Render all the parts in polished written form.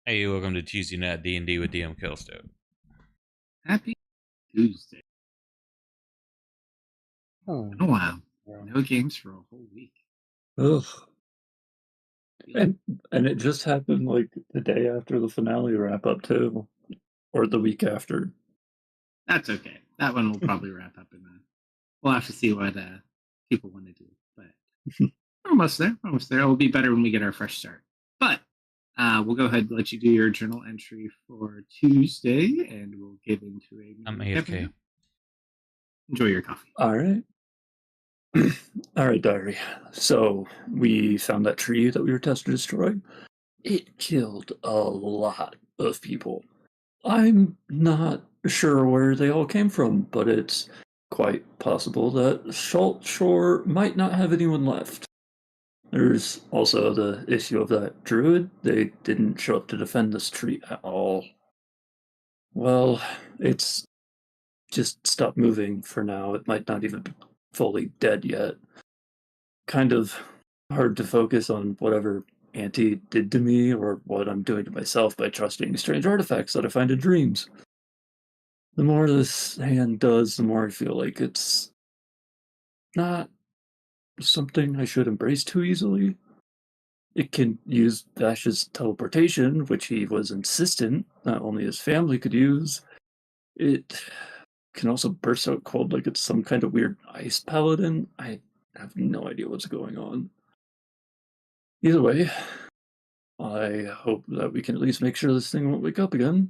Hey, welcome to Tuesday Night D&D with DM Kalsto. Happy Tuesday. Oh, Oh wow. No games for a whole week. ugh. And it just happened like the day after the finale wrap up too, or the week after. That's okay. That one will probably wrap up in we'll have to see what people want to do. But we're almost there. Almost there. It'll be better when we get our fresh start. But we'll go ahead and let you do your journal entry for Tuesday, and we'll get into a. I'm AFK. Enjoy your coffee. All right. All right, diary. So we found that tree that we were tested to destroy. It killed a lot of people. I'm not sure where they all came from, but it's quite possible that Salt Shore might not have anyone left. There's also the issue of that druid. They didn't show up to defend this tree at all. Well, it's just stopped moving for now. It might not even be fully dead yet. Kind of hard to focus on whatever Auntie did to me or what I'm doing to myself by trusting strange artifacts that I find in dreams. The more this hand does, the more I feel like it's not something I should embrace too easily. It can use Vash's teleportation, which he was insistent not only his family could use. It can also burst out cold like it's some kind of weird ice paladin. I have no idea what's going on. Either way, I hope that we can at least make sure this thing won't wake up again.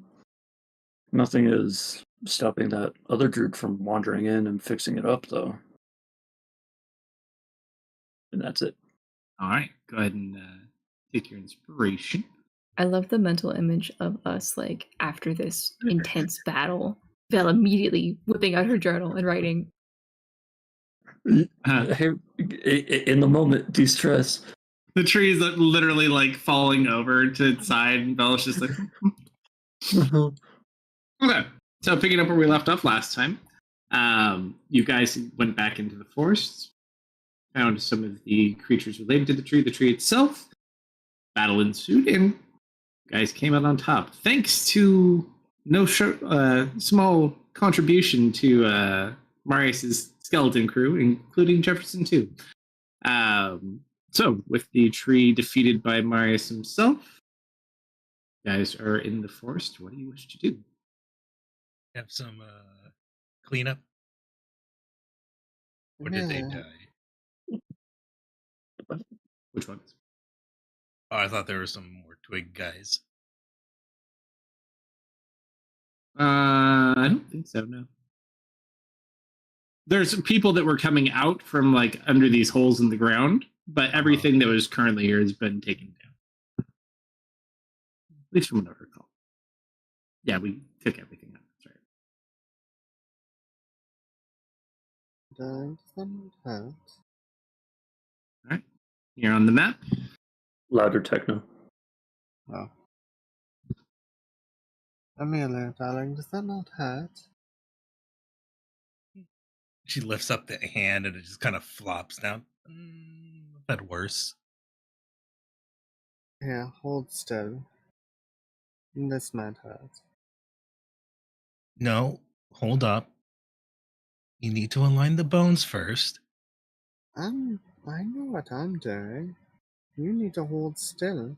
Nothing is stopping that other druid from wandering in and fixing it up, though. And that's it. All right. Go ahead and take your inspiration. I love the mental image of us, like, after this intense battle, Vel immediately whipping out her journal and writing. Hey, in the moment, de-stress. The tree is literally like falling over to its side, and Bella's just like. Okay, so picking up where we left off last time, you guys went back into the forest, found some of the creatures related to the tree itself. Battle ensued, and you guys came out on top, thanks to no small contribution to Marius's skeleton crew, including Jefferson too. So, with the tree defeated by Marius himself, you guys are in the forest. What do you wish to do? Have some cleanup? Or did they die? Which ones? Oh, I thought there were some more twig guys. I don't think so, no. There's people that were coming out from like under these holes in the ground, but everything that was currently here has been taken down. At least from what I recall. Yeah, we took everything out. That's right. All right. You're on the map. Louder techno. Oh. Amelia, darling, does that not hurt? She lifts up the hand and it just kind of flops down. That worse. Here, hold still. This might hurt. No, hold up. You need to align the bones first. I know what I'm doing. You need to hold still.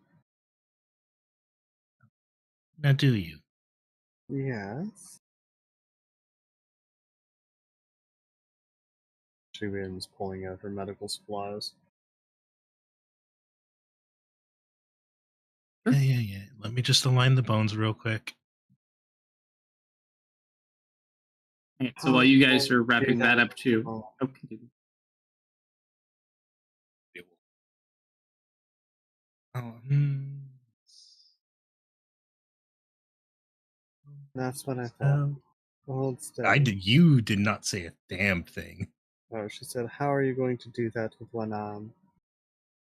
Now do you? Yes. She begins pulling out her medical supplies. Yeah. Let me just align the bones real quick. Okay, so while you guys are wrapping that up too. Okay. That's what I thought. Hold still. You did not say a damn thing. Oh, she said, how are you going to do that with one arm?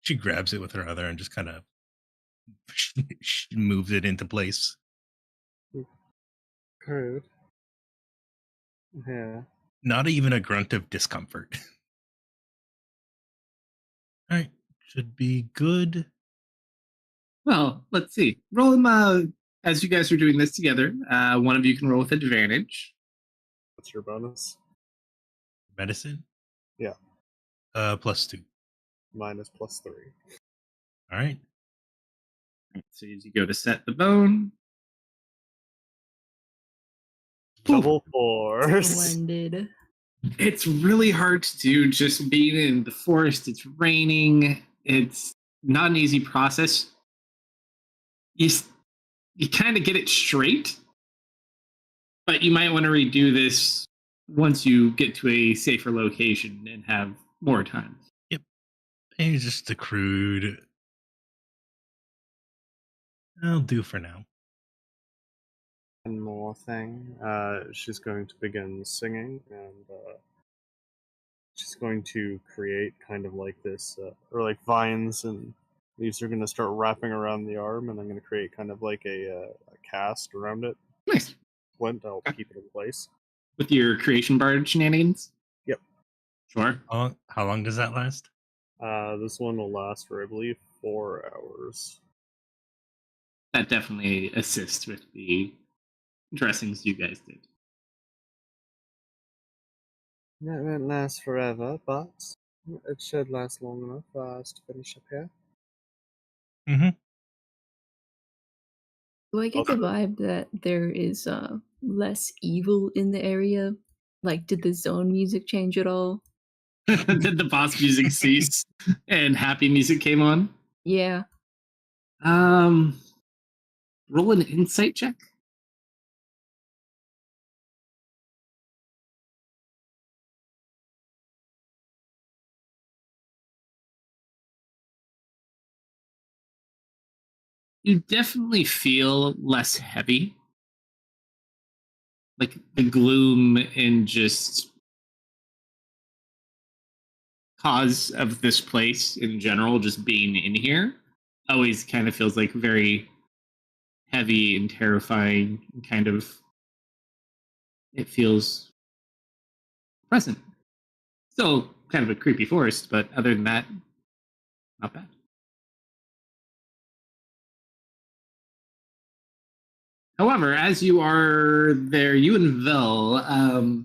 She grabs it with her other and just kind of moves it into place. Crude. Yeah. Not even a grunt of discomfort. All right, should be good. Well, let's see. Roll them as you guys are doing this together. One of you can roll with advantage. What's your bonus? Medicine? Yeah. +2. Mine is +3. All right. So as you go to set the bone, Double fours. Splendid. it's really hard to do just being in the forest. It's raining. It's not an easy process. You kind of get it straight, but you might want to redo this once you get to a safer location and have more time. Yep. It's just a crude. I'll do for now. One more thing. She's going to begin singing, and she's going to create kind of like this, or like vines and leaves are going to start wrapping around the arm, and I'm going to create kind of like a cast around it. Nice. Splint, I'll keep it in place. With your creation bard shenanigans? Yep. Sure. How long does that last? This one will last for, I believe, 4 hours. That definitely assists with the dressings you guys did. That won't last forever, but it should last long enough for us to finish up here. Mm-hmm. Do I get the vibe that there is less evil in the area? Like, did the zone music change at all? Did the boss music cease and happy music came on? Yeah. Roll an insight check. You definitely feel less heavy. Like the gloom and just cause of this place in general, just being in here, always kind of feels like very heavy and terrifying. Kind of, it feels present. Still kind of a creepy forest, but other than that, not bad. However, as you are there, you and Vel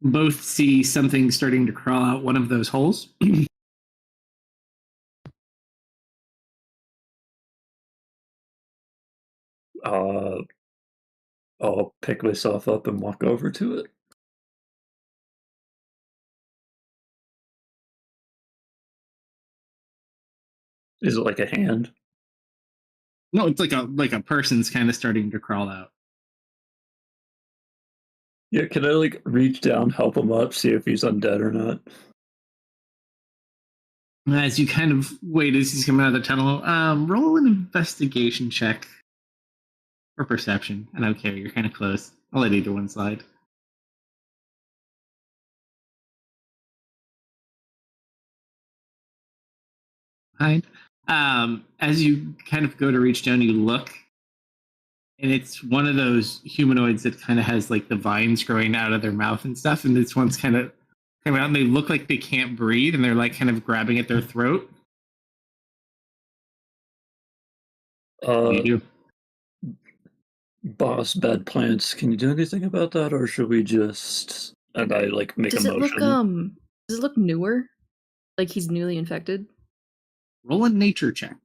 both see something starting to crawl out one of those holes. I'll pick myself up and walk over to it. Is it like a hand? No, it's like a person's kind of starting to crawl out. Yeah, can I like reach down, help him up, see if he's undead or not? As you kind of wait as he's coming out of the tunnel, roll an investigation check or perception. I don't care. You're kind of close. I'll let either one slide. Hide. As you kind of go to reach down, you look, and it's one of those humanoids that kind of has like the vines growing out of their mouth and stuff. And this one's kind of coming out, and they look like they can't breathe, and they're like kind of grabbing at their throat. What do you do? Boss, bad plants. Can you do anything about that, or should we just? And I like make Does a it look motion. does it look newer? Like he's newly infected? Roll a nature check.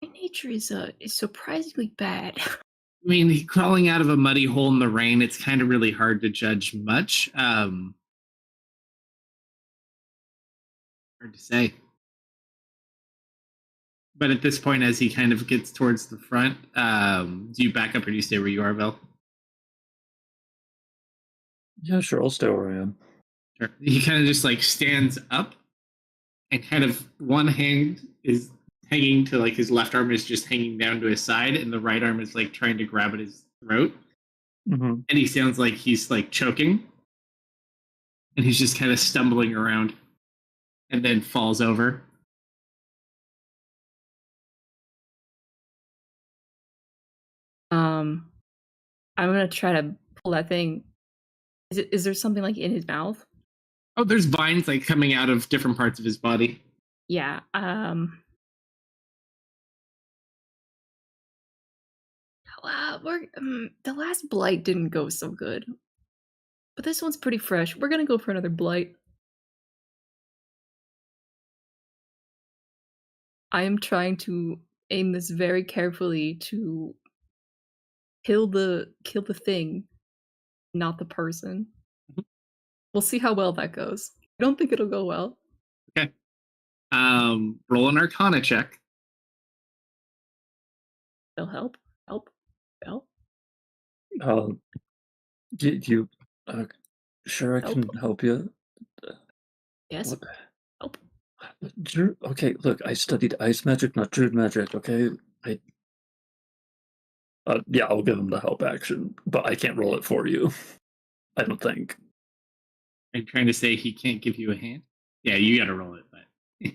My nature is surprisingly bad. I mean, crawling out of a muddy hole in the rain, it's kind of really hard to judge much. Hard to say. But at this point, as he kind of gets towards the front, do you back up or do you stay where you are, Vel? Yeah, sure. I'll stay where I am. Sure. He kind of just like stands up, and kind of one hand is hanging to like his left arm is just hanging down to his side, and the right arm is like trying to grab at his throat. Mm-hmm. And he sounds like he's like choking, and he's just kind of stumbling around, and then falls over. I'm gonna try to pull that thing. Is there something like in his mouth? Oh, there's vines like coming out of different parts of his body. Yeah. The last blight didn't go so good, but this one's pretty fresh. We're gonna go for another blight. I am trying to aim this very carefully to kill the thing, not the person. Mhm. We'll see how well that goes. I don't think it'll go well. Okay. Roll an Arcana check. It'll help. Help. Help. Um, you, sure I Help. can help you. Yes. What? Help. Okay, look, I studied ice magic, not druid magic. Okay, yeah, I'll give him the help action, but I can't roll it for you. I don't think. Are you trying to say he can't give you a hand? Yeah, you got to roll it, but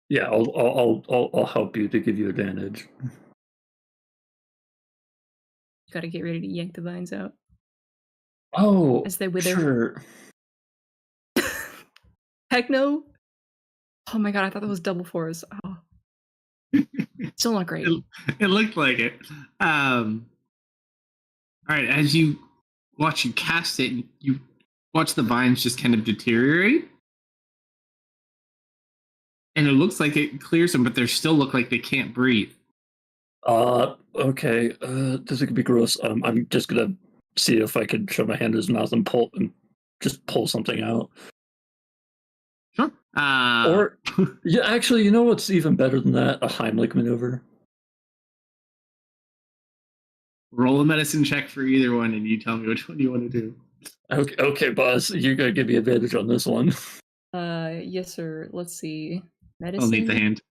Yeah, I'll help you to give you advantage. Gotta get ready to yank the vines out Oh, as they wither. sure. Heck no. Oh my god, I thought that was double fours. Oh. Still not great. it looked like it. All right, as you watch you cast it, you watch the vines just kind of deteriorate. And it looks like it clears them, but they still look like they can't breathe. Okay. This could be gross. I'm just gonna see if I could show my hand in his mouth and just pull something out. Sure. Or, yeah, actually, you know what's even better than that? A Heimlich maneuver. Roll a medicine check for either one, and you tell me which one you want to do. Okay, boss, you gotta give me advantage on this one. Yes, sir. Let's see. Medicine. I'll need the hand.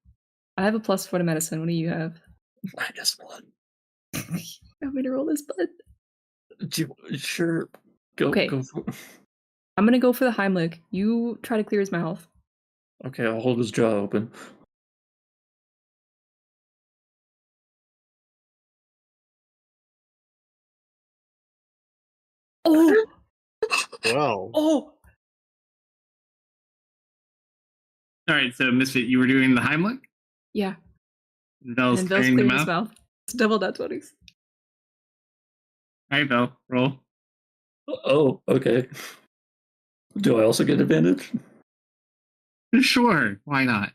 I have a +4 to medicine. What do you have? -1. Want me to roll this, bud? Sure. Go. Okay. Go for. I'm gonna go for the Heimlich. You try to clear his mouth. Okay, I'll hold his jaw open. Oh! Well, Oh! All right, so Misfit, you were doing the Heimlich? Yeah. Vel's And Vel's clearing the clearing his mouth. mouth. It's double that 20s. All right, Vel, roll. Oh, okay. Do I also get advantage? Sure, why not?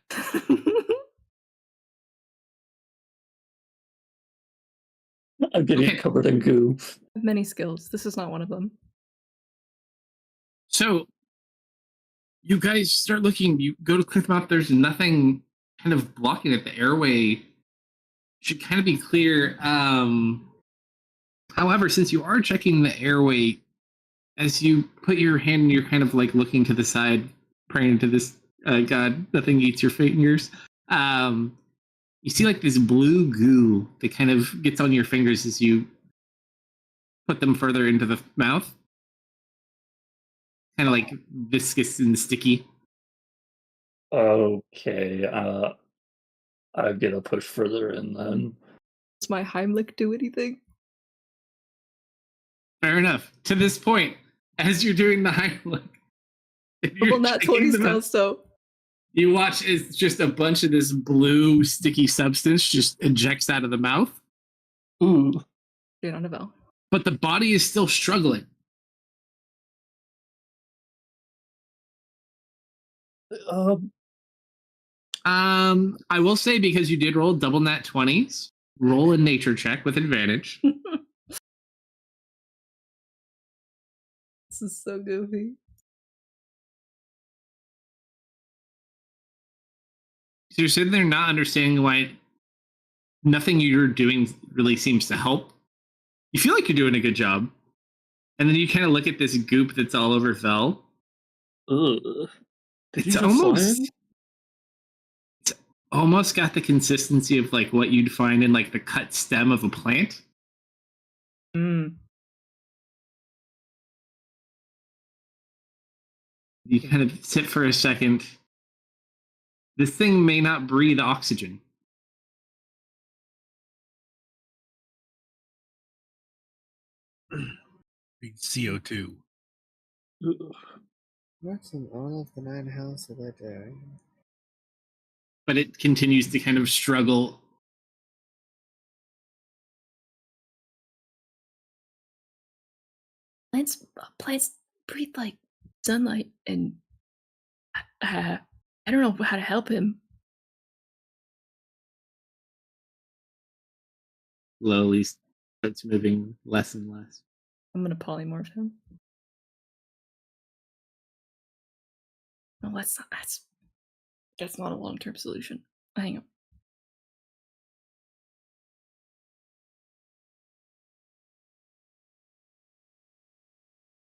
I'm getting Okay. covered in goo. Many skills. This is not one of them. So you guys start looking, you go to click them out, there's nothing kind of blocking it. The airway should kind of be clear. However, since you are checking the airway, as you put your hand and you're kind of like looking to the side, praying to this God, nothing eats your fingers. You see like this blue goo that kind of gets on your fingers as you put them further into the mouth. Kind of like viscous and sticky. Okay, I'm gonna push further in then. Does my Heimlich do anything? Fair enough. To this point, as you're doing the Heimlich, Double nat 20 Kalsto. you watch as just a bunch of this blue sticky substance just ejects out of the mouth. Ooh. You're not a Vel. But the body is still struggling. I will say, because you did roll double nat 20s, roll a nature check with advantage. This is so goofy. So you're sitting there not understanding why nothing you're doing really seems to help. You feel like you're doing a good job. And then you kind of look at this goop that's all over Vel. Ugh. It's almost got the consistency of like what you'd find in like the cut stem of a plant. Mm. You kind of sit for a second. This thing may not breathe oxygen. CO2. What's in all of the nine hells are they doing? But it continues to kind of struggle. Plants breathe like sunlight, and I don't know how to help him. Slowly starts moving less and less. I'm gonna polymorph him. No, that's not a long-term solution. Hang on.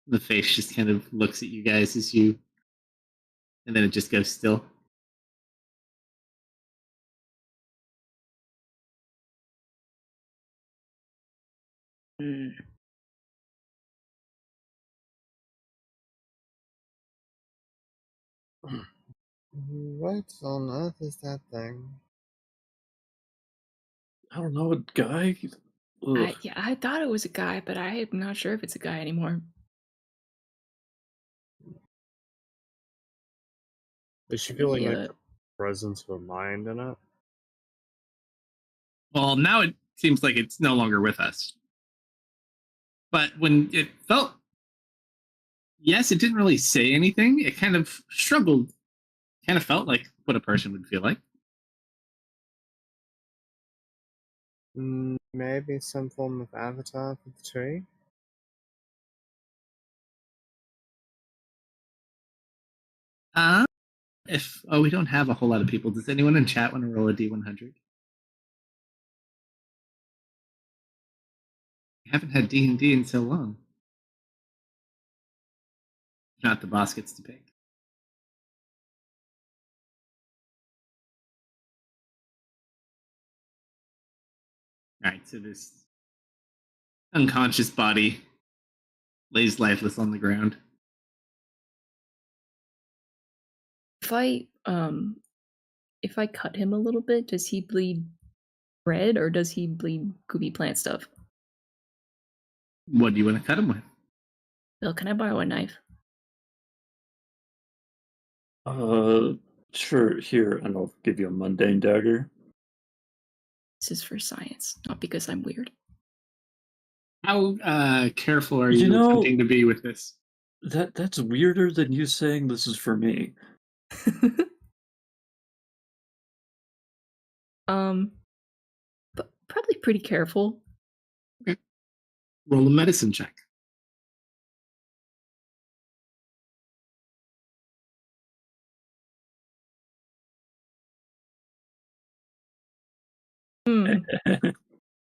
The face just kind of looks at you guys as you, and then it just goes still. Mm. What on earth is that thing? I don't know, a guy? Ugh. I thought it was a guy, but I'm not sure if it's a guy anymore. Is she feeling Yeah. like the presence of a mind in it? Well, now it seems like it's no longer with us. But when it felt, yes, it didn't really say anything. It kind of struggled. Kind of felt like what a person would feel like. Maybe some form of avatar for the tree? If we don't have a whole lot of people, does anyone in chat want to roll a D100? We haven't had D&D in so long. If not, the boss gets to pick. All right, so this unconscious body lays lifeless on the ground. If I cut him a little bit, does he bleed red or does he bleed goopy plant stuff? What do you want to cut him with? Bill, can I borrow a knife? Sure, here, and I'll give you a mundane dagger. This is for science, not because I'm weird. How careful are You you know- attempting to be with this? That's weirder than you saying this is for me. But probably pretty careful. Roll a medicine check.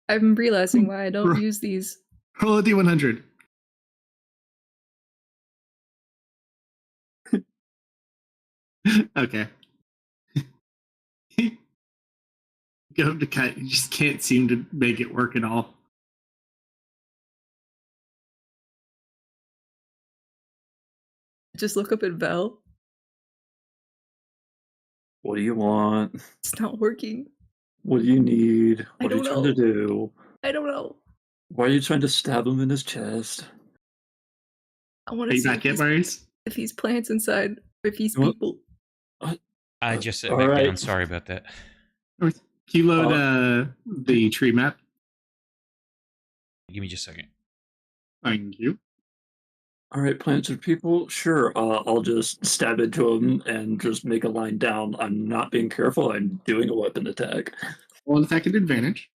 I'm realizing why I don't use these. Roll a D100. Okay. Go to cut. You just can't seem to make it work at all. Just look up at Vel. What do you want? It's not working. What do you need? I What are you don't trying to know. do? I don't know. Why are you trying to stab him in his chest? I want Are to you see back yet, Marius? if he's plants inside or if he's What? people. I just sit all back right. down. Sorry about that. Can you load the tree map? Give me just a second. Thank you. All right, plants or people? Sure, I'll just stab into him and just make a line down. I'm not being careful. I'm doing a weapon attack. Roll an attack at advantage.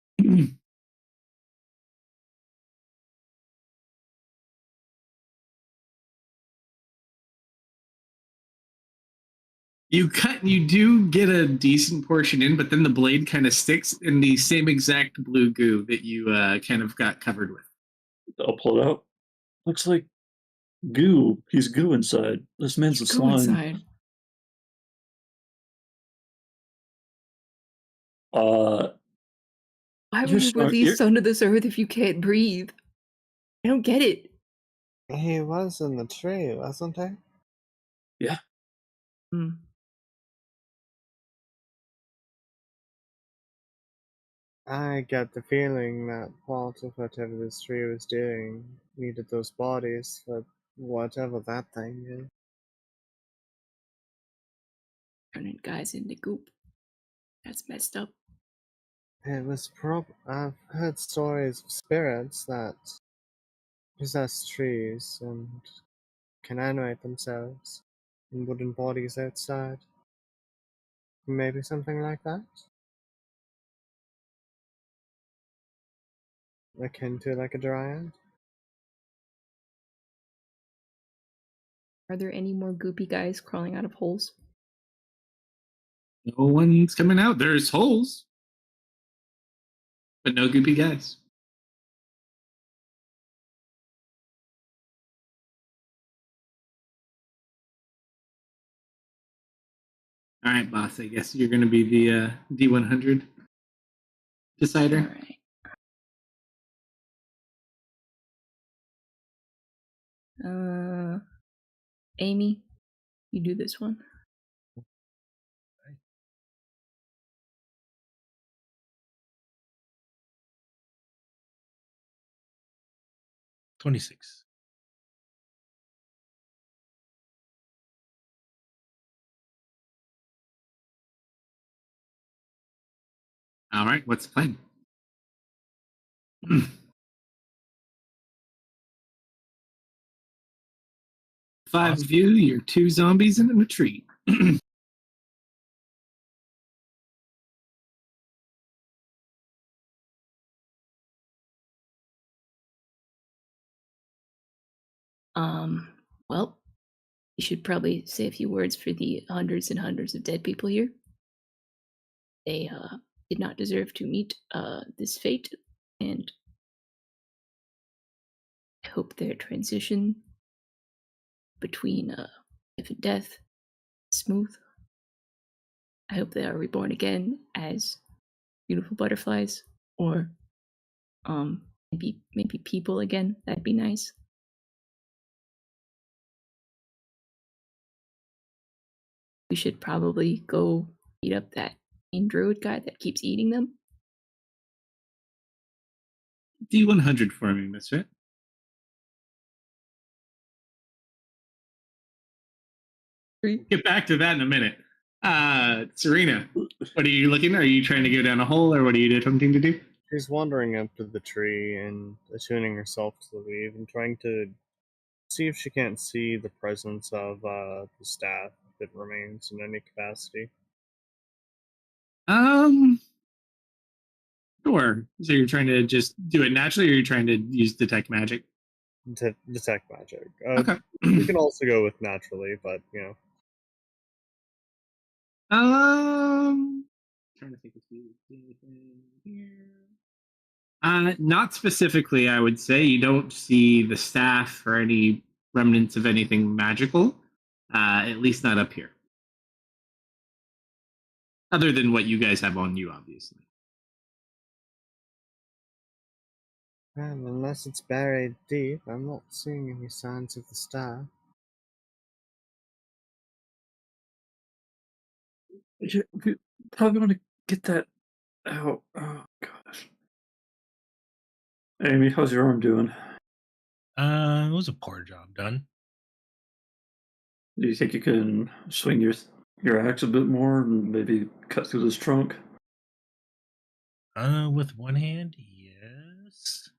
You cut, you do get a decent portion in, but then the blade kind of sticks in the same exact blue goo that you kind of got covered with. I'll pull it out. Looks like goo. He's goo inside. This man's a Go slime. inside. Uh, Why You're would you smart. release under this earth if you can't breathe? I don't get it. He was in the tree, wasn't he? yeah. Hmm. I get the feeling that part of whatever this tree was doing needed those bodies for whatever that thing is. turning guys into goop. That's messed up. It was I've heard stories of spirits that possess trees and can animate themselves in wooden bodies outside. Maybe something like that? Akin to like a dryad? Are there any more goopy guys crawling out of holes? No one's coming out. There's holes, but no goopy guys. All right, boss. I guess you're going to be the D100 decider. All right. Amy, you do this one. $26. All right, what's the plan? Five Awesome. of you, you're 2 zombies and in a tree. Well, you should probably say a few words for the hundreds and hundreds of dead people here. They did not deserve to meet this fate, and I hope their transition between life and death is smooth. I hope they are reborn again as beautiful butterflies, or maybe people again. That'd be nice. We should probably go beat up that mean druid guy that keeps eating them. D100 for me, Misfit. Get back to that in a minute. Serena, what are you looking? Are you trying to go down a hole, or what are you attempting to do? She's wandering up to the tree and attuning herself to the weave and trying to see if she can't see the presence of the staff if it remains in any capacity. Sure. So you're trying to just do it naturally, or you're trying to use detect magic? Detect magic. Okay. We can also go with naturally, but you know. Trying to think if you see anything here. Not specifically, I would say. You don't see the staff or any remnants of anything magical. At least not up here. Other than what you guys have on you, obviously. Well, unless it's buried deep, I'm not seeing any signs of the staff. We probably want to get that out. Oh gosh. Amy, how's your arm doing? It was a poor job done. Do you think you can swing your axe a bit more and maybe cut through this trunk? With one hand, yes.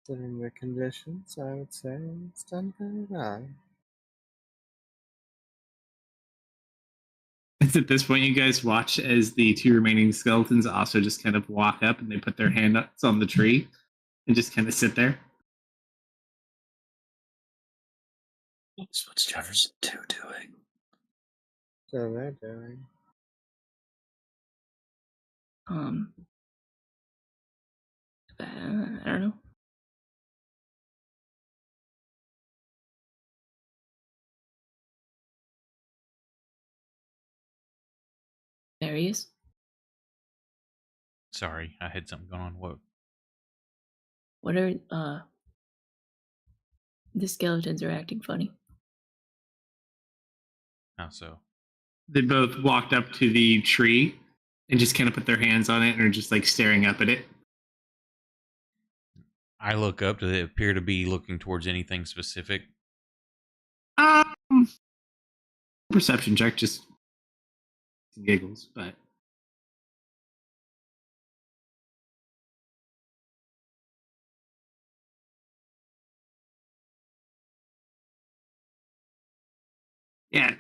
Considering the conditions, I would say it's done very well. It's at this point you guys watch as the 2 remaining skeletons also just kind of walk up and they put their hands on the tree and just kind of sit there. What's Jefferson 2 doing? So they're doing. I don't know. There he is. Sorry, I had something going on. What? What are the skeletons are acting funny. How so? They both walked up to the tree and just kind of put their hands on it and are just like staring up at it. I look up. Do they appear to be looking towards anything specific? Perception check, just and giggles, but yeah,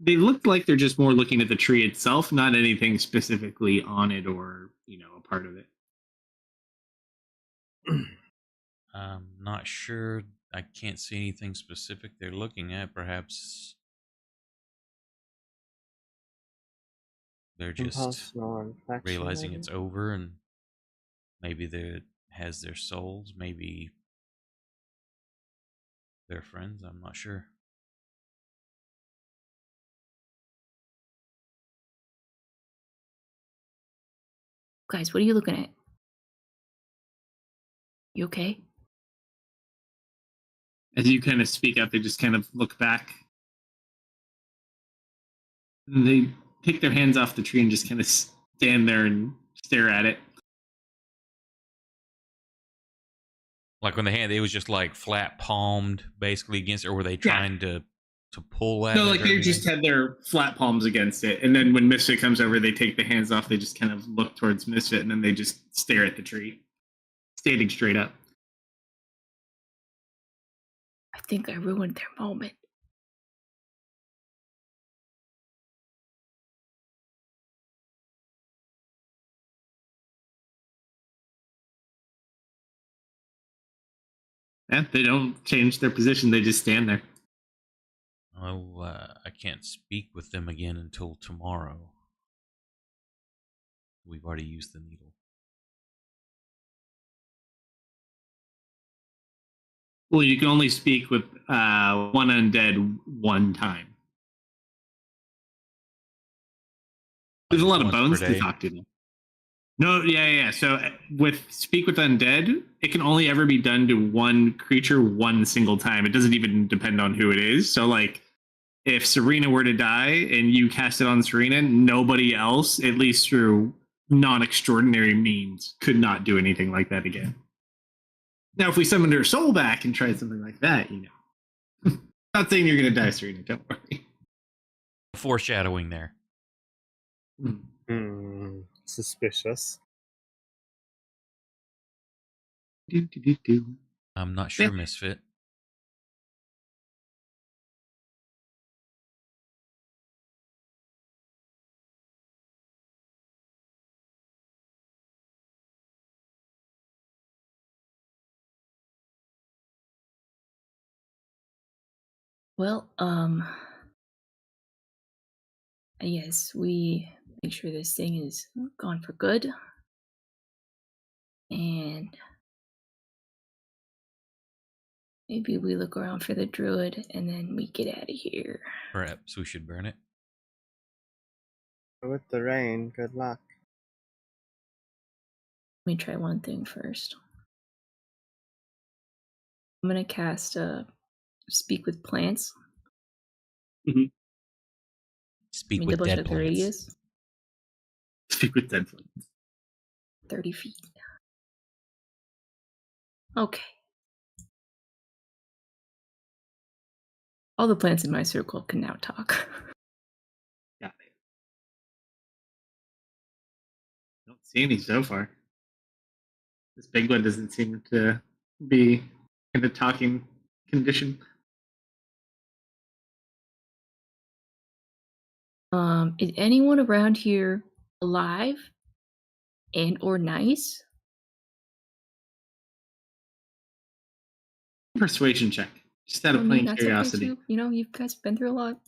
they look like they're just more looking at the tree itself, not anything specifically on it or a part of it. I'm not sure. I can't see anything specific they're looking at. Perhaps they're just Impersonal infection, realizing maybe? it's over and maybe they has their souls. Maybe they're friends. I'm not sure. Guys, what are you looking at? You okay? As you kind of speak up, they just kind of look back. And they take their hands off the tree and just kind of stand there and stare at it. Like when they had, it was just like flat palmed, basically against, or were they trying to pull at No, it like or they anything? just had their flat palms against it, and then when Misfit comes over, they take the hands off. They just kind of look towards Misfit, and then they just stare at the tree, standing straight up. I think I ruined their moment. Yeah, they don't change their position; they just stand there. Oh, I can't speak with them again until tomorrow. We've already used the needle. Well, you can only speak with one undead one time. There's a lot of Once per bones to day. talk to them. No, yeah. So with speak with undead, it can only ever be done to one creature one single time. It doesn't even depend on who it is. So like if Serena were to die and you cast it on Serena, nobody else, at least through non-extraordinary means, could not do anything like that again. Now, if we summoned her soul back and tried something like that, not saying you're going to die, Serena. Don't worry. Foreshadowing there. Suspicious. I'm not sure, Yeah. Misfit. Well, yes, we make sure this thing is gone for good. And maybe we look around for the druid and then we get out of here. Perhaps we should burn it. With the rain, good luck. Let me try one thing first. I'm gonna cast Speak with Plants. Speak Let me with double dead check the plants. radius. Speak with dead plants. 30 feet. Okay. All the plants in my circle can now talk. Got it. Don't see any so far. This big one doesn't seem to be in a talking condition. Is anyone around here alive and or nice? Persuasion check. Just out of I mean, plain that's okay curiosity. too. You know, you guys have been through a lot.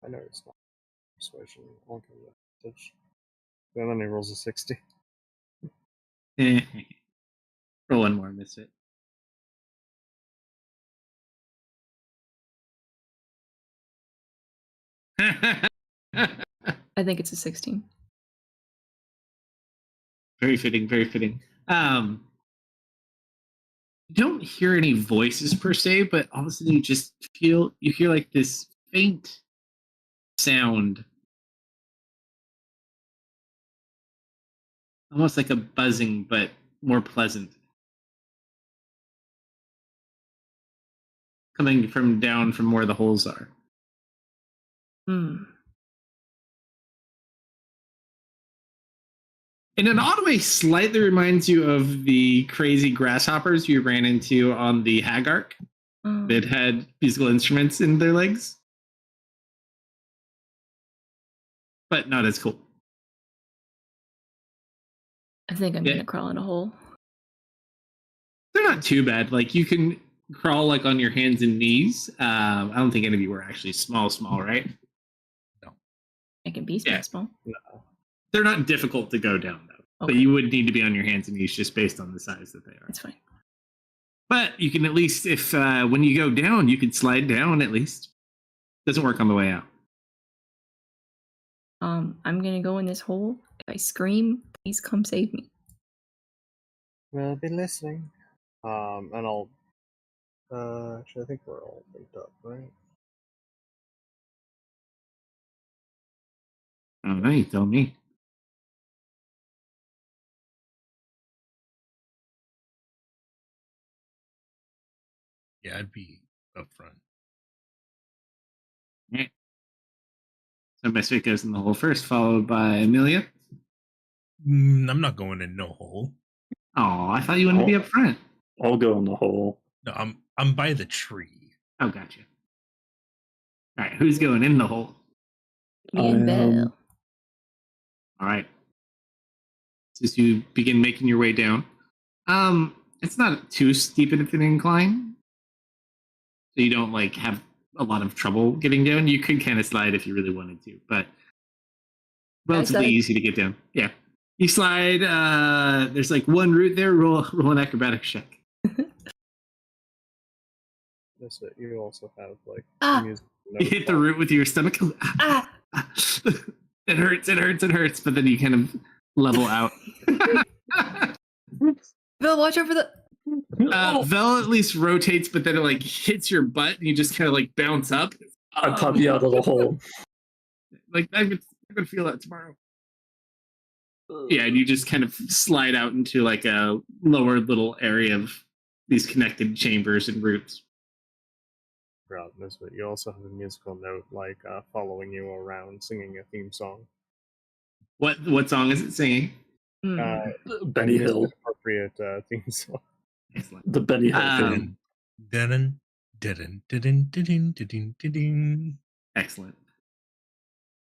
I know it's not persuasion. I'll give you a touch. Then only rolls a 60. Roll one more, miss it. I think it's a 16. Very fitting, very fitting. You don't hear any voices per se, but all of a sudden you hear like this faint sound. Almost like a buzzing, but more pleasant. coming from down from where the holes are. Hmm. In an odd way, slightly reminds you of the crazy grasshoppers you ran into on the Hagark that had musical instruments in their legs. But not as cool. I think I'm Yeah. gonna crawl in a hole. They're not too bad. Like, you can crawl like on your hands and knees. I don't think any of you were actually small, right? I can be Yeah. small. No. They're not difficult to go down, though. Okay. But you would need to be on your hands and knees just based on the size that they are. That's fine. But you can at least, if when you go down, you can slide down at least. Doesn't work on the way out. I'm gonna go in this hole. If I scream, please come save me. We'll be listening. And I'll. Actually, I think we're all linked up, right? All right, tell me. Yeah, I'd be up front. Right. So Misfit goes in the hole first, followed by Amelia. I'm not going in no hole. Oh, I thought you wanted to be up front. I'll go in the hole. No, I'm by the tree. Oh, gotcha. All right, who's going in the hole? Me and Belle. All right. As you begin making your way down, it's not too steep of an incline, so you don't like have a lot of trouble getting down. You could kind of slide if you really wanted to, but relatively easy to get down. Yeah, you slide. There's like one route there. Roll an acrobatics check. That's it. You also have like music. You hit the root with your stomach. Ah! It hurts, but then you kind of level out. Bill, watch out for the. Vel at least rotates, but then it like hits your butt, and you just kind of like bounce up. I pop you out of the hole. Like I'm gonna feel that tomorrow. Yeah, and you just kind of slide out into like a lower little area of these connected chambers and roots. But you also have a musical note like following you around, singing a theme song. What song is it singing? Benny Hill. Appropriate theme song. Excellent. The Benny Hill theme. Excellent.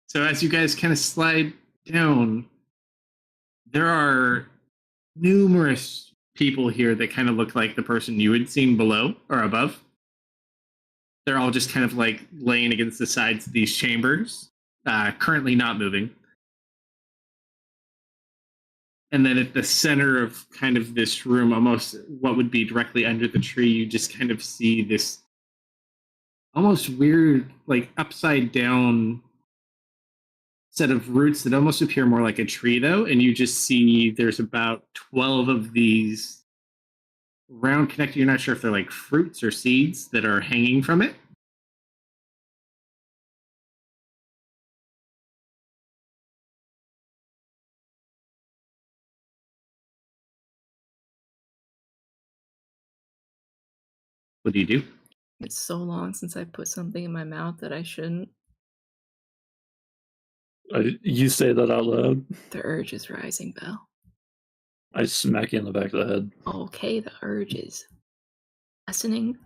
So as you guys kind of slide down, there are numerous people here that kind of look like the person you had seen below or above. They're all just kind of like laying against the sides of these chambers, currently not moving. And then at the center of kind of this room, almost what would be directly under the tree, you just kind of see this almost weird, like upside down set of roots that almost appear more like a tree, though. And you just see there's about 12 of these round connected. You're not sure if they're like fruits or seeds that are hanging from it. What do you do? It's so long since I put something in my mouth that I shouldn't. You say that out loud. The urge is rising, Belle. I smack you in the back of the head. Okay, the urge is lessening.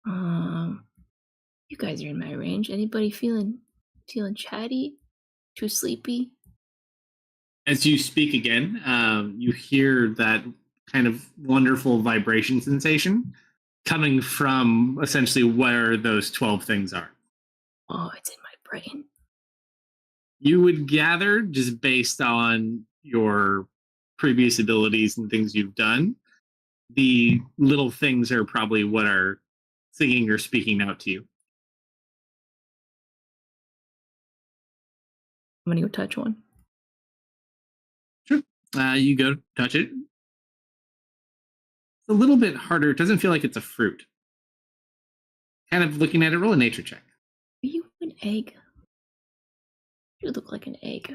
You guys are in my range. Anybody feeling chatty? Too sleepy? As you speak again, you hear that kind of wonderful vibration sensation coming from essentially where those 12 things are. Oh, it's in my brain. You would gather, just based on your previous abilities and things you've done, the little things are probably what are singing or speaking out to you. I'm gonna go touch one. Sure. You go touch it. It's a little bit harder. It doesn't feel like it's a fruit. Kind of looking at it, roll a nature check. Are you an egg? You look like an egg.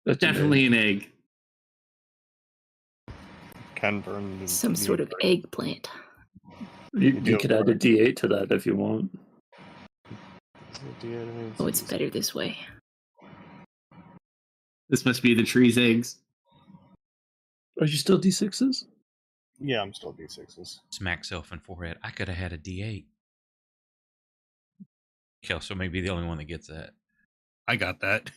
That's an Definitely an egg. Can burn Some sort of eggplant. egg. You could add a D8 to that if you want. Oh, it's better this way. This must be the tree's eggs. Are you still D6s? Yeah, I'm still D6s. Smack self in forehead. I could have had a D8. Kelso may be the only one that gets that. I got that.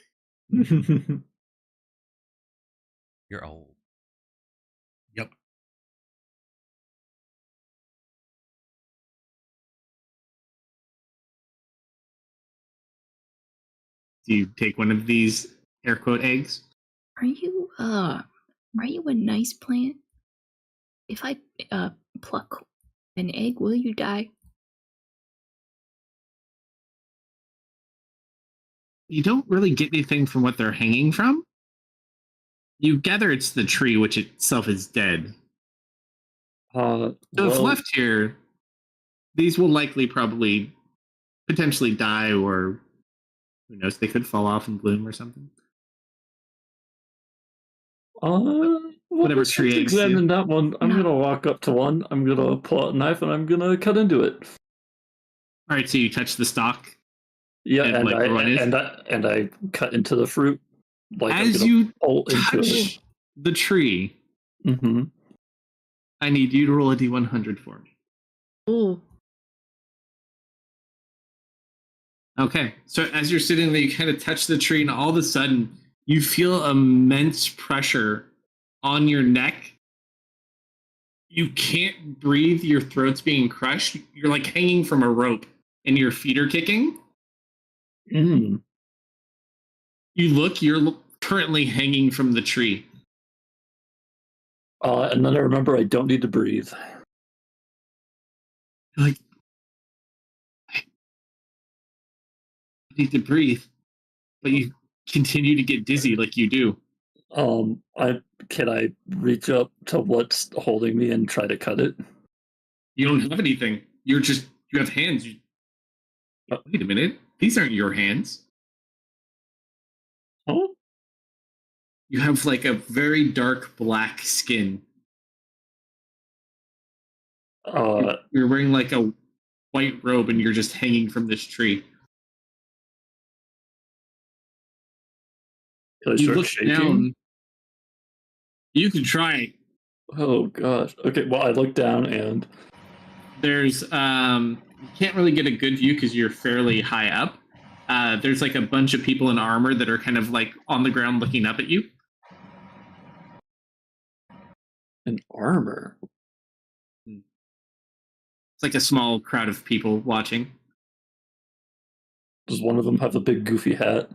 You're old. Yep. Do you take one of these air quote eggs? Are you a nice plant? If I pluck an egg, will you die? You don't really get anything from what they're hanging from. You gather it's the tree, which itself is dead. So if left here, these will likely probably potentially die, or who knows, they could fall off and bloom or something. Whatever tree eggs do. examine that one. I'm No. gonna walk up to one. I'm gonna pull out a knife and I'm gonna cut into it. All right, so you touch the stalk. Yeah, And, and, like, everyone is? I cut into the fruit. Like I'm As gonna you pull into it. touch the tree, Mm-hmm. I need you to roll a d100 for me. Ooh. Okay, so as you're sitting there, you kind of touch the tree, and all of a sudden, you feel immense pressure on your neck. You can't breathe. Your throat's being crushed. You're like hanging from a rope, and your feet are kicking. Mm. You look, you're currently hanging from the tree. And then I remember I don't need to breathe. You're like, I need to breathe, but you continue to get dizzy like you do. Can I reach up to what's holding me and try to cut it? You don't have anything. You have hands. Wait a minute. These aren't your hands. Huh? You have like a very dark black skin. You're wearing like a white robe and you're just hanging from this tree. Can I You start look shaking? down. You can try. Oh gosh. Okay, well I look down and There's you can't really get a good view because you're fairly high up. There's like a bunch of people in armor that are kind of like on the ground looking up at you. an armor. It's like a small crowd of people watching. Does one of them have a big goofy hat?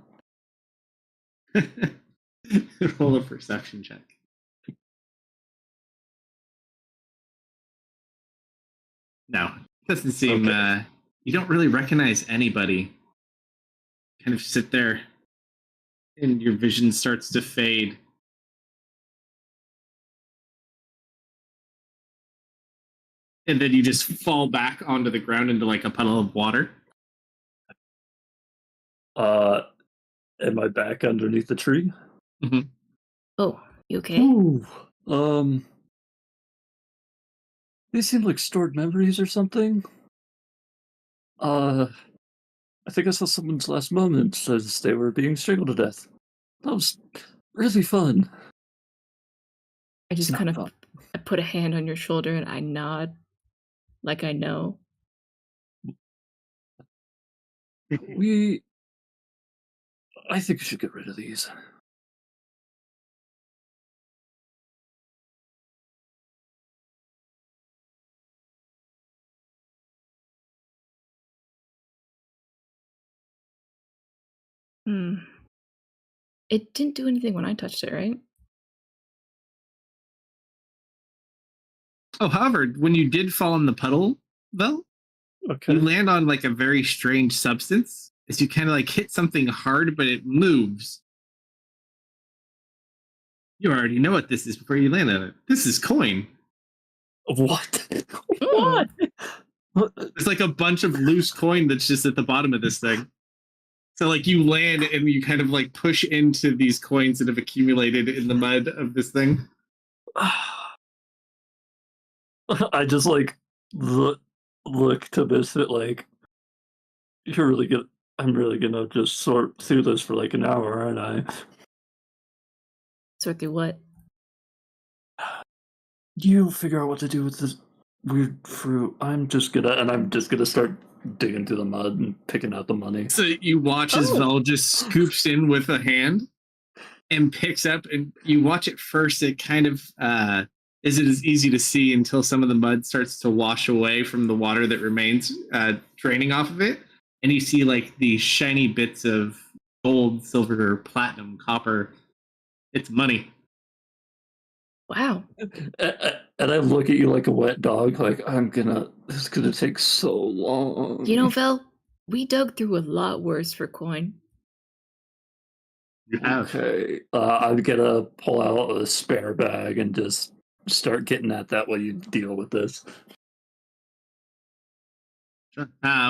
Roll a perception check. No, doesn't seem. Okay. You don't really recognize anybody. Kind of sit there, and your vision starts to fade. And then you just fall back onto the ground into like a puddle of water. Am I back underneath the tree? Oh, you okay? Ooh. These seem like stored memories or something. I think I saw someone's last moments as they were being strangled to death. That was really fun. I just It's kind not of I put a hand on your shoulder and I nod, like I know. I think we should get rid of these. Hmm. It didn't do anything when I touched it, right? Oh, however, when you did fall in the puddle, though, Okay. you land on like a very strange substance as you kind of like hit something hard, but it moves. You already know what this is before you land on it. This is coin. What? Hmm. What? It's like a bunch of loose coin that's just at the bottom of this thing. So like you land and you kind of like push into these coins that have accumulated in the mud of this thing. I just like look to Misfit like you're really good. I'm really gonna just sort through this for like an hour, aren't I? Sort through what? You figure out what to do with this weird fruit. I'm just gonna start digging through the mud and picking out the money. So you watch as Vel just scoops in with a hand and picks up, and you watch it first. It kind of isn't as easy to see until some of the mud starts to wash away from the water that remains draining off of it, and you see like these shiny bits of gold, silver, platinum, copper. It's money. Wow. And I look at you like a wet dog, like this is gonna take so long. You know, Vel, we dug through a lot worse for coin. You have. Okay, I'm gonna pull out a spare bag and just start getting at that while you deal with this.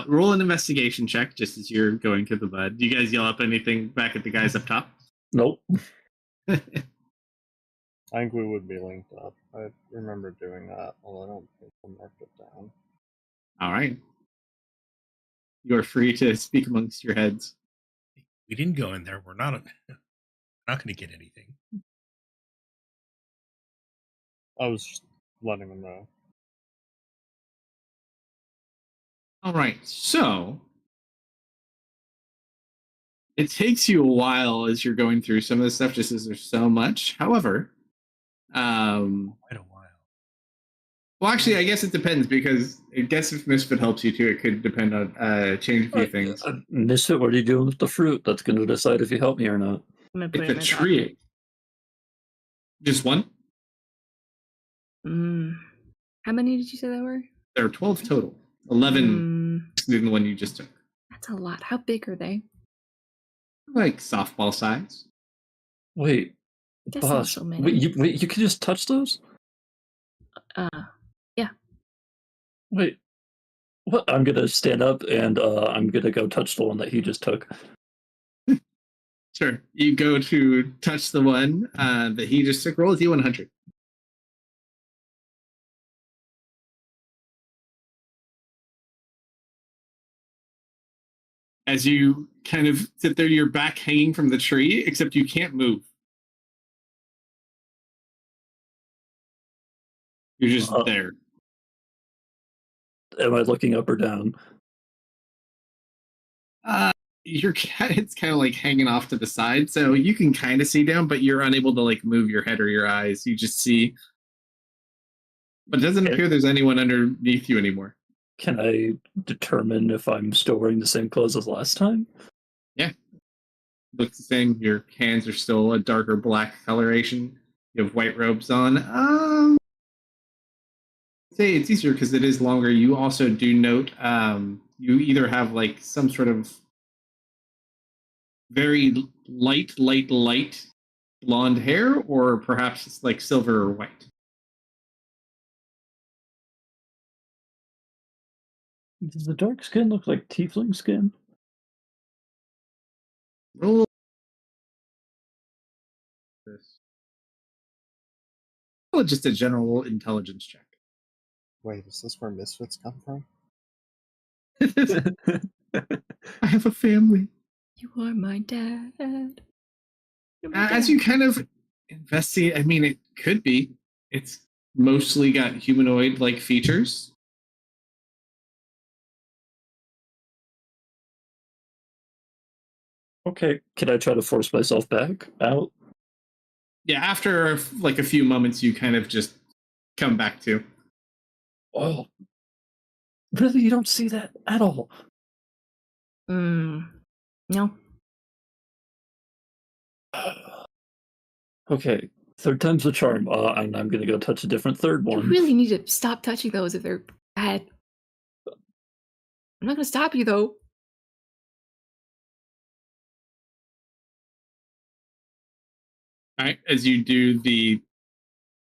Roll an investigation check just as you're going through the mud. Do you guys yell up anything back at the guys up top? Nope. I think we would be linked up. I remember doing that, although I don't think I marked it down. All right. You are free to speak amongst your heads. We didn't go in there. We're not going to get anything. I was just letting them know. All right. So it takes you a while as you're going through some of this stuff, just as there's so much. However, Quite a while. well, actually, I guess it depends because I guess if Misfit helps you too, it could depend on change a few things. Misfit, what are you doing with the fruit? That's gonna decide if you help me or not. I'm gonna put It's it a in my tree. pocket. Just one? How many did you say there were? There are 12 total. 11 excluding the one you just took. That's a lot. How big are they? Like softball size. Wait, That's not boss. so many. You can just touch those? Yeah. Wait, what? I'm gonna stand up and I'm gonna go touch the one that he just took. Sure. You go to touch the one that he just took. Roll a D100. As you kind of sit there, your back hanging from the tree, except you can't move. You're just there. Am I looking up or down? Your cat, it's kind of like hanging off to the side, so you can kind of see down, but you're unable to like move your head or your eyes. You just see, but it doesn't appear there's anyone underneath you anymore. Can I determine if I'm still wearing the same clothes as last time? Yeah, looks the same. Your hands are still a darker black coloration. You have white robes on. Say it's easier because it is longer. You also do note you either have like some sort of very light blonde hair, or perhaps it's like silver or white. Does the dark skin look like tiefling skin? Roll this. Well, just a general intelligence check. Wait, is this where misfits come from? I have a family. You are my dad. You're my As dad. you kind of investigate, I mean, it could be. It's mostly got humanoid-like features. Okay, can I try to force myself back out? Yeah, after like a few moments, you kind of just come back to. Oh, really? You don't see that at all? No. Okay, third time's the charm. And I'm gonna go touch a different third You one. really need to stop touching those if they're bad. I'm not gonna stop you though. All right, as you do the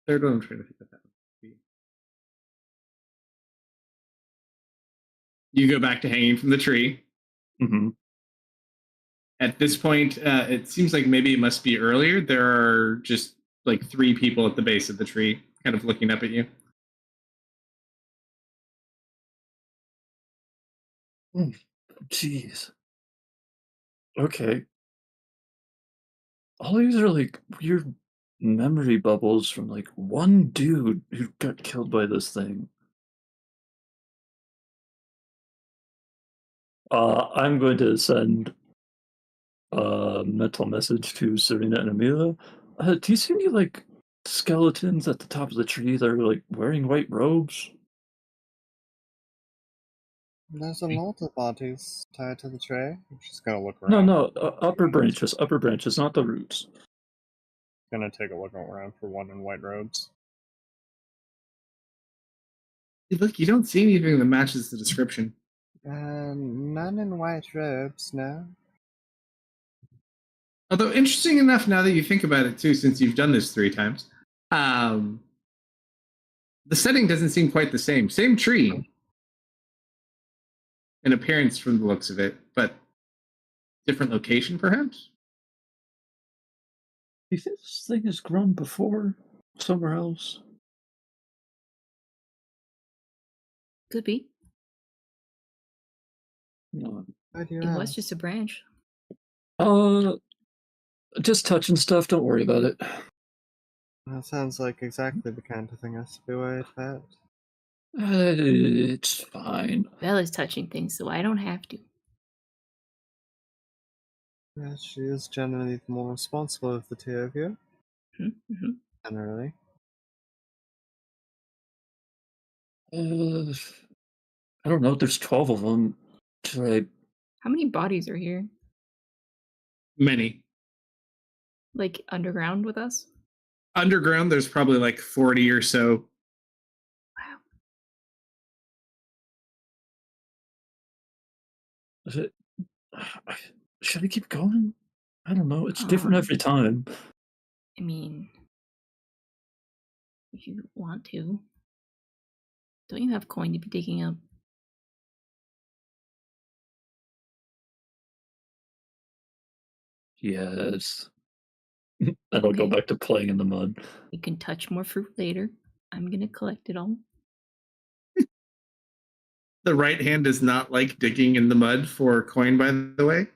third one, I'm trying to think of that. You go back to hanging from the tree. Mm-hmm. At this point, it seems like maybe it must be earlier. There are just like 3 people at the base of the tree, kind of looking up at you. Jeez. Okay. All these are like weird memory bubbles from like one dude who got killed by this thing. I'm going to send a mental message to Serena and Amelia. Do you see any like skeletons at the top of the tree that are like wearing white robes? There's a lot of bodies tied to the tree. I'm just gonna look No, around. no, upper branches, not the roots. Gonna take a look around for one in white robes. Look, you don't see anything that matches the description. None in white robes, no. Although interesting enough, now that you think about it too, since you've done this 3 times, the setting doesn't seem quite the same. Same tree in appearance from the looks of it, but different location, perhaps? Do you think this thing has grown before somewhere else? Could be. No. Why do you It was ask? just a branch. Just touching stuff. Don't worry about it. That sounds like exactly the kind of thing I should be worried about. It's fine. Bella's touching things, so I don't have to. Yeah, she is generally the more responsible of the 2 of you. Mm-hmm. Generally. I don't know. There's 12 of them. Should I? How many bodies are here? Many. Like underground with us? Underground, there's probably like 40 or so. Wow. Is it? Should I keep going? I don't know. It's different Um, every time. I mean, if you want to. Don't you have coin to be digging up? Yes. And I'll go Okay. back to playing in the mud. You can touch more fruit later. I'm gonna collect it all. The right hand does not like digging in the mud for coin, by the way.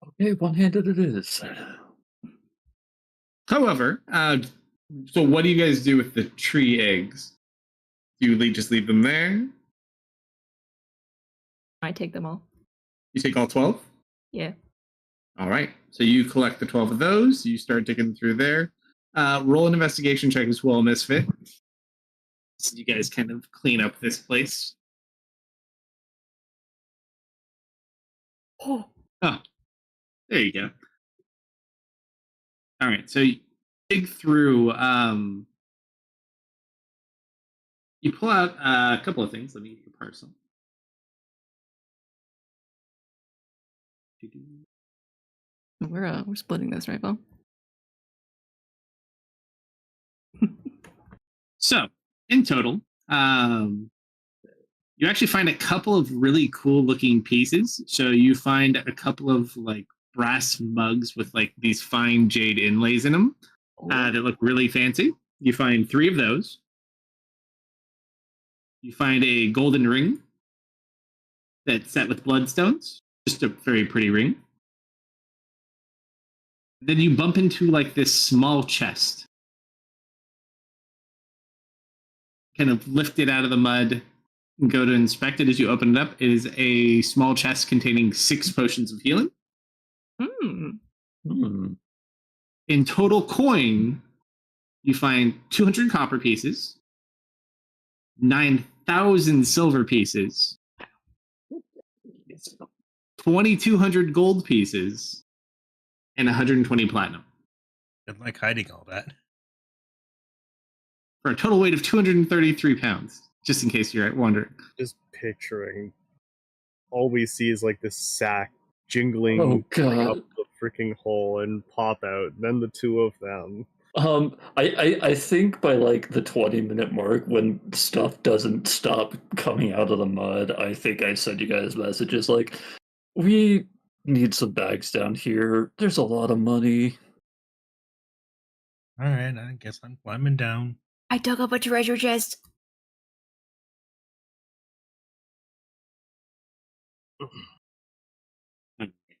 Okay, one-handed it is. However, so what do you guys do with the tree eggs? Do you just leave them there? I take them all. You take all 12? Yeah. All right. So you collect the 12 of those. You start digging through there. Roll an investigation check as well, Misfit. So you guys kind of clean up this place. Oh. Oh, there you go. All right. So you dig through. You pull out a couple of things. Let me get your parcel. We're splitting this, right, Bo? So, in total, you actually find a couple of really cool looking pieces. So you find a couple of like brass mugs with like these fine jade inlays in them that look really fancy. You find 3 of those. You find a golden ring that's set with bloodstones. Just a very pretty ring. Then you bump into like this small chest. Kind of lift it out of the mud and go to inspect it. As you open it up, it is a small chest containing 6 potions of healing. Hmm. In total coin, you find 200 copper pieces, 9,000 silver pieces, 2,200 gold pieces, and 120 platinum. I like hiding all that. For a total weight of 233 pounds, just in case you're wondering. Just picturing. All we see is like this sack jingling Oh like, up god. the freaking hole and pop out. Then the 2 of them. I think by like the 20-minute mark, when stuff doesn't stop coming out of the mud, I think I send you guys messages like, we need some bags down here. There's a lot of money. All right, I guess I'm climbing down. I dug up a treasure chest.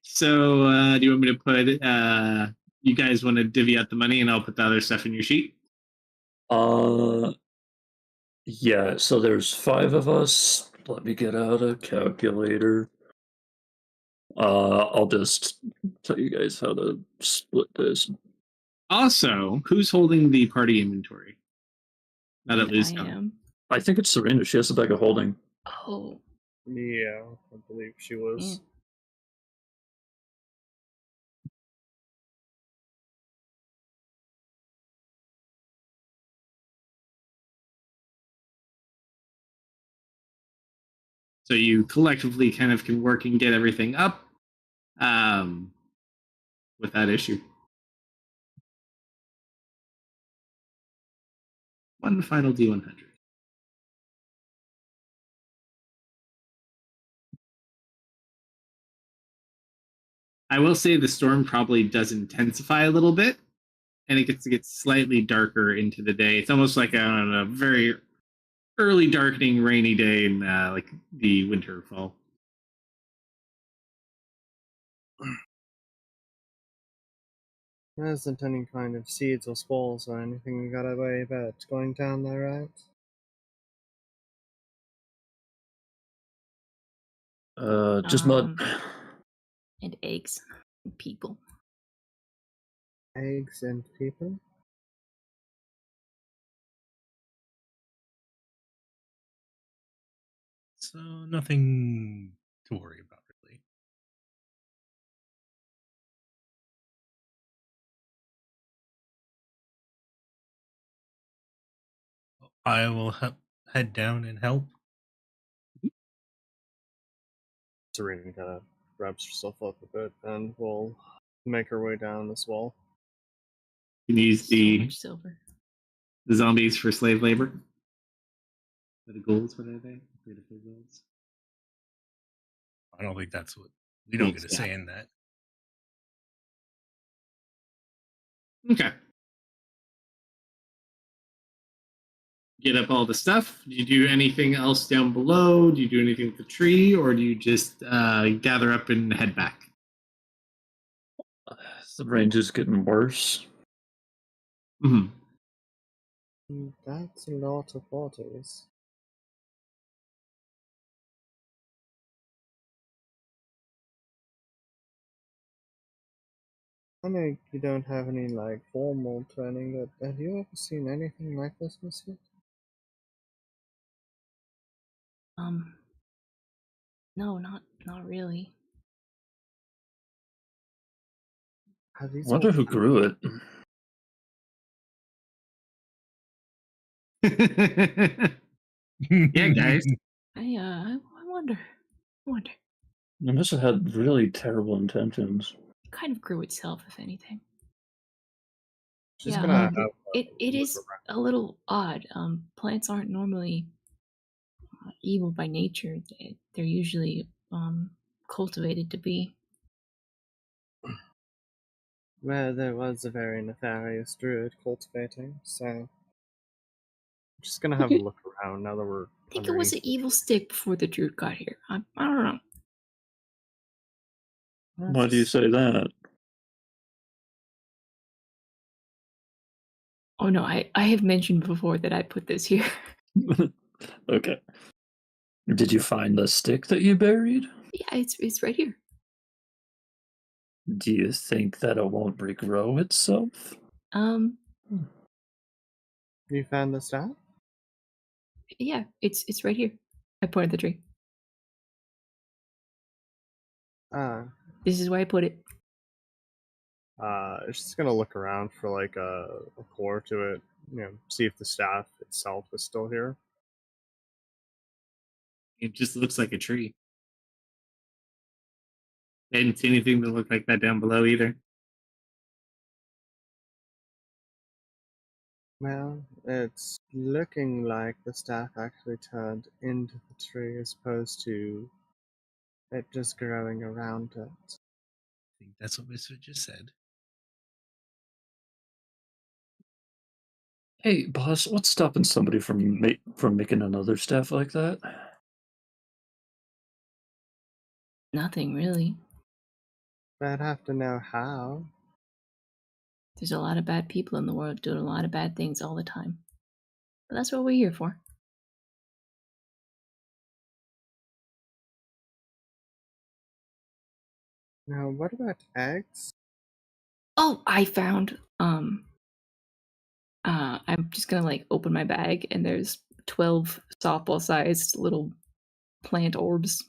So, do you want me to put? You guys want to divvy out the money, and I'll put the other stuff in your sheet. Yeah, so there's 5 of us. Let me get out a calculator. I'll just tell you guys how to split this. Also, who's holding the party inventory? Now that And Lou's I gone. am. I think it's Serena. She has a bag of holding. Oh, Yeah, I believe she was. yeah. So you collectively kind of can work and get everything up without issue. One final D100. I will say the storm probably does intensify a little bit, and it gets slightly darker into the day. It's almost like a very early darkening rainy day in like the winter or fall. There isn't any kind of seeds or spores or anything you gotta worry about going down there, right? Just mud. And eggs. And people. Eggs and people? So nothing to worry about, really. I will head down and help. Serena kind of wraps herself up a bit and will make her way down as well. You can use So the much silver. zombies for slave labor. The ghouls, what are they? Beautiful ghouls. I don't think that's what we don't Ghouls, get a yeah. say in that. Okay. Get up all the stuff. Do you do anything else down below? Do you do anything with the tree, or do you just gather up and head back? The range is getting worse. Mm-hmm. That's a lot of bodies. I know you don't have any like formal training, but have you ever seen anything like this, Monsieur? No, not really. Have these Wonder all who grew it. Yeah, guys. I wonder. I wonder. It must have had really terrible intentions. It kind of grew itself, if anything. She's Yeah, gonna have it look is around. a little odd. Plants aren't normally evil by nature. They're usually cultivated to be. Well, there was a very nefarious druid cultivating, so I'm just gonna have a Okay. look around now that we're I think it was underneath. an evil stick before the druid got here. I don't know. Why do you say that? Oh no, I have mentioned before that I put this here. Okay. Did you find the stick that you buried? Yeah, it's right here. Do you think that it won't regrow itself? You found the staff? Yeah, it's right here. I pointed the tree. Ah, This is where I put it. it's just gonna look around for like a core to it, see if the staff itself is still here. It just looks like a tree. I didn't see anything that looked like that down below either. Well, it's looking like the staff actually turned into the tree as opposed to it just growing around it. I think that's what Mister just said. Hey, boss, what's stopping somebody from making another staff like that? Nothing really. But I'd have to know how. There's a lot of bad people in the world doing a lot of bad things all the time. But that's what we're here for. Now, what about eggs? Oh, I found I'm just gonna like open my bag and there's 12 softball sized little plant orbs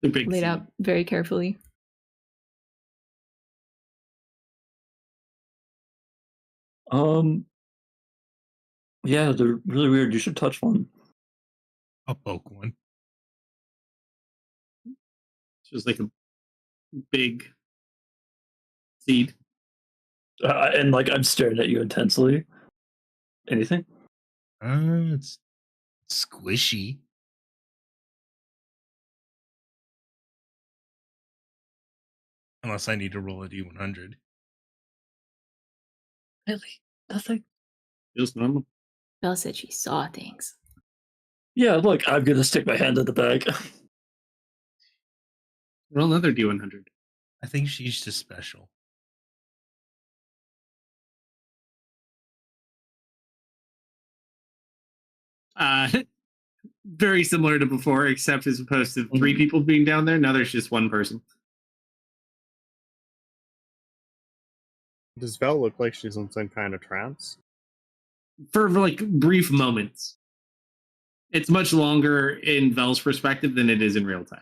The big laid seed. out very carefully. Yeah, they're really weird. You should touch one. I'll poke one. It's just like a big seed. And like I'm staring at you intensely. Anything? It's squishy. Unless I need to roll a D100. Really? Nothing? Just normal. Belle said she saw things. Yeah, look, I'm gonna stick my hand in the bag. Roll another D100. I think she's just special. Very similar to before, except as opposed to 3 people being down there, now there's just 1 person. Does Vel look like she's in some kind of trance? For like brief moments. It's much longer in Vel's perspective than it is in real time.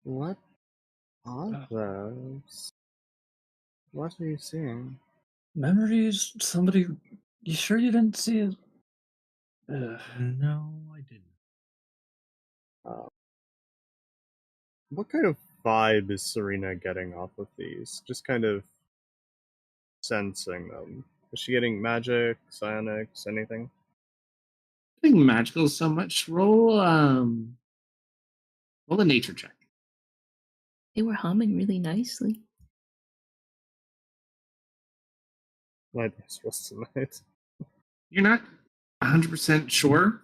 What are those? What are you seeing? Memories? Somebody. You sure you didn't see it? No, I didn't. What kind of vibe is Serena getting off of these? Just kind of sensing them. Is she getting magic, psionics, anything? I think magical so much. Roll a nature check. They were humming really nicely. My dice was tonight. You're not 100% sure.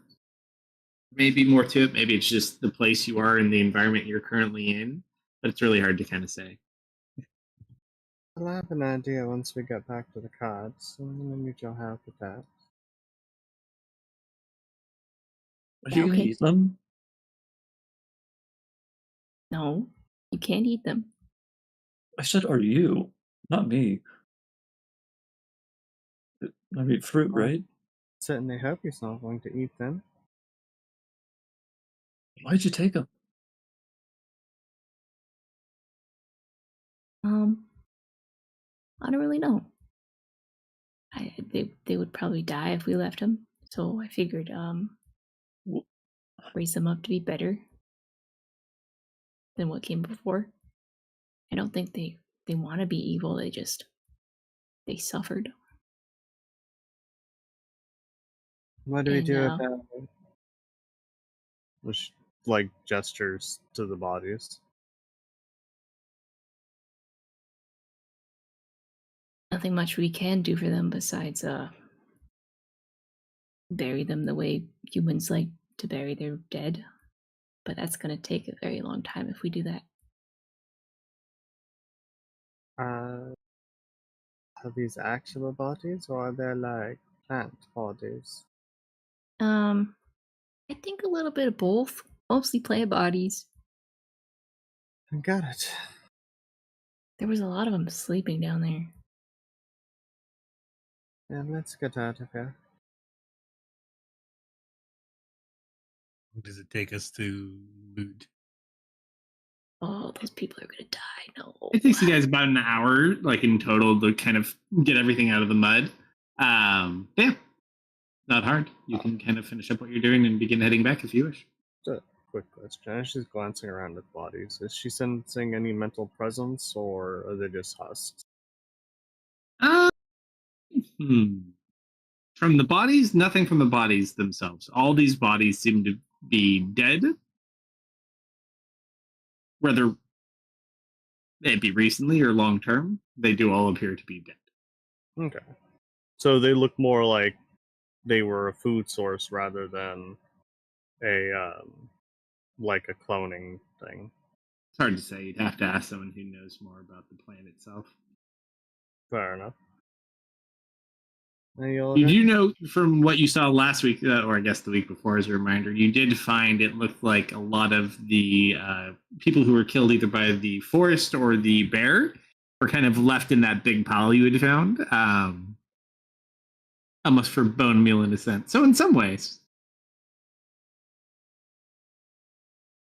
Maybe more to it. Maybe it's just the place you are and the environment you're currently in. But it's really hard to kind of say. I'll have an idea once we get back to the cards. I'm gonna need your help with that. Are you gonna Okay. eat them? No, you can't eat them. I said, are you? Not me. I mean, fruit, Oh. right? Certainly hope he's not going to eat them. Why'd you take them? I don't really know. They would probably die if we left them. So I figured raise them up to be better than what came before. I don't think they want to be evil. They suffered. What do we And, do about it? Which, like, gestures to the bodies. Nothing much we can do for them besides bury them the way humans like to bury their dead. But that's going to take a very long time if we do that. Are these actual bodies or are they like plant bodies? I think a little bit of both. Mostly plant bodies. I got it. There was a lot of them sleeping down there. Yeah, let's get out of here. Does it take us to loot? Oh, those people are gonna die. No. It takes you guys about an hour, like in total, to kind of get everything out of the mud. Yeah, not hard. You can kind of finish up what you're doing and begin heading back if you wish. quick question. As she's glancing around at bodies, is she sensing any mental presence, or are they just husks? Uh, From the bodies, nothing from the bodies themselves. All these bodies seem to be dead, whether it be recently or long term. They do all appear to be dead. Okay. So they look more like they were a food source rather than a like a cloning thing. It's hard to say. You'd have to ask someone who knows more about the plant itself. Fair enough. Are you all You good? do know from what you saw last week, or I guess the week before, as a reminder, you did find it looked like a lot of the people who were killed either by the forest or the bear were kind of left in that big pile you had found, almost for bone meal in a sense. So in some ways,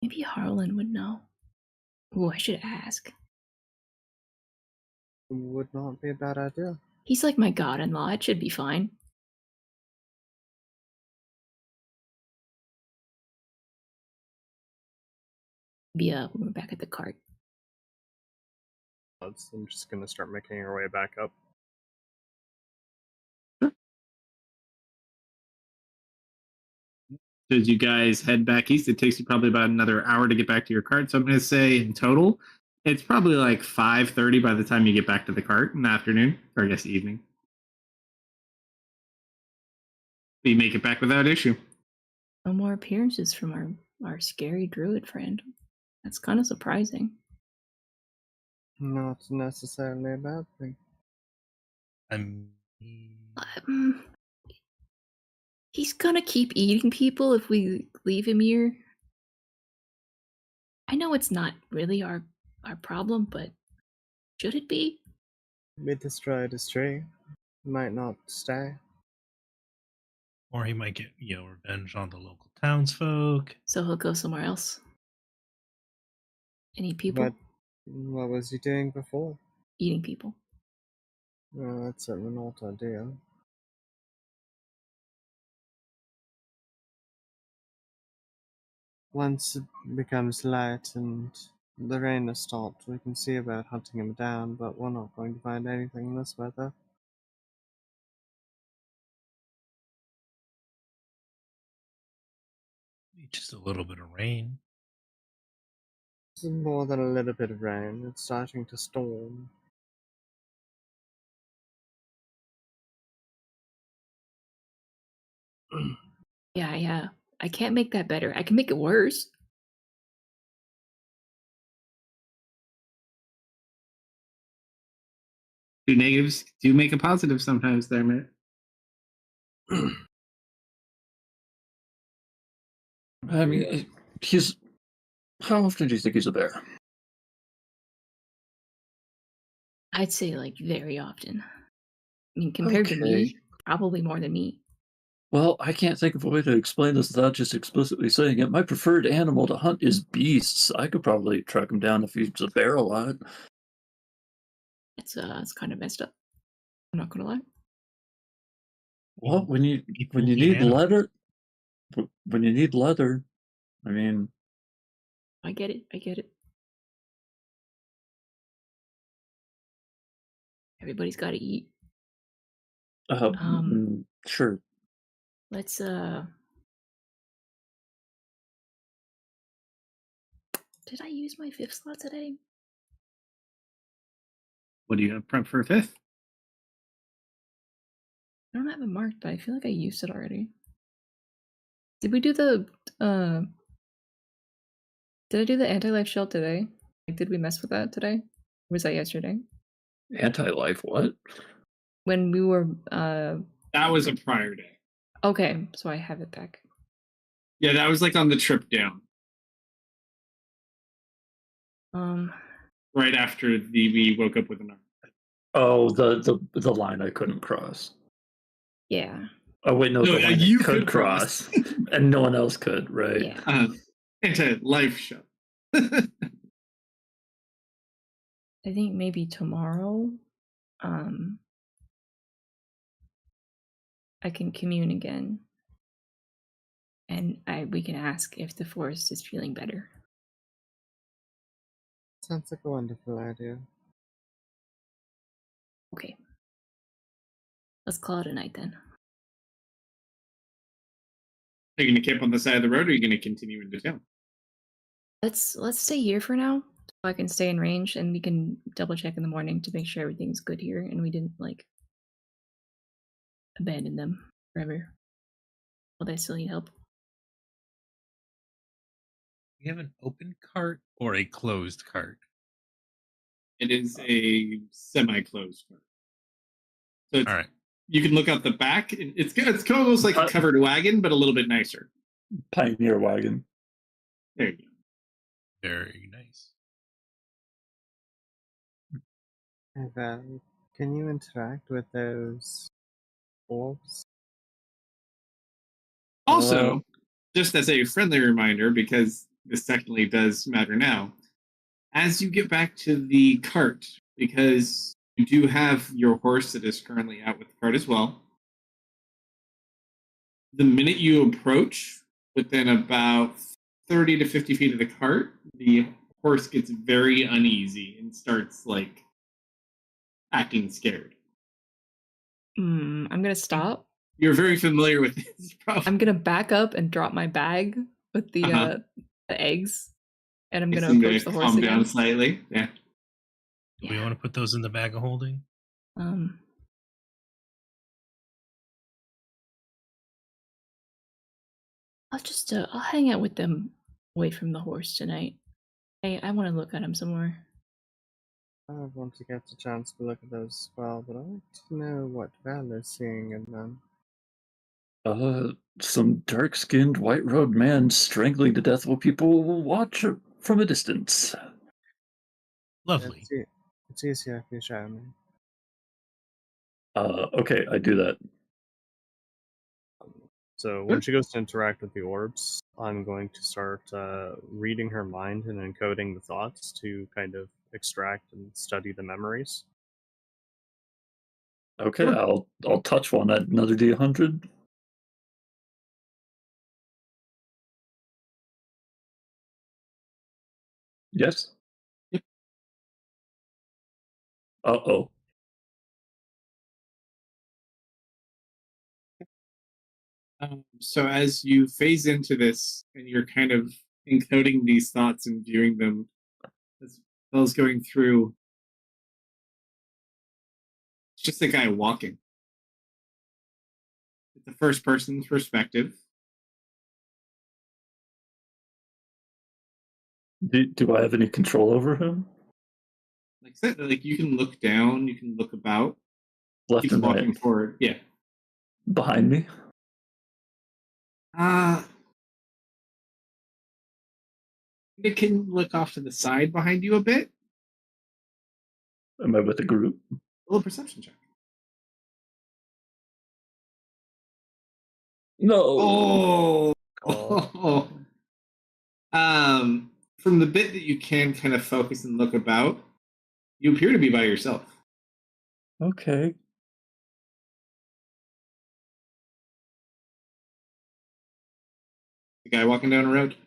Maybe Harlan would know. Ooh, I should ask. Would not be a bad idea. He's like my god-in-law. It should be fine. Yeah, we're back at the cart. I'm just gonna start making our way back up. as you guys head back east, it takes you probably about another hour to get back to your cart. So I'm going to say in total, it's probably like 5:30 by the time you get back to the cart in the afternoon, or I guess evening. But you make it back without issue. No more appearances from our scary druid friend. That's kind of surprising. Not necessarily a bad thing. I'm. He's gonna keep eating people if we leave him here. I know it's not really our problem, but should it be? We destroyed his tree. Might not stay. Or he might get, revenge on the local townsfolk. So he'll go somewhere else. Any people What was he doing before? eating people? Well, that's certainly not ideal. Once it becomes light and the rain has stopped, we can see about hunting him down, but we're not going to find anything in this weather. Just a little bit of rain. It's more than a little bit of rain. It's starting to storm. Yeah. I can't make that better. I can make it worse. Two negatives do make a positive sometimes there, man. I mean, he's. How often do you think he's a bear? I'd say like very often. I mean, compared to me, probably more than me. Well, I can't think of a way to explain this without just explicitly saying it. My preferred animal to hunt is beasts. I could probably track him down if he's a bear a lot. It's kind of messed up. I'm not gonna lie. Well, when you People need eat animals. leather, I mean, I get it. Everybody's got to eat. sure. Let's Did I use my 5th slot today? What do you have prep for a 5th? I don't have it marked, but I feel like I used it already. Did we do the Did I do the anti-life shell today? Like, did we mess with that today? Or was that yesterday? Anti-life, what? When we were That was a prior day. okay, so I have it back. Yeah, that was like on the trip down. Right after we woke up with an arm. Oh, the line I couldn't cross. Yeah. Oh wait, no, the line you I could cross, and no one else could, right? Yeah. Anti-life show. I think maybe tomorrow I can commune again. and we can ask if the forest is feeling better. Sounds like a wonderful idea. Okay. Let's call it a night then. Are you going to camp on the side of the road, or are you going to continue into town? Let's stay here for now, so I can stay in range, and we can double check in the morning to make sure everything's good here, and we didn't abandon them forever. Will they still need help? We have an open cart or a closed cart? It is a semi-closed cart. So All right. you can look out the back. It's almost like a covered wagon, but a little bit nicer. Pioneer wagon. There you go. Very nice. Can you interact with those orbs? Also, just as a friendly reminder, because this technically does matter now, as you get back to the cart, because you do have your horse that is currently out with the cart as well, the minute you approach within about 30 to 50 feet of the cart, the horse gets very uneasy and starts acting scared. I'm gonna stop. You're very familiar with this problem. I'm gonna back up and drop my bag with the eggs, and I'm gonna Seem approach to the horse calm again. down slightly. Yeah. Do we want to put those in the bag of holding? I'll hang out with them away from the horse tonight. I want to look at him some more. I want to get a chance to look at those as well, but I'd like to know what Val is seeing in them. Some dark-skinned, white-robed man strangling to death while people watch from a distance. Lovely. It's easier if you show me. Okay, I do that. So when she goes to interact with the orbs, I'm going to start reading her mind and encoding the thoughts to kind of extract and study the memories. Okay, I'll touch one at another D100. Yes. Yep. Uh-oh. So as you phase into this and you're kind of encoding these thoughts and viewing them as well as going through, it's just a guy walking. It's a first person perspective. Do I have any control over him? Like I said, you can look down, you can look about. Left Keeps and right. walking forward. Yeah. Behind me? It can look off to the side behind you a bit. Am I with a group? A little perception check. No. Oh. From the bit that you can kind of focus and look about, you appear to be by yourself. Okay. The guy walking down a road.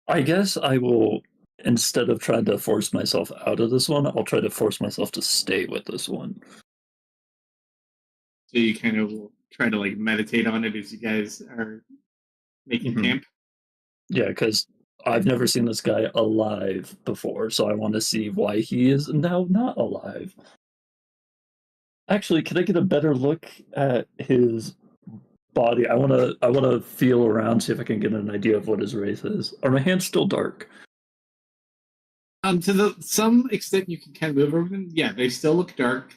I guess I will, instead of trying to force myself out of this one, I'll try to force myself to stay with this one. So you kind of will try to meditate on it as you guys are making camp. Yeah, because I've never seen this guy alive before, so I want to see why he is now not alive. Actually, can I get a better look at his body? I wanna feel around, see if I can get an idea of what his race is. Are my hands still dark? To some extent, you can kind of move over them. Yeah, they still look dark.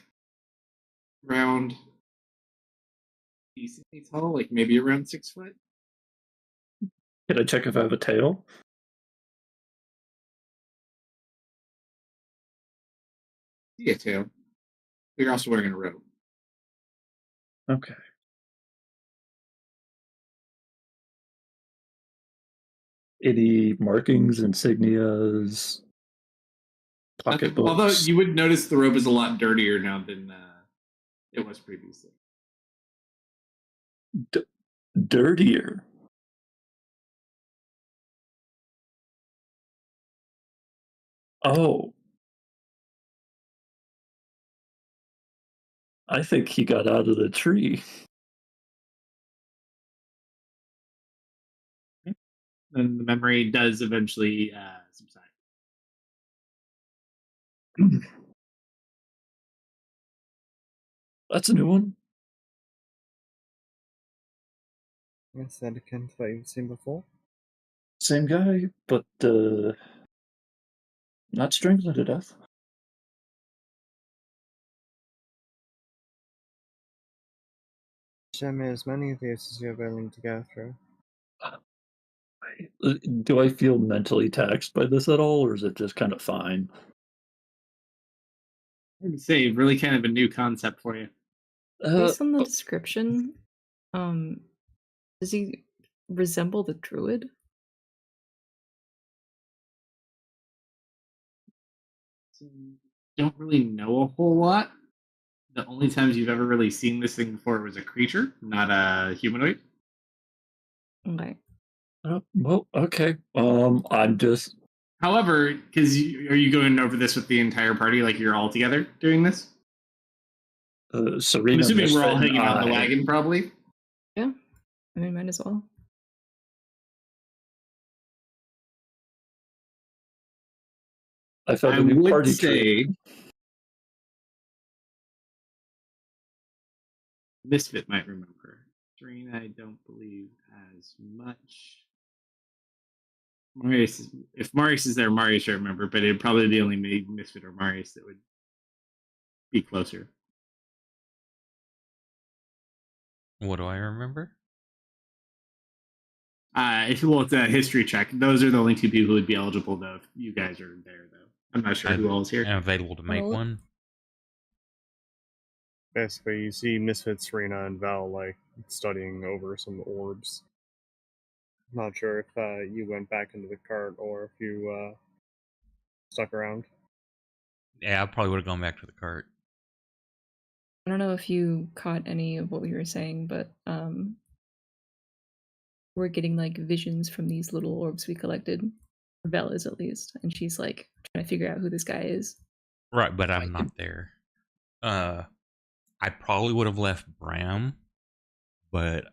Around decently tall, maybe around 6 foot. Can I check if I have a tail? See a tail. But you're also wearing a robe. Okay. Any markings, insignias, pocketbooks? Although you would notice the robe is a lot dirtier now than It was previously. Dirtier. Oh. I think he got out of the tree. And the memory does eventually subside. That's a new one. Is that akin to what you've seen before? Same guy, but not strangled to death. Show me as many of these as you're willing to go through. Do I feel mentally taxed by this at all, or is it just kind of fine? I would say really kind of a new concept for you. Based on the description, does he resemble the druid? Don't really know a whole lot. The only times you've ever really seen this thing before was a creature, not a humanoid. Okay. Well, okay. I'm just However, because are you going over this with the entire party, like you're all together doing this? Serena. I'm assuming we're all Misfit, hanging out in the wagon, probably. Yeah. I mean, might as well. I found I a new would party say trick. Misfit might remember. Serena, I don't believe as much. Marius, if Marius is there, Marius should remember, but it'd probably be only me, Misfit, or Marius that would be closer. What do I remember? Well, it's a history check. Those are the only two people who would be eligible, though. If you guys are there, though. I'm not sure who all is here. I'm available to make Well, one. Basically, you see Misfit, Serena, and Val like studying over some orbs. Not sure if you went back into the cart or if you stuck around. Yeah, I probably would have gone back to the cart. I don't know if you caught any of what we were saying, but we're getting like visions from these little orbs we collected. Vel is at least, and she's like trying to figure out who this guy is. Right, but I'm not there. I probably would have left Bram, but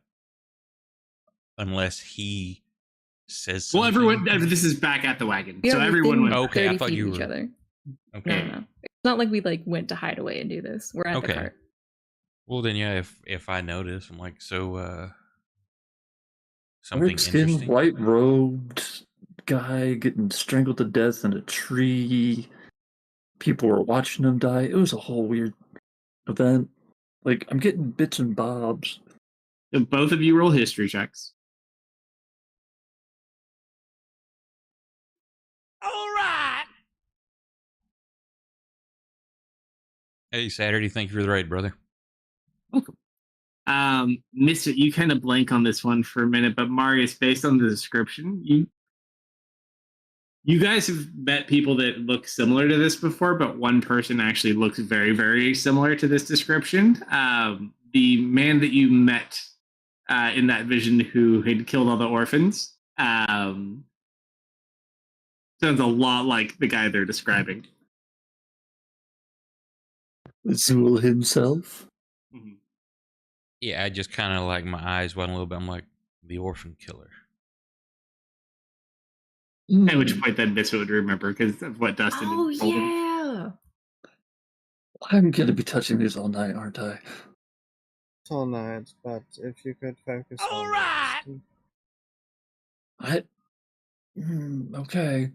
unless he says something. Well, everyone, this is back at the wagon, We so are everyone within went. Okay, I 30 thought feet you of each were- other. Okay. No. It's not like we like went to hide away and do this. We're at the Okay. cart. Well, then, yeah, if I notice, I'm like, so, something Dark skinned, interesting. white robed guy getting strangled to death in a tree. People were watching him die. It was a whole weird event. Like, I'm getting bits and bobs. So both of you roll history checks. All right. Hey, Saturday, thank you for the raid, brother. Welcome. Misfit, you kind of blank on this one for a minute, but Marius, based on the description, you guys have met people that look similar to this before, but one person actually looks very, very similar to this description. The man that you met in that vision who had killed all the orphans sounds a lot like the guy they're describing. Zool himself. Mm-hmm. Yeah, I just kind of like my eyes went a little bit. I'm like, the orphan killer. At which point then Misfit would remember because of what Dustin Oh had told him. yeah. I'm gonna be touching these all night, aren't I? It's all night, but if you could focus All on right. Okay.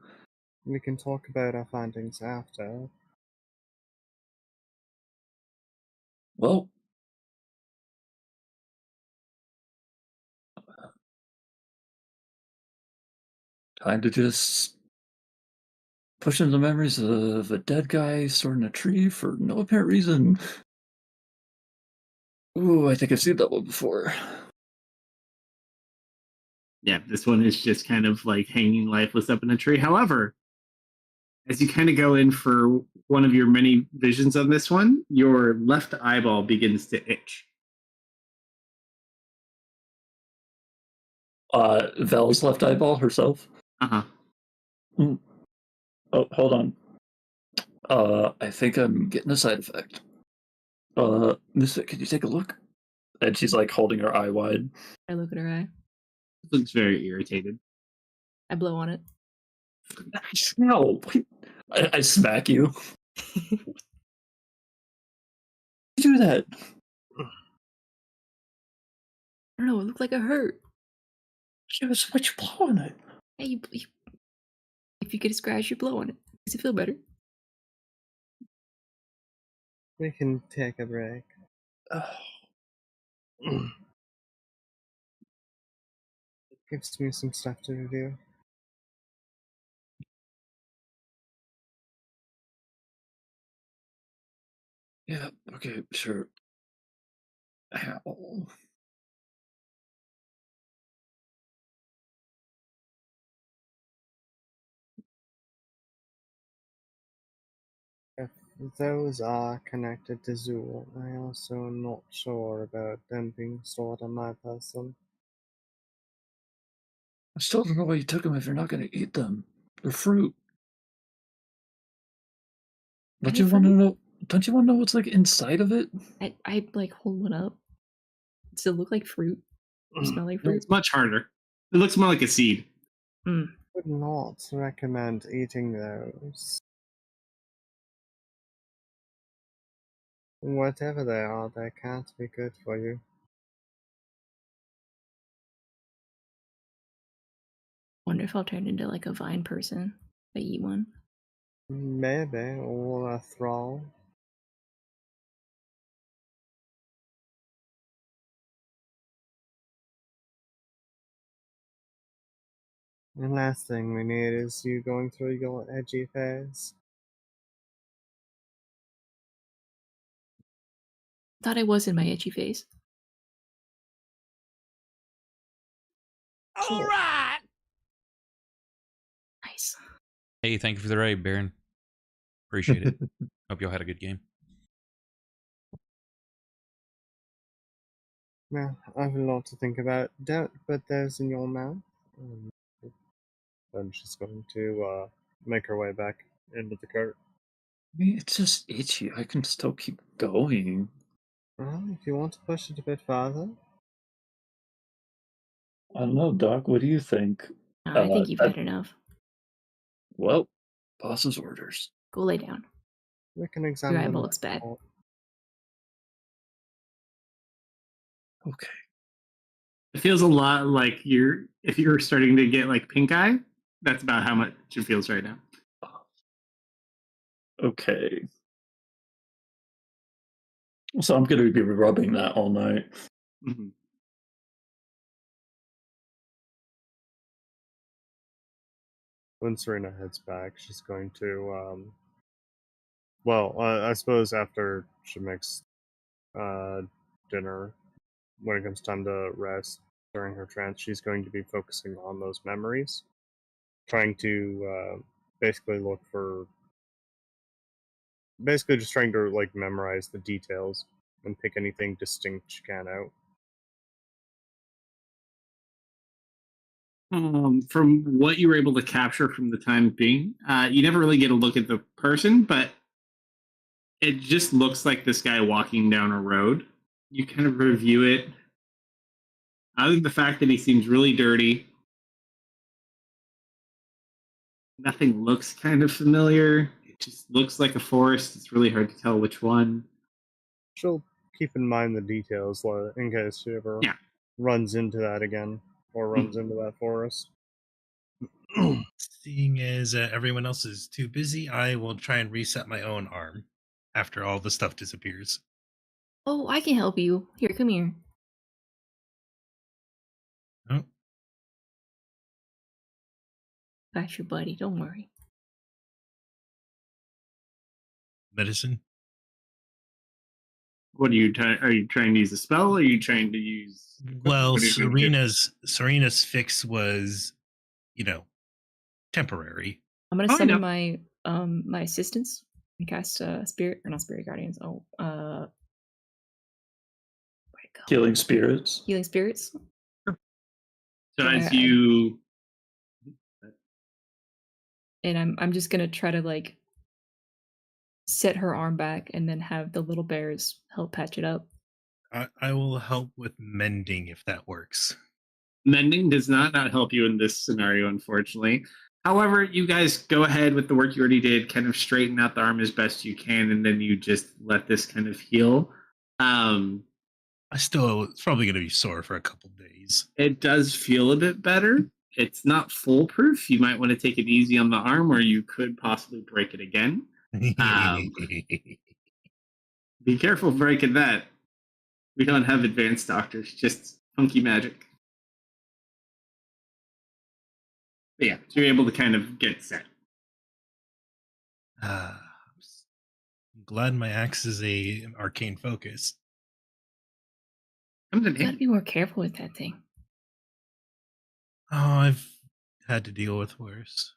we can talk about our findings after. Well, kind of just pushing the memories of a dead guy stored in a tree for no apparent reason. Ooh, I think I've seen that one before. Yeah, this one is just kind of like hanging lifeless up in a tree. However, As you kind of go in for one of your many visions on this one, your left eyeball begins to itch. Vel's left eyeball herself. Uh-huh. Oh, hold on. I think I'm getting a side effect. Miss, could you take a look? And she's like holding her eye wide. I look at her eye. It looks very irritated. I blow on it. No, I smack you. Do that. I don't know. It looked like it hurt. Just what you blow on it. Hey, if you get a scratch, you blow on it. Makes it feel better. We can take a break. It gives me some stuff to review. Yeah. Okay. Sure. Ow. If those are connected to Zool, I also am not sure about them being stored on my person. I still don't know why you took them if you're not going to eat them. They're fruit. Don't Any you want to fruit? know? Don't you want to know what's like inside of it? I like hold one up. Does it look like fruit? Smell like fruit? It's much harder. It looks more like a seed. Would not recommend eating those. Whatever they can't be good for you. Wonder if I'll turn into like a vine person if I eat one. Maybe, or a thrall. And last thing we need is you going through your edgy phase. Thought I was in my itchy phase. All right. Nice. Hey, thank you for the raid, Baron. Appreciate it. Hope y'all had a good game. Well, I've a lot to think about. Don't put those in your mouth. Then she's going to make her way back into the cart. I mean, it's just itchy. I can still keep going. Well, if you want to push it a bit farther. I don't know, Doc. What do you think? No, I think you've had enough. Well, boss's orders. Go lay down. We can examine Your eyeball them. looks bad. Okay. It feels a lot like if you're starting to get like pink eye, that's about how much it feels right now. Okay. So I'm going to be rubbing that all night. Mm-hmm. When Serena heads back, she's going to, I suppose after she makes dinner, when it comes time to rest during her trance, she's going to be focusing on those memories, trying to basically look for, basically just trying to like memorize the details and pick anything distinct she can out. From what you were able to capture from the time being, you never really get a look at the person, but it just looks like this guy walking down a road. You kind of review it. Other than the fact that he seems really dirty, nothing looks kind of familiar. It just looks like a forest. It's really hard to tell which one. She'll keep in mind the details in case she ever runs into that again or runs into that forest. Seeing as everyone else is too busy, I will try and reset my own arm after all the stuff disappears. Oh, I can help you. Here, come here. Oh, Got your buddy. Don't worry. medicine. What are you trying? Are you trying to use a spell? Or are you trying to use? Well, what are you gonna do? Serena's fix was, temporary. I'm gonna Oh, I summon know. my my assistants and cast spirit or not spirit guardians. Oh, where'd it go? Healing spirits. Healing spirits. So Yeah, as you And I'm just gonna try to like set her arm back and then have the little bears help patch it up. I will help with mending if that works. mending does not help you in this scenario, unfortunately. However, you guys go ahead with the work you already did, kind of straighten out the arm as best you can, and then you just let this kind of heal. It's probably going to be sore for a couple days. It does feel a bit better. It's not foolproof. You might want to take it easy on the arm, or you could possibly break it again. Be careful breaking that. We don't have advanced doctors, just funky magic. But yeah, so you're able to kind of get set. I'm glad my axe is an arcane focus. Comes in Gotta handy. be more careful with that thing. Oh, I've had to deal with worse.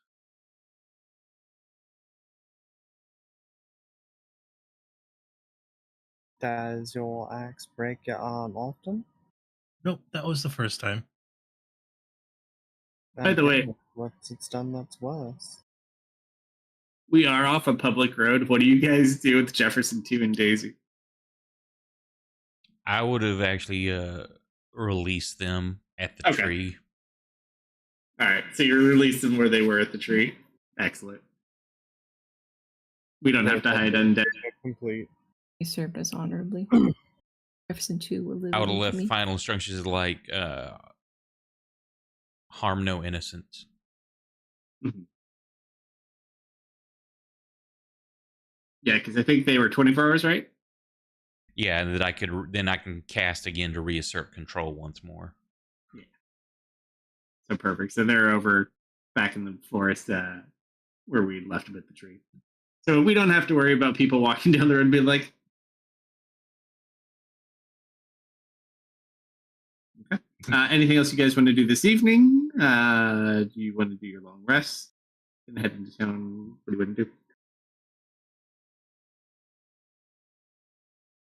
Does your axe break your arm often? Nope, that was the first time. By the way, what's it's done that's worse? we are off a public road. What do you guys do with Jefferson 2 and Daisy? I would have actually released them at the Okay. tree. All right, so you release them where they were at the tree. Excellent. We don't have to hide undead. Complete. He served us honorably. Jefferson 2 will live I would have on to left me. final instructions like harm no innocents. Yeah, because I think they were 24 hours, right? Yeah, and that I can cast again to reassert control once more. Yeah. So perfect. So they're over back in the forest where we left them at the tree. So we don't have to worry about people walking down the road and being like, okay. Anything else you guys want to do this evening? Do you want to do your long rest and head into town? What do you want to do?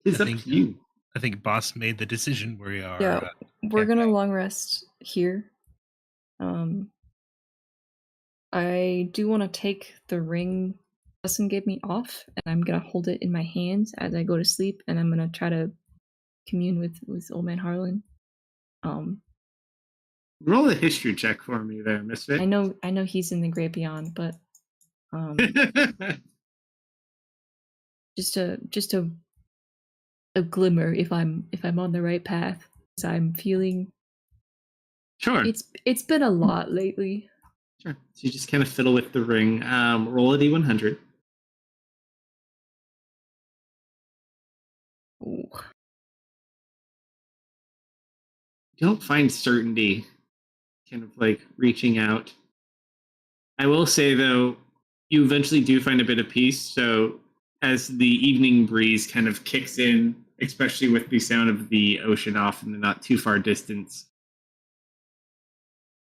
It's up to you. I think boss made the decision. We are. Yeah, we're camping. gonna long rest here. I do want to take the ring Dustin gave me off, and I'm gonna hold it in my hands as I go to sleep, and I'm gonna try to commune with Old Man Harlan. Roll a history check for me there, Misfit. I know he's in the great beyond, but just a glimmer if I'm on the right path. So I'm feeling Sure. it's been a lot lately. Sure. So you just kind of fiddle with the ring. Roll a d100. Ooh. You don't find certainty kind of like reaching out. I will say, though, you eventually do find a bit of peace. So as the evening breeze kind of kicks in, especially with the sound of the ocean off in the not too far distance,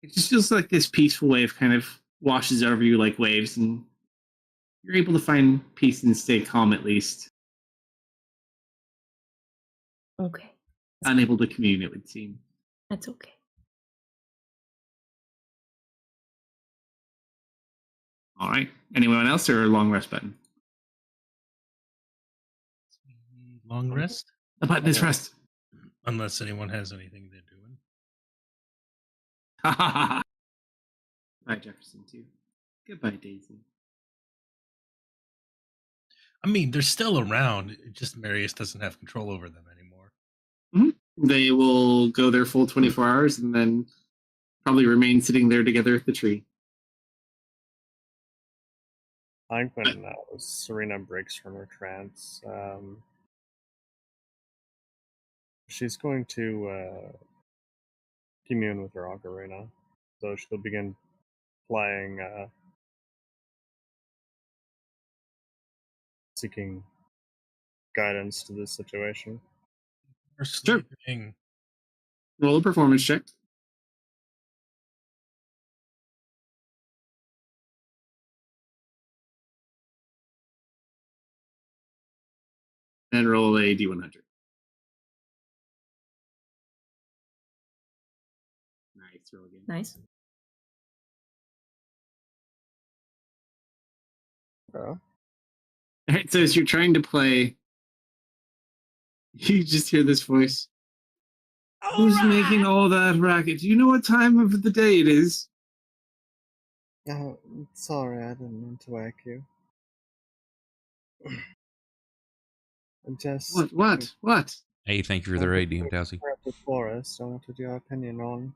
it just feels like this peaceful wave kind of washes over you like waves, and you're able to find peace and stay calm at least. Okay. Unable to commune, it would seem. That's okay. All right. Anyone else or long rest button? Long rest? The button is rest. Unless anyone has anything they're doing. Bye, Jefferson, too. Goodbye, Daisy. I mean, they're still around. It just Marius doesn't have control over them anymore. Mm-hmm. They will go their full 24 hours and then probably remain sitting there together at the tree. I think when Serena breaks from her trance, she's going to commune with her ocarina. So she'll begin playing, seeking guidance to this situation. Or Sure. sleeping. Roll a performance check. and roll a d100. Nice, roll again. Nice. Okay. All right, so as you're trying to play, you just hear this voice. Who's making all that racket? Do you know what time of the day it is? Oh, sorry, I didn't mean to wake you. Just What? Hey, thank you for the raid, DM Kalsto. we're at the forest. I wanted your opinion on.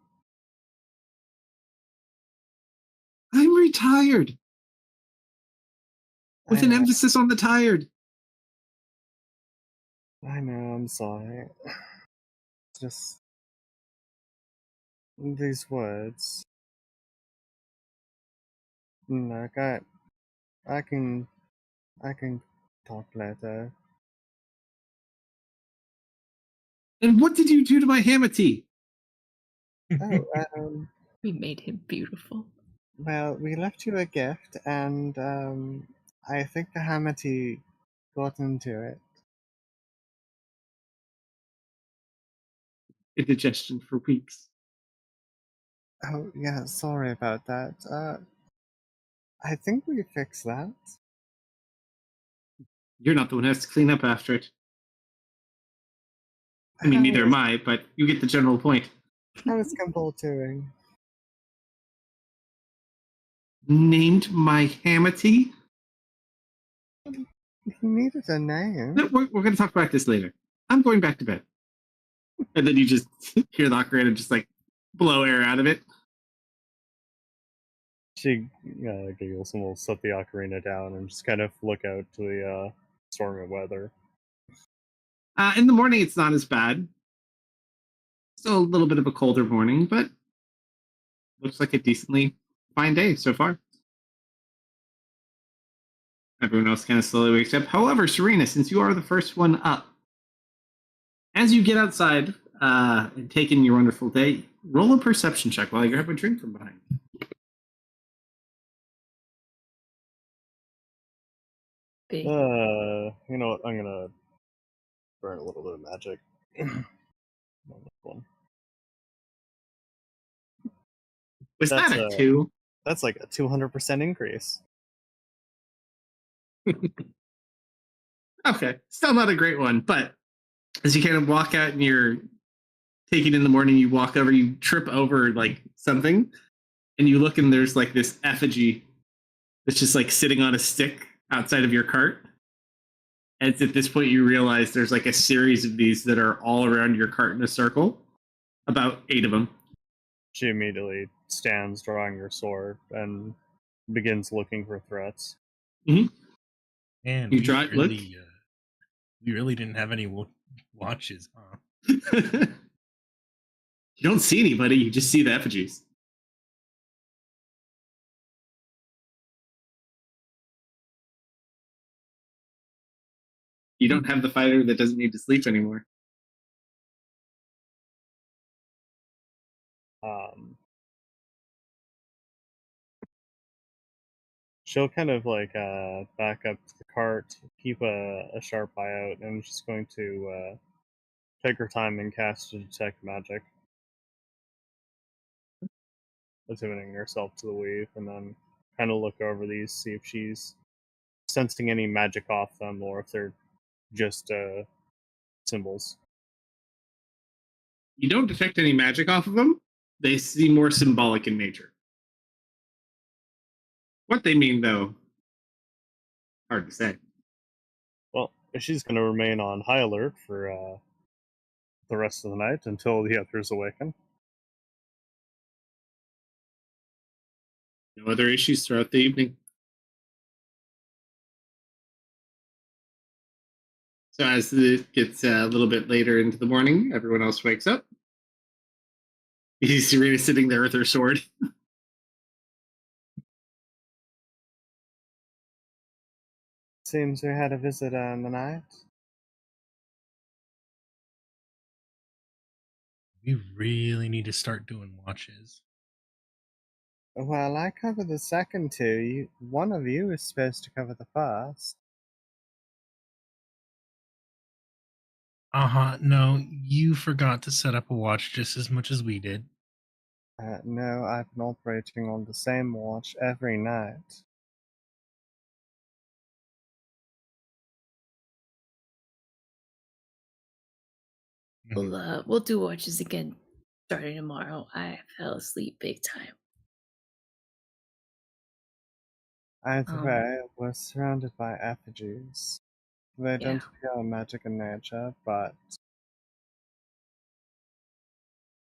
I'm retired. With I an know, emphasis on the tired. I know. I'm sorry. Just these words. Like I can, I can talk later. And what did you do to my Hamity? Oh, We made him beautiful. well, we left you a gift, and I think the Hamity got into it. Indigestion for weeks. Oh, yeah. Sorry about that. I think we fixed that. You're not the one who has to clean up after it. I mean, neither am I, but you get the general point. How is Gumball doing? Named my Hamity? He needed a name. No, we're going to talk about this later. I'm going back to bed. And then you just hear the ocarina just like blow air out of it. She giggles and will set the ocarina down and just kind of look out to the stormy weather. In the morning, it's not as bad. Still a little bit of a colder morning, but looks like a decently fine day so far. Everyone else kind of slowly wakes up. However, Serena, since you are the first one up, as you get outside and take in your wonderful day, roll a perception check while you grab a drink from behind. Big. You know what? I'm gonna burn a little bit of magic on this one. Was That's that a 2? That's like a 200% increase. Okay, still not a great one, but as you kind of walk out and you're taking in the morning, you walk over, you trip over like something, and you look and there's like this effigy that's just like sitting on a stick outside of your cart. And it's at this point you realize there's like a series of these that are all around your cart in a circle, about 8 of them. She immediately stands, drawing her sword, and begins looking for threats. And You draw it, look. We really didn't have any watches, huh? You don't see anybody, you just see the effigies. You don't have the fighter that doesn't need to sleep anymore. She'll kind of like back up to the cart, keep a sharp eye out, and she's going to take her time and cast to detect magic, attuning herself to the weave, and then kind of look over these, see if she's sensing any magic off them or if they're just symbols. You don't detect any magic off of them. They seem more symbolic in nature. What they mean, though, hard to say. Well, she's going to remain on high alert for the rest of the night until the others awaken. No other issues throughout the evening. So as it gets a little bit later into the morning, everyone else wakes up. You see Serena sitting there with her sword. Seems we had a visitor in the night. We really need to start doing watches. Well, I cover the second two. One of you is supposed to cover the first. No, you forgot to set up a watch just as much as we did. No, I've been operating on the same watch every night. We'll do watches again starting tomorrow. I fell asleep big time. Either way, we're surrounded by effigies. They Yeah. don't appear magic in nature, but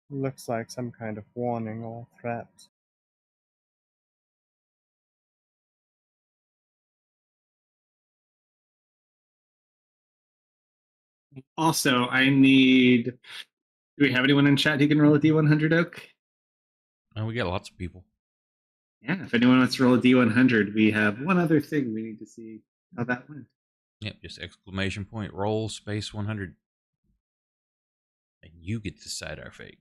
looks like some kind of warning or threat. Also, I need. Do we have anyone in chat who can roll a D100 Oak? We got lots of people. Yeah, if anyone wants to roll a D100, we have one other thing we need to see how that went. Yep, just exclamation point, roll, space 100. And you get to decide our fate.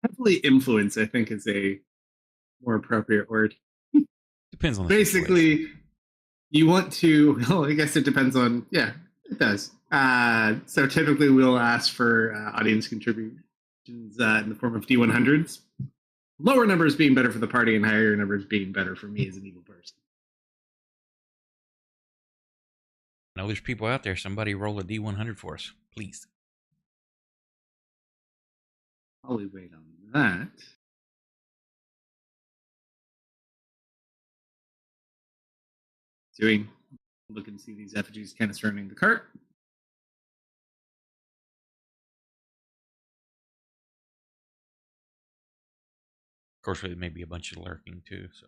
Heavily influence, I think, is a more appropriate word. Depends on the situation. Basically, you want to. Well, I guess it depends on. Yeah, it does. So typically, we'll ask for audience contributions in the form of D100s. Lower numbers being better for the party, and higher numbers being better for me as an evil person. I know there's people out there. Somebody roll a D100 for us, please. While we wait on that. Doing look and see these effigies kind of surrounding the cart. Of course, there may be a bunch of lurking too. So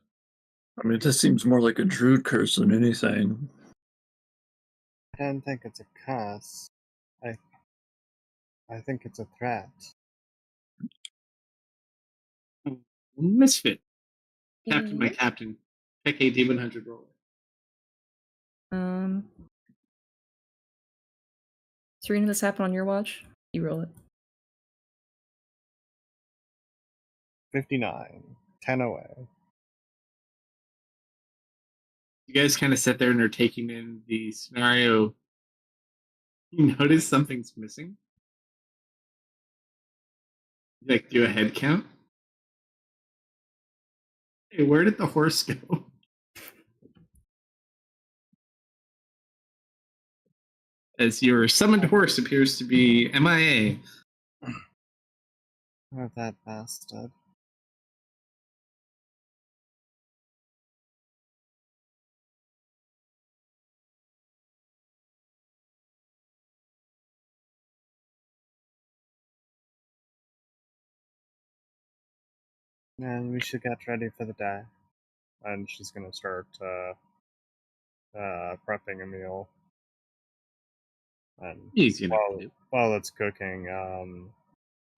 I mean, this seems more like a druid curse than anything. I don't think it's a curse. I think it's a threat. Misfit. Captain, my captain. Pick a D100 roller. Serena, this happened on your watch? You roll it. 59. 10 away. You guys kind of sit there and are taking in the scenario. You notice something's missing. Like, do a head count. Hey, where did the horse go? As your summoned horse appears to be MIA. Oh, that bastard. And we should get ready for the day. And she's gonna start prepping a meal. And Easy enough to do. while it's cooking,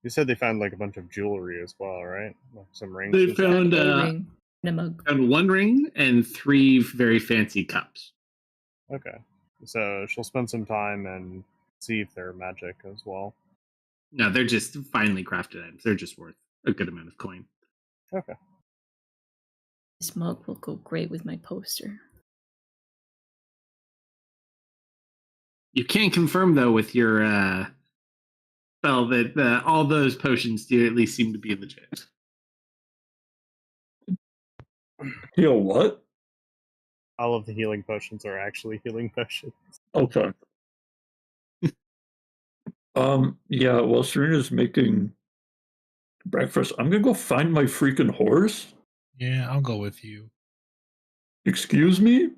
you said they found like a bunch of jewelry as well, right? Like some rings. They and stuff? found A ring and a mug. found one ring and 3 very fancy cups. Okay, so she'll spend some time and see if they're magic as well. No, they're just finely crafted items. They're just worth a good amount of coin. Okay. This mug will go great with my poster. You can confirm though with your spell that all those potions do at least seem to be legit. Yo, what? All of the healing potions are actually healing potions. Okay. Yeah, while Serena's making breakfast, I'm gonna go find my freaking horse. Yeah, I'll go with you. Excuse me?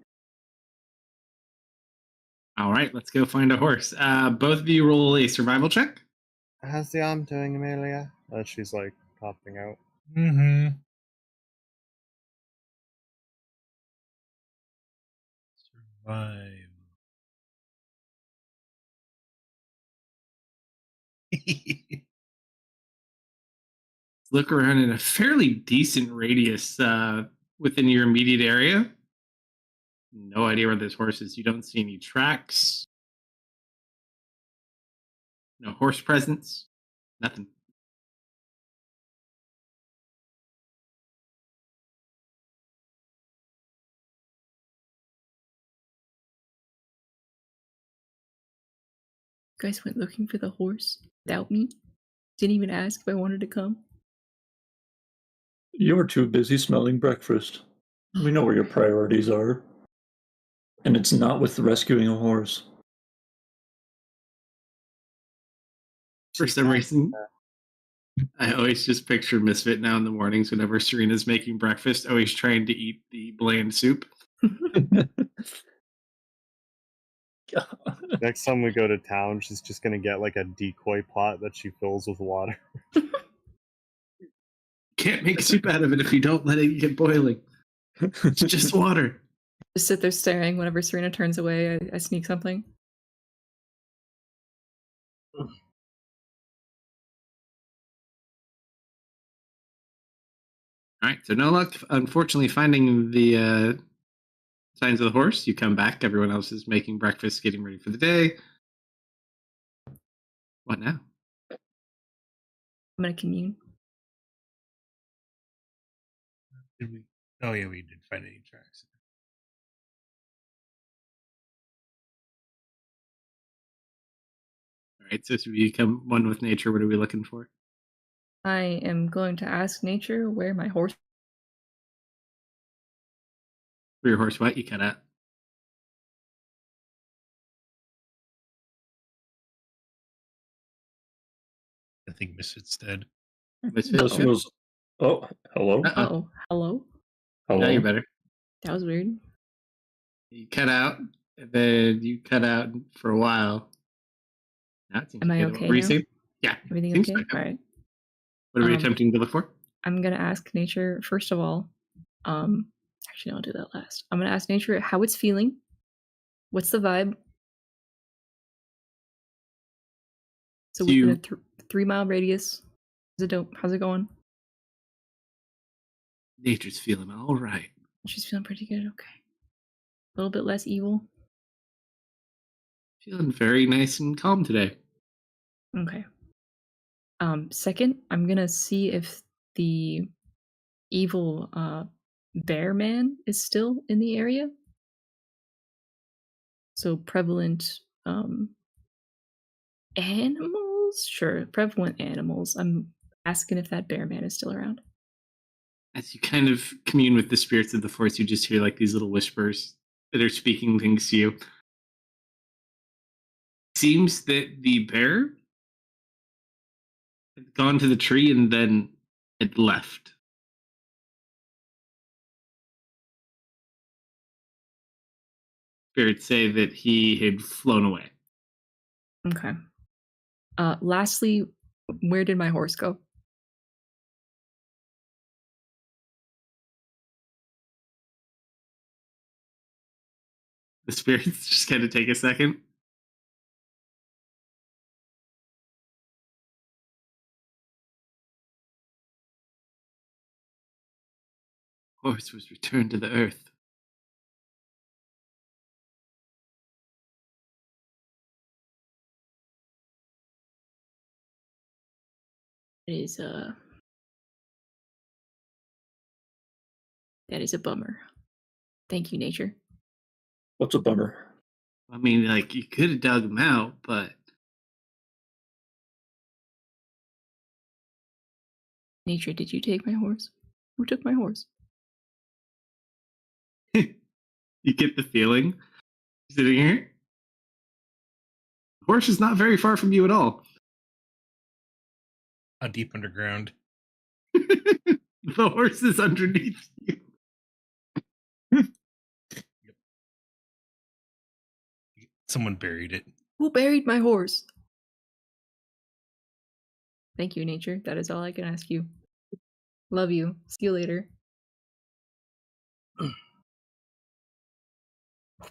All right, let's go find a horse. Both of you roll a survival check. How's the arm doing, Amelia? She's like popping out. Mm-hmm. Survive. Look around in a fairly decent radius within your immediate area. No idea where this horse is. You don't see any tracks. No horse presence. Nothing. guys went looking for the horse without me? Didn't even ask if I wanted to come? You're too busy smelling breakfast. We know where your priorities are. And it's not with rescuing a horse. For some reason, I always just picture Misfit now in the mornings whenever Serena's making breakfast, always trying to eat the bland soup. Next time we go to town, she's just gonna get like a decoy pot that she fills with water. Can't make soup out of it if you don't let it get boiling. It's just water. Just sit there staring. Whenever Serena turns away, I sneak something. All right, so no luck, unfortunately, finding the signs of the horse. You come back, everyone else is making breakfast, getting ready for the day. What now? I'm gonna commune. Did we? Oh yeah, we did find any tracks. All right, so as we become one with nature, what are we looking for? I am going to ask nature where my horse. For your horse, what you cut out? I think Misfit's dead. Misfit? This was. Oh, hello? Uh-oh. Oh, hello. Hello? Now you're better. That was weird. You cut out, and then you cut out for a while. Now it seems Am I good. okay What were you now? saying? Yeah. Everything seems okay? like it. All right. What are we Um, attempting to look for? I'm gonna ask nature first of all. Actually, I'll do that last. I'm gonna ask nature how it's feeling. What's the vibe? So Do within you- a 3-mile radius. How's it going? Nature's feeling all right. She's feeling pretty good. Okay. A little bit less evil. Feeling very nice and calm today. Okay. Second, I'm gonna see if the evil bear man is still in the area. So prevalent animals? Sure, prevalent animals. I'm asking if that bear man is still around. As you kind of commune with the spirits of the forest, you just hear like these little whispers that are speaking things to you. Seems that the bear had gone to the tree and then had left. Spirits say that he had flown away. Okay. Lastly, where did my horse go? The spirits just kind of take a second. Horse was returned to the earth. That is a bummer. Thank you, nature. What's a bummer? I mean, like, you could have dug him out, but Nature, did you take my horse? Who took my horse? you get the feeling sitting here. The horse is not very far from you at all. How deep underground? The horse is underneath you. Someone buried it. Who buried my horse? Thank you, nature. That is all I can ask you. Love you. See you later. Who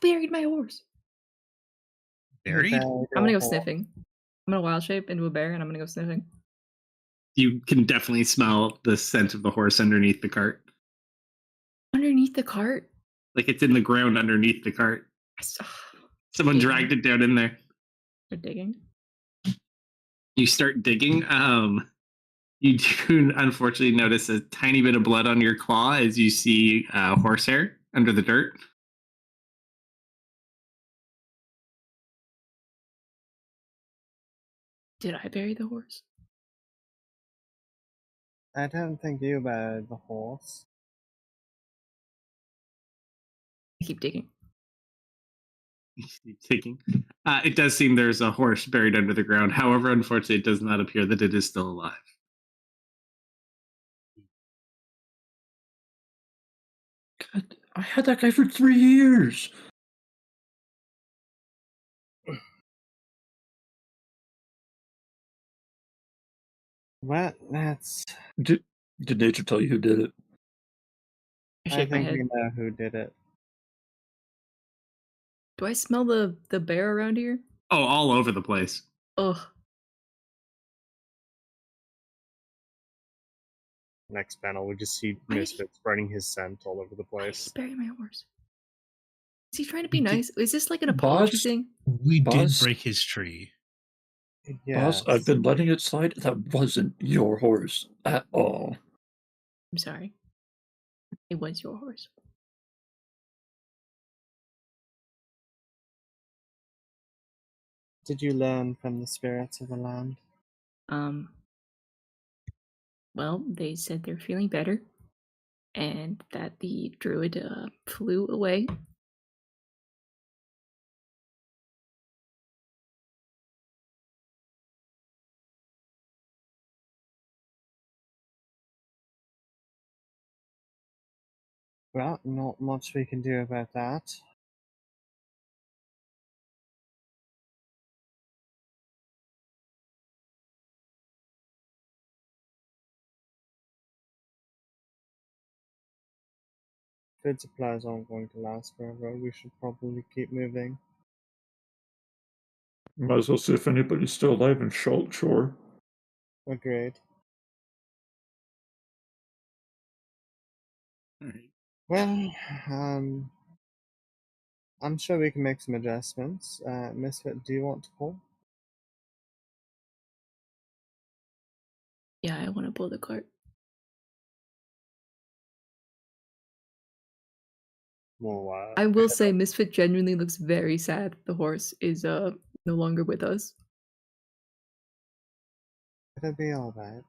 buried my horse? Buried? I'm gonna go sniffing. I'm gonna wild shape into a bear and I'm gonna go sniffing. You can definitely smell the scent of the horse underneath the cart. Underneath the cart? Like it's in the ground underneath the cart. I saw. Someone dragged it down in there. They're digging. You start digging. You do unfortunately notice a tiny bit of blood on your claw as you see horsehair under the dirt. Did I bury the horse? I don't think you buried the horse. I keep digging. Taking. It does seem there's a horse buried under the ground. However, unfortunately, it does not appear that it is still alive. God, I had that guy for 3 years. Well, that's. Did nature tell you who did it? I I shake my think head. we know who did it. Do I smell the bear around here? Oh, all over the place. Ugh. Next panel, we just see Why did Misfit spreading his scent all over the Why did place. he bury my horse? Is he trying to be Did- nice? Is this like an apology Boss? thing? We did Boss? break his tree. Yes. Boss, I've been letting it slide. That wasn't your horse at all. I'm sorry. It was your horse. Did you learn from the spirits of the land? Well, they said they're feeling better, and that the druid flew away. Well, not much we can do about that. Food supplies aren't going to last forever. We should probably keep moving. Might as well see if anybody's still alive in Short Shore. Agreed. All right. Well, I'm sure we can make some adjustments. Misfit, do you want to pull? Yeah, I want to pull the cart. Well, I will say Misfit genuinely looks very sad the horse is no longer with us. it'll be alright.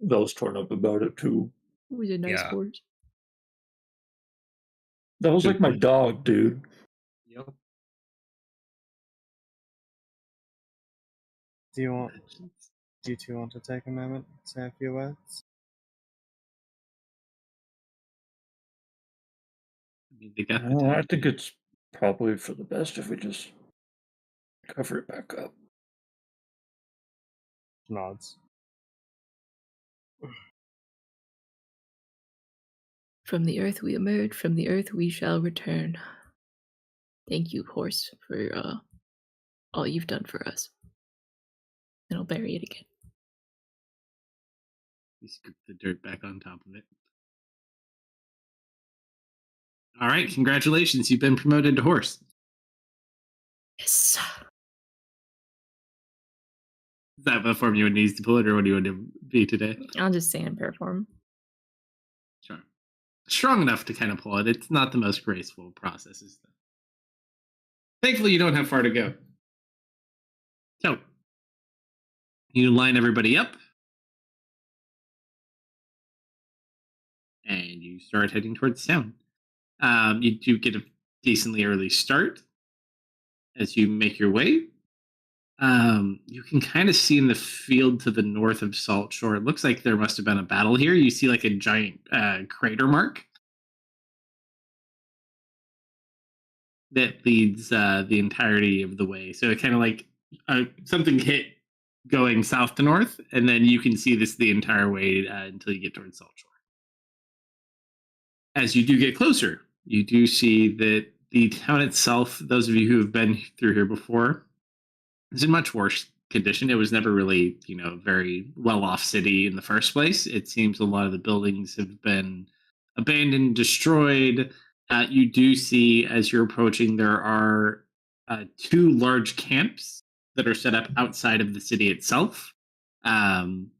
That was torn up about it too. It was a nice Yeah. horse. That was Good like my point. dog, dude. Yep. Do you two want to take a moment, say a few words? I mean, they got the I time. think it's probably for the best if we just cover it back up. Nods. From the earth we emerge, from the earth we shall return. Thank you, horse, for all you've done for us. And I'll bury it again. You scoop the dirt back on top of it. All right, congratulations. You've been promoted to horse. Yes. Is that what form you would need to pull it, or what do you want to be today? I'll just say in perform. Sure. Strong enough to kind of pull it. It's not the most graceful processes, though. Thankfully, you don't have far to go. So, you line everybody up, and you start heading towards town. You do get a decently early start as you make your way. You can kind of see in the field to the north of Salt Shore. It looks like there must have been a battle here. You see like a giant crater mark that leads the entirety of the way. So it kind of like something hit going south to north, and then you can see this the entire way until you get towards Salt Shore. As you do get closer, you do see that the town itself, those of you who have been through here before, is in much worse condition. It was never really, a very well-off city in the first place. It seems a lot of the buildings have been abandoned, destroyed. You do see, as you're approaching, there are 2 large camps that are set up outside of the city itself. Kind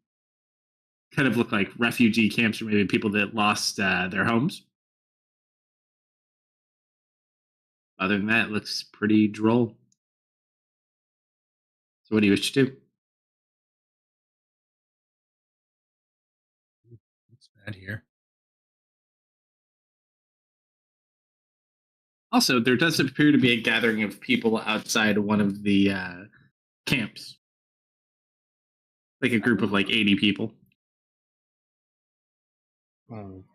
of look like refugee camps, or maybe people that lost their homes. Other than that, it looks pretty droll. So what do you wish to do? Looks bad here. Also, there does appear to be a gathering of people outside one of the camps. Like a group of like 80 people.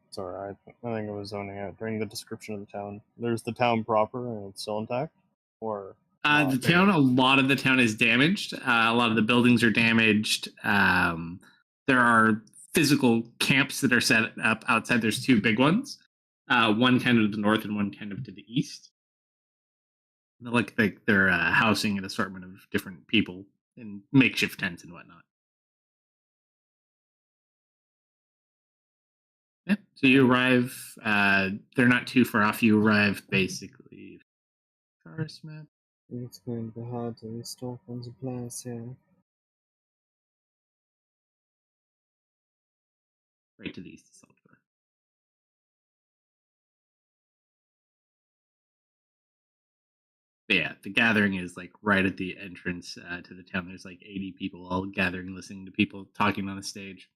It's alright. I think I was zoning out during the description of the town. There's the town proper and it's still intact? Or The not? town, a lot of the town is damaged. A lot of the buildings are damaged. There are physical camps that are set up outside. There's two big ones, one kind of to the north and one kind of to the east. They're housing an assortment of different people in makeshift tents and whatnot. Yeah. So you arrive. They're not too far off. You arrive basically. Forest map. It's going to be hard to restore from supplies here. Right to the east of Salvador. But yeah, the gathering is like right at the entrance to the town. There's like 80 people all gathering, listening to people talking on a stage.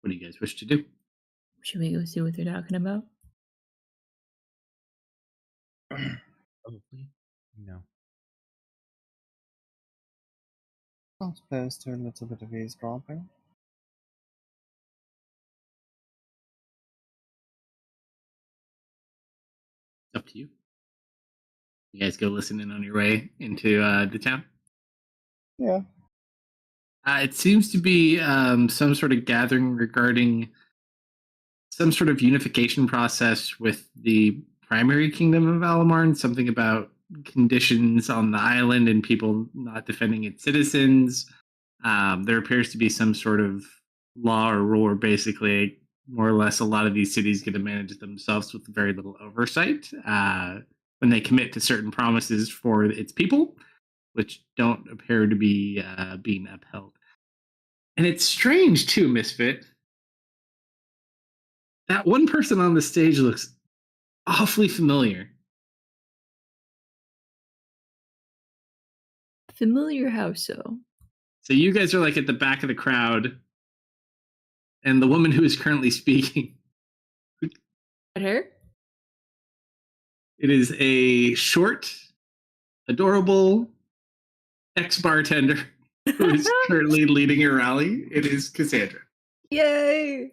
What do you guys wish to do? Should we go see what they're talking about? Probably. No. Not opposed to a little bit of eavesdropping. It's up to you. You guys go listen in on your way into the town. Yeah. It seems to be some sort of gathering regarding some sort of unification process with the primary kingdom of Alamarn, something about conditions on the island and people not defending its citizens. There appears to be some sort of law or rule where basically, more or less, a lot of these cities get to manage themselves with very little oversight when they commit to certain promises for its people, which don't appear to be being upheld. And it's strange, too, Misfit. That one person on the stage looks awfully familiar. Familiar how so? So you guys are like at the back of the crowd, and the woman who is currently speaking. Her? It is a short, adorable ex-bartender who is currently leading a rally. It is Cassandra. Yay!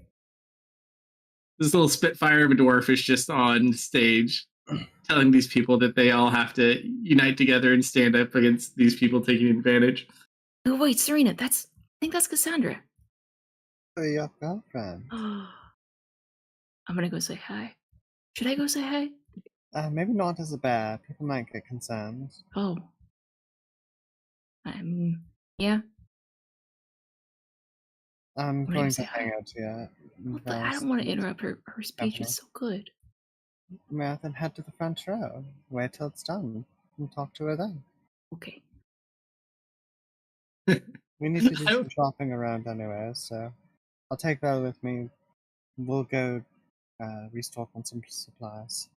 This little spitfire of a dwarf is just on stage telling these people that they all have to unite together and stand up against these people taking advantage. Oh wait, Serena, I think that's Cassandra. For your girlfriend. I'm gonna go say hi. Should I go say hi? Maybe not as a bear. People might get concerned. Oh. Yeah. I'm gonna going say to hi. hang out here. But I don't want to interrupt her. Her speech is so good. Well, then head to the front row. Wait till it's done. And talk to her then. Okay. We need to do some shopping around anyway, so I'll take Belle with me. We'll go restock on some supplies.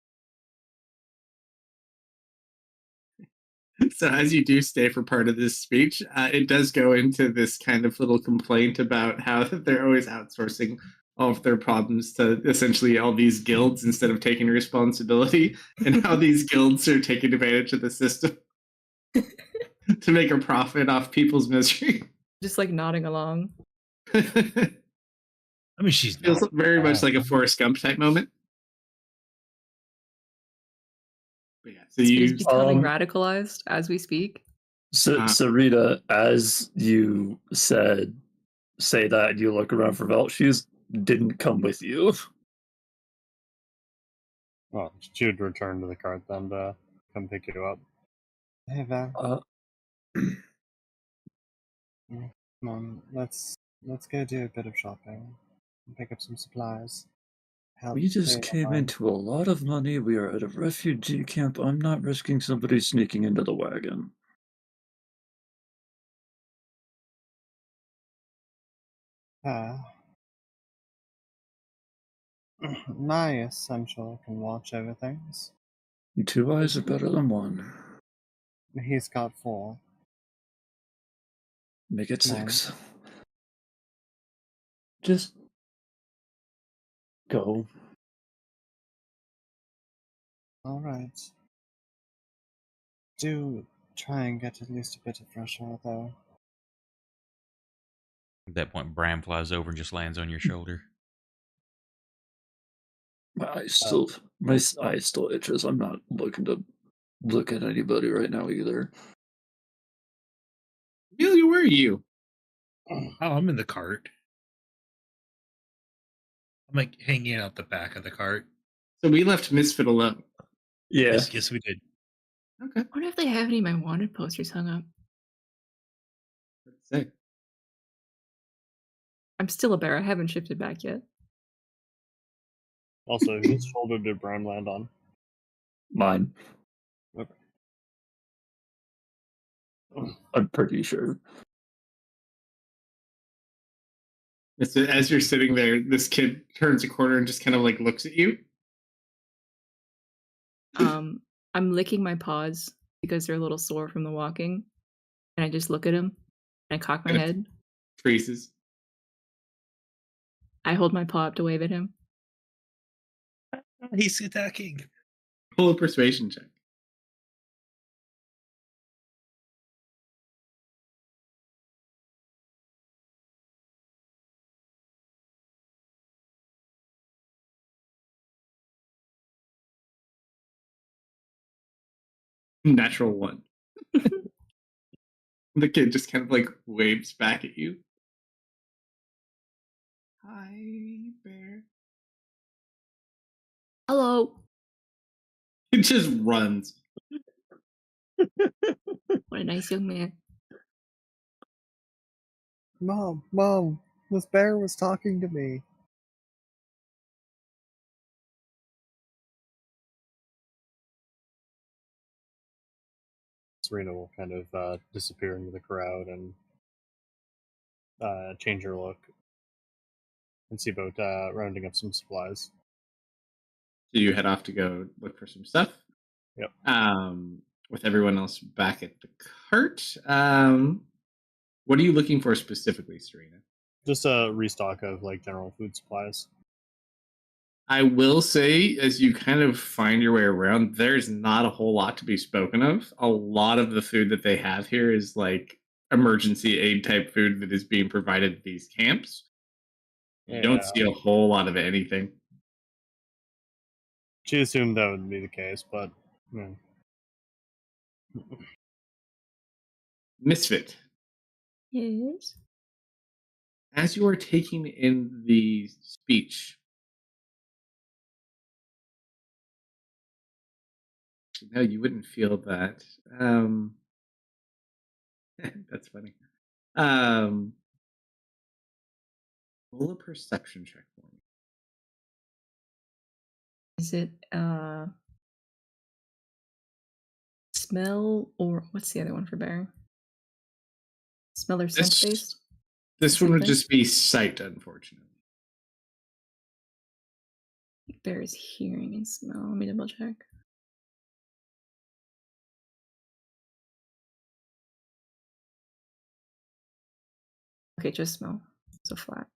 So as you do stay for part of this speech, it does go into this kind of little complaint about how they're always outsourcing all of their problems to essentially all these guilds instead of taking responsibility, and how these guilds are taking advantage of the system to make a profit off people's misery. Just like nodding along. Feels I mean, she's not. very much like a Forrest Gump type moment. But yeah, so She's you becoming radicalized as we speak. So Rita, as you say that, you look around for Vel. She's didn't come with you. Well, she would return to the cart then to come pick you up. Hey, Val. Come on, let's go do a bit of shopping. And pick up some supplies. We just came into a lot of money. We are at a refugee camp. I'm not risking somebody sneaking into the wagon. Nice. I'm sure I can watch over things. Two eyes are better than one. He's got 4. Make it Come on. 6. Just go. Alright. Do try and get at least a bit of fresh air, though. At that point, Bram flies over and just lands on your shoulder. My eye still itches. I'm not looking to look at anybody right now either. Amelia, where are you? Oh, I'm in the cart. I'm like hanging out the back of the cart. So we left Misfit alone. Yeah. Yes, we did. Okay. I wonder if they have any of my wanted posters hung up. Let's see. I'm still a bear. I haven't shifted back yet. Also, whose shoulder did Bram land on? Mine. Okay. I'm pretty sure. As you're sitting there, this kid turns a corner and just kind of like looks at you. I'm licking my paws because they're a little sore from the walking, and I just look at him and I cock my Kind of head. freezes. I hold my paw up to wave at him. He's attacking. Pull a persuasion check. Natural 1. The kid just kind of like waves back at you. Hi, bear. Hello. It just runs. What a nice young man. Mom, this bear was talking to me. Serena will kind of disappear into the crowd and change her look and see about rounding up some supplies. So you head off to go look for some stuff. Yep. With everyone else back at the cart. What are you looking for specifically, Serena? Just a restock of like general food supplies. I will say, as you kind of find your way around, there's not a whole lot to be spoken of. A lot of the food that they have here is like emergency aid type food that is being provided at these camps. You don't see a whole lot of anything. She assumed that would be the case, but yeah. Misfit, Yes. as you are taking in the speech, no, you wouldn't feel that. That's funny. Roll a perception check for me. Is it smell or what's the other one for bear? Smell or scent This- based? This one would Something? just be sight, unfortunately. Bear is hearing and smell. Let me double check. Okay, just smell. So flat.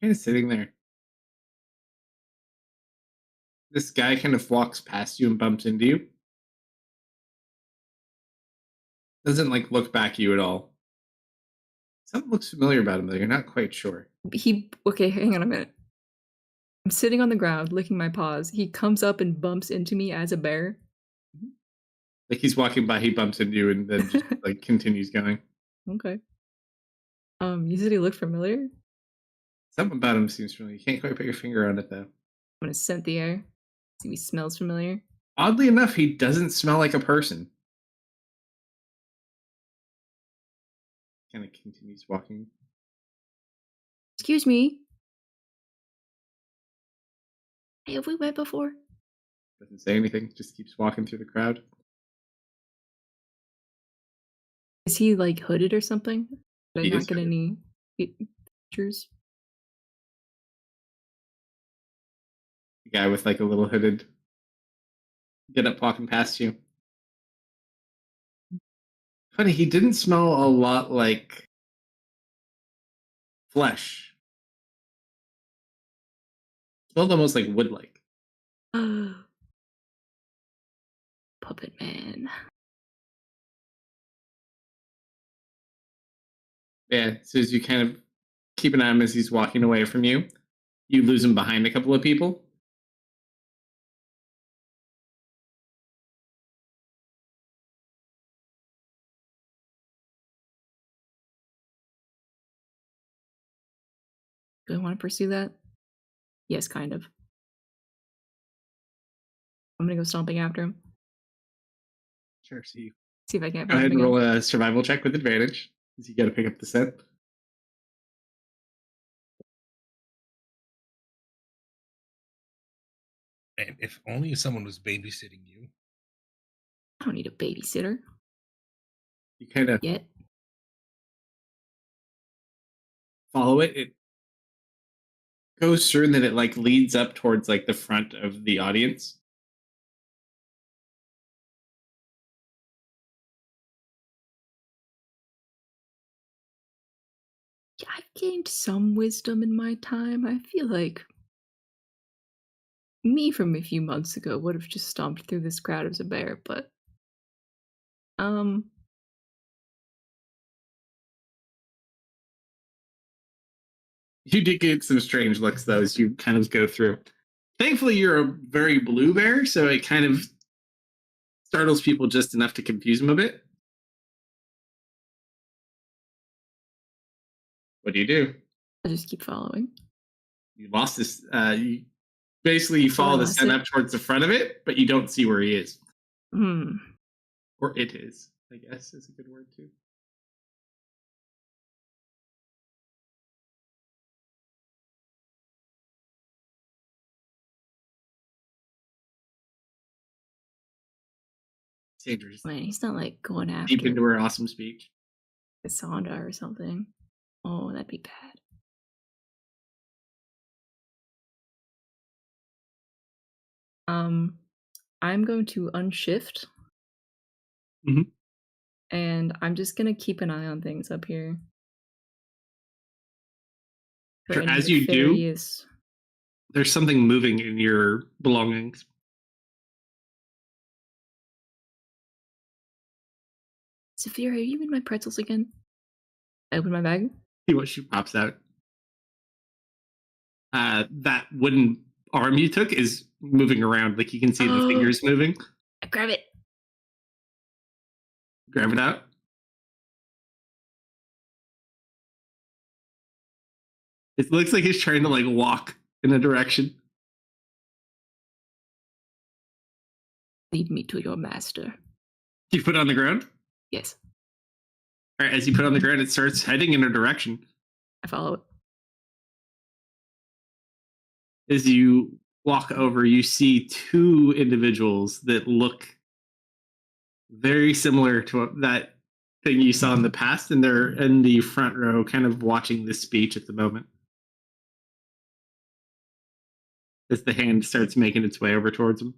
Kind of sitting there. This guy kind of walks past you and bumps into you. Doesn't like look back at you at all. Something looks familiar about him, though. You're not quite sure. Okay, hang on a minute. I'm sitting on the ground, licking my paws. He comes up and bumps into me as a bear. Like he's walking by, he bumps into you, and then just like continues going. Okay. You said he looked familiar? Something about him seems familiar. You can't quite put your finger on it, though. I'm gonna scent the air. See if he smells familiar. Oddly enough, he doesn't smell like a person. Kind of continues walking. Excuse me. Hey, have we met before? Doesn't say anything. Just keeps walking through the crowd. Is he like hooded or something? Did I He not is get hooded. any pictures? The guy with like a little hooded get up walking past you. Funny, he didn't smell a lot like flesh. Smelled almost like wood like. Puppet man. Yeah, so as you kind of keep an eye on him as he's walking away from you, you lose him behind a couple of people. Do I want to pursue that? Yes, kind of. I'm gonna go stomping after him. Sure, so you See if I can't go find ahead him and again. roll a survival check with advantage. Because you got to pick up the scent. And if only someone was babysitting you. I don't need a babysitter You kind of yet. follow it. It goes through and then it like leads up towards like the front of the audience. Yeah, I've gained some wisdom in my time. I feel like me from a few months ago would have just stomped through this crowd as a bear, but um You did get some strange looks though as you kind of go through. Thankfully, you're a very blue bear, so it kind of startles people just enough to confuse them a bit. What do you do? I'll just keep following. You lost this. Basically, you Oh, I follow the lost scent it. up towards the front of it, but you don't see where he is. Hmm. Or it is, I guess, is a good word too. Sandra's Man, he's not like going deep after into her awesome speech. Cassandra or something. Oh, that'd be bad. I'm going to unshift. Mhm. And I'm just gonna keep an eye on things up here. For Sure, any as you do, nefarious. there's something moving in your belongings. Sophia, are you in my pretzels again? I open my bag. See what she pops out. That wooden arm you took is moving around. Like you can see the Oh. fingers moving. I grab it. Grab it out. It looks like he's trying to like walk in a direction. Lead me to your master. You put it on the ground. Yes, All right, as you put it on the ground, it starts heading in a direction. I follow it. As you walk over, you see two individuals that look very similar to that thing you saw in the past, and they're in the front row, kind of watching this speech at the moment. As the hand starts making its way over towards them.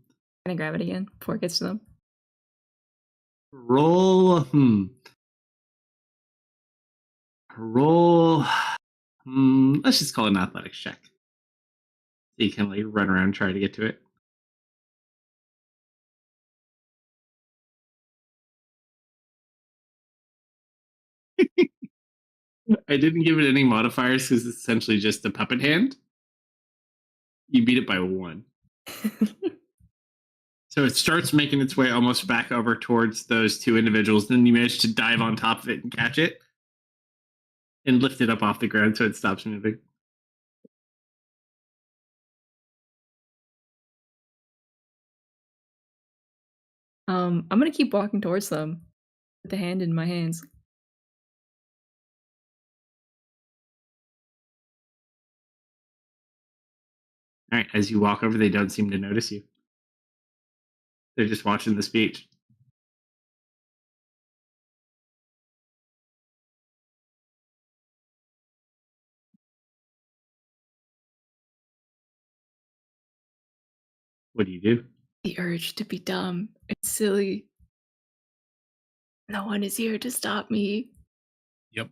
Can I grab it again before it gets to them? Roll. Roll. Let's just call it an athletics check. So you can like run around and try to get to it. I didn't give it any modifiers because it's essentially just a puppet hand. You beat it by 1. So it starts making its way almost back over towards those two individuals. Then you manage to dive on top of it and catch it and lift it up off the ground so it stops moving. I'm gonna keep walking towards them with the hand in my hands. All right, as you walk over, they don't seem to notice you. They're just watching the speech. What do you do? The urge to be dumb and silly. No one is here to stop me. Yep.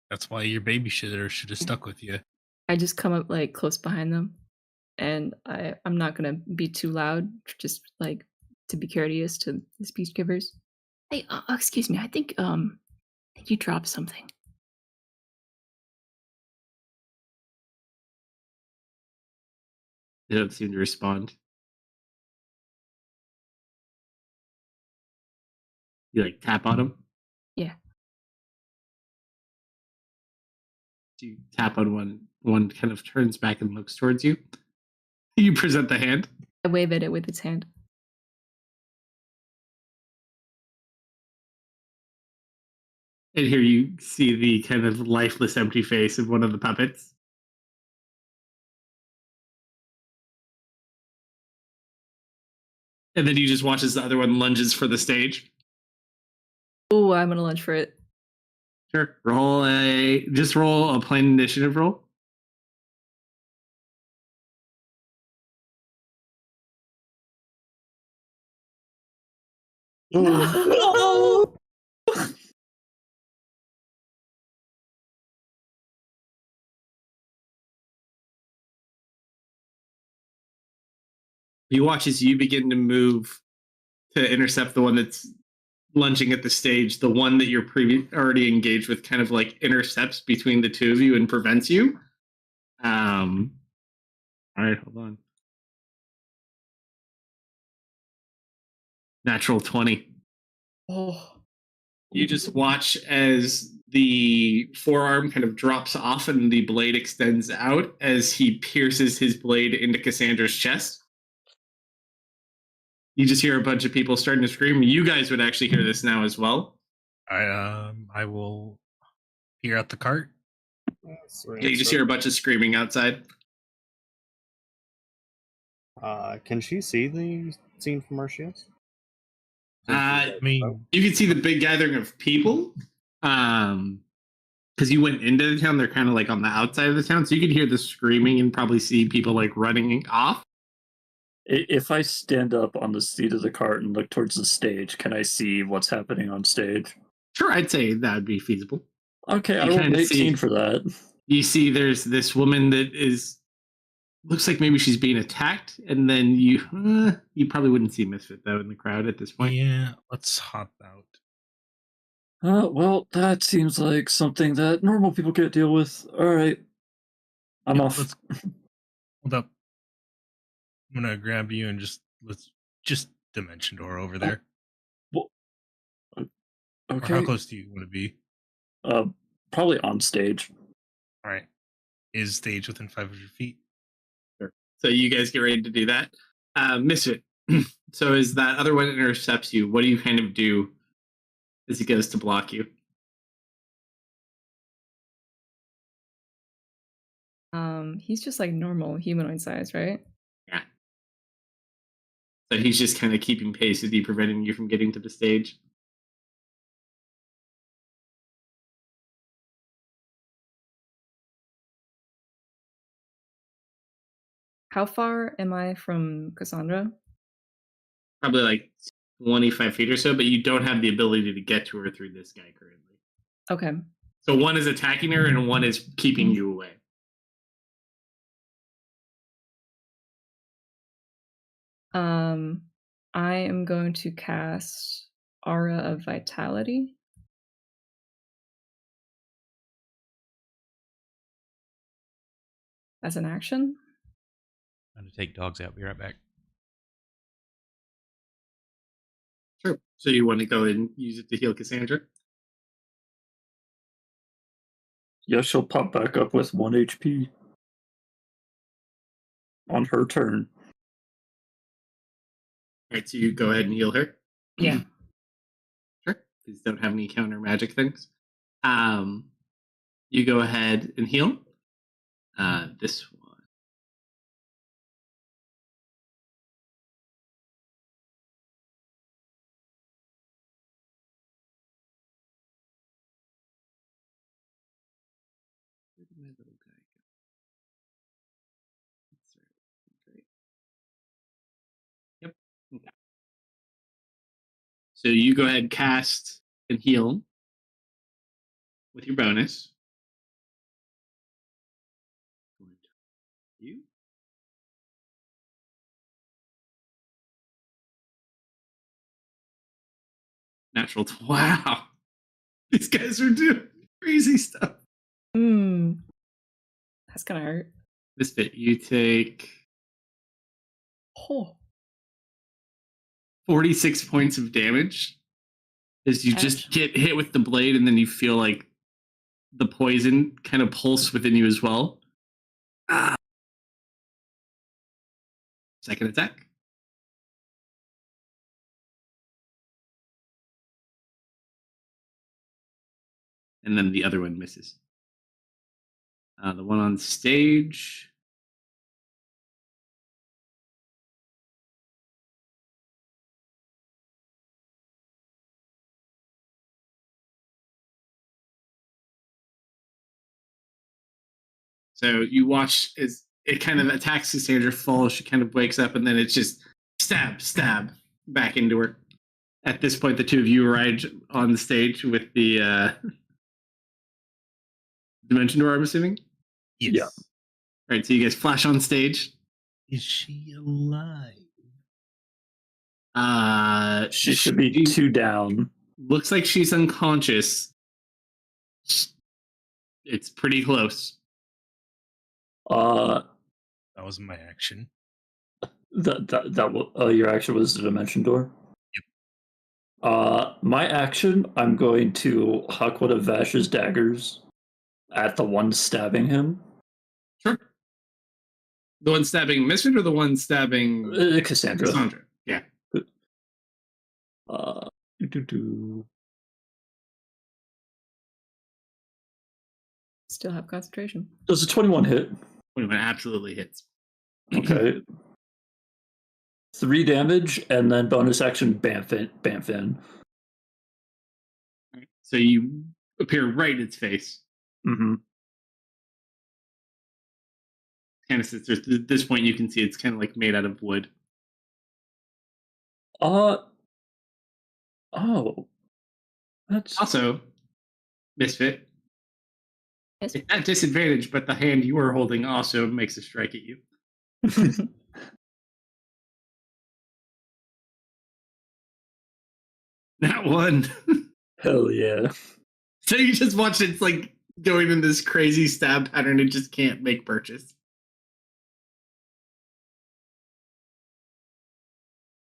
That's why your babysitter should have stuck with you. I just come up like close behind them, and I'm not gonna be too loud, just like to be courteous to the speech givers. Hey, excuse me. I think you dropped something. They don't seem to respond. You like tap on them? Yeah. You tap on one. One kind of turns back and looks towards you. You present the hand. I wave at it with its hand. And here you see the kind of lifeless, empty face of one of the puppets. And then you just watch as the other one lunges for the stage. Oh, I'm gonna lunge for it. Sure. Roll a plain initiative roll. No! You watch as you begin to move to intercept the one that's lunging at the stage. The one that you're already engaged with kind of like intercepts between the two of you and prevents you. All right, hold on. Natural 20. Oh. You just watch as the forearm kind of drops off and the blade extends out as he pierces his blade into Cassandra's chest. You just hear a bunch of people starting to scream. You guys would actually hear this now as well. I will peer out the cart. Yeah, you just hear a bunch of screaming outside. Can she see the scene from where she is? I mean, You can see the big gathering of people. Because you went into the town, they're kind of like on the outside of the town, so you could hear the screaming and probably see people like running off. If I stand up on the seat of the cart and look towards the stage, can I see what's happening on stage? Sure, I'd say that would be feasible. Okay, I You rolled kinda 18 see- for that. You see, there's this woman that looks like maybe she's being attacked, and then you probably wouldn't see Misfit though in the crowd at this point. yeah, let's hop out. Well, that seems like something that normal people can't deal with. All right, I'm Yeah, off. let's hold up. I'm gonna grab you and let's dimension door over there. Well, Or how okay, close do you want to be? probably on stage. All right. Is stage within 500 feet? So you guys get ready to do that. Misfit. So as that other one intercepts you, what do you kind of do as he goes to block you? He's just like normal humanoid size, right? Yeah. So he's just kind of keeping pace with you, preventing you from getting to the stage. How far am I from Cassandra? Probably like 25 feet or so, but you don't have the ability to get to her through this guy currently. Okay. So one is attacking her and one is keeping you away. I am going to cast Aura of Vitality. As an action. I'm gonna take dogs out. Be right back. Sure. So you want to go and use it to heal Cassandra? Yeah, she'll pop back up with 1 HP on her turn. All right, so you go ahead and heal her. Yeah. Sure. These don't have any counter magic things. You go ahead and heal. This one. Where did my little guy go? That's right. So you go ahead, cast, and heal with your bonus. You. Natural. Wow. These guys are doing crazy stuff. That's gonna hurt. This bit, you take Oh, 46 points of damage as you just ouch. get hit with the blade, and then you feel like the poison kind of pulse within you as well. Ah. Second attack. And then the other one misses. The one on stage. So you watch as it kind of attacks Cassandra, falls, she kind of wakes up, and then it's just stab, stab back into her. At this point, the two of you arrive on the stage with the Dimension Door, I'm assuming? Yes. Yeah. Right, so you guys flash on stage. Is she alive? She should be 2 down. Looks like she's unconscious. It's pretty close. Uh, That was my action. your action was the dimension door. My action, I'm going to huck one of Vash's daggers at the one stabbing him. Sure. The one stabbing Misfit or the one stabbing Cassandra. Cassandra? Yeah. Do-do-do. Still have concentration. Does a 21 hit? 21 absolutely hits. Okay. 3 damage, and then bonus action bamf in. So you appear right in its face. Mm-hmm. Kind of sits there. At this point, you can see it's kind of like made out of wood. Oh. That's Also, Misfit, Yes. it's at disadvantage, but the hand you are holding also makes a strike at you. That one. hell yeah. So you just watch it's like going in this crazy stab pattern. It just can't make purchase.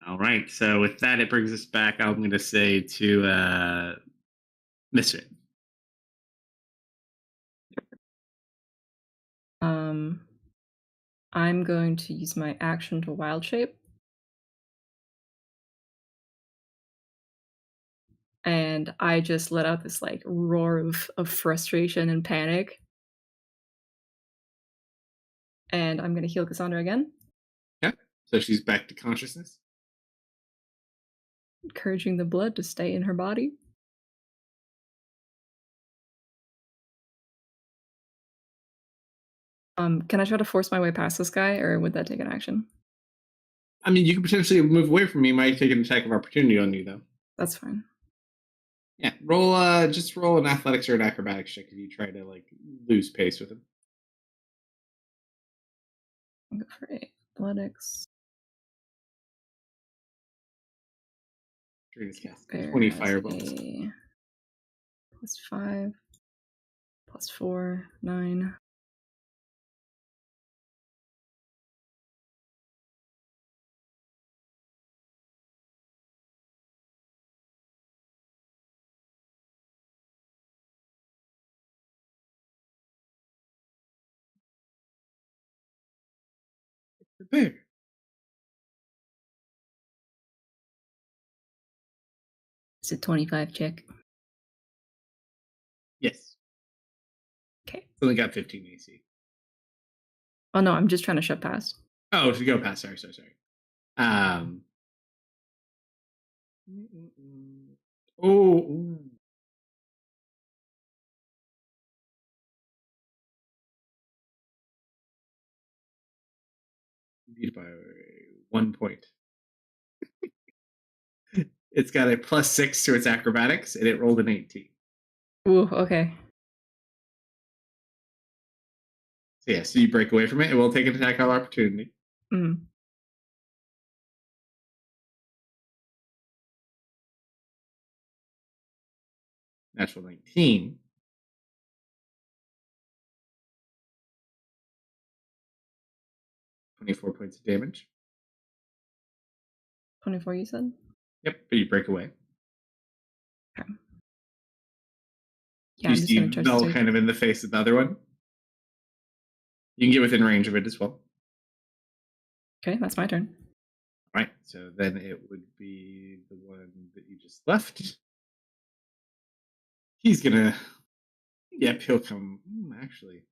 All right. So with that, it brings us back. I'm going to say to Misfit. I'm going to use my action to wild shape. And I just let out this like roar of frustration and panic. And I'm gonna heal Cassandra again, Yeah. So she's back to consciousness. encouraging the blood to stay in her body. Can I try to force my way past this guy, or would that take an action? I mean, you could potentially move away from me. Might take an attack of opportunity on you, though. That's fine. Yeah. Roll. Just roll an athletics or an acrobatics check if you try to like lose pace with him. I'll go for athletics. Bear 20 has fireballs. a +5, +4, 9. The bear. It's a 25 check. Yes. Okay. It's only got 15 AC. Oh no, I'm just trying to shove past. Oh, to go past. Sorry. Oh. Beat by 1 point. It's got a +6 to its acrobatics, and it rolled an 18. Ooh, okay. So yeah, so you break away from it. It will take an attack of opportunity. Mm. Natural 19. 24 points of damage. 24, you said? Yep, but you break away. Okay. Yeah, You I'm just see gonna try to Bell stay. kind of in the face of the other one. You can get within range of it as well. Okay, that's my turn. Right, so then it would be the one that you just left. He's gonna. Yep, he'll come. Actually,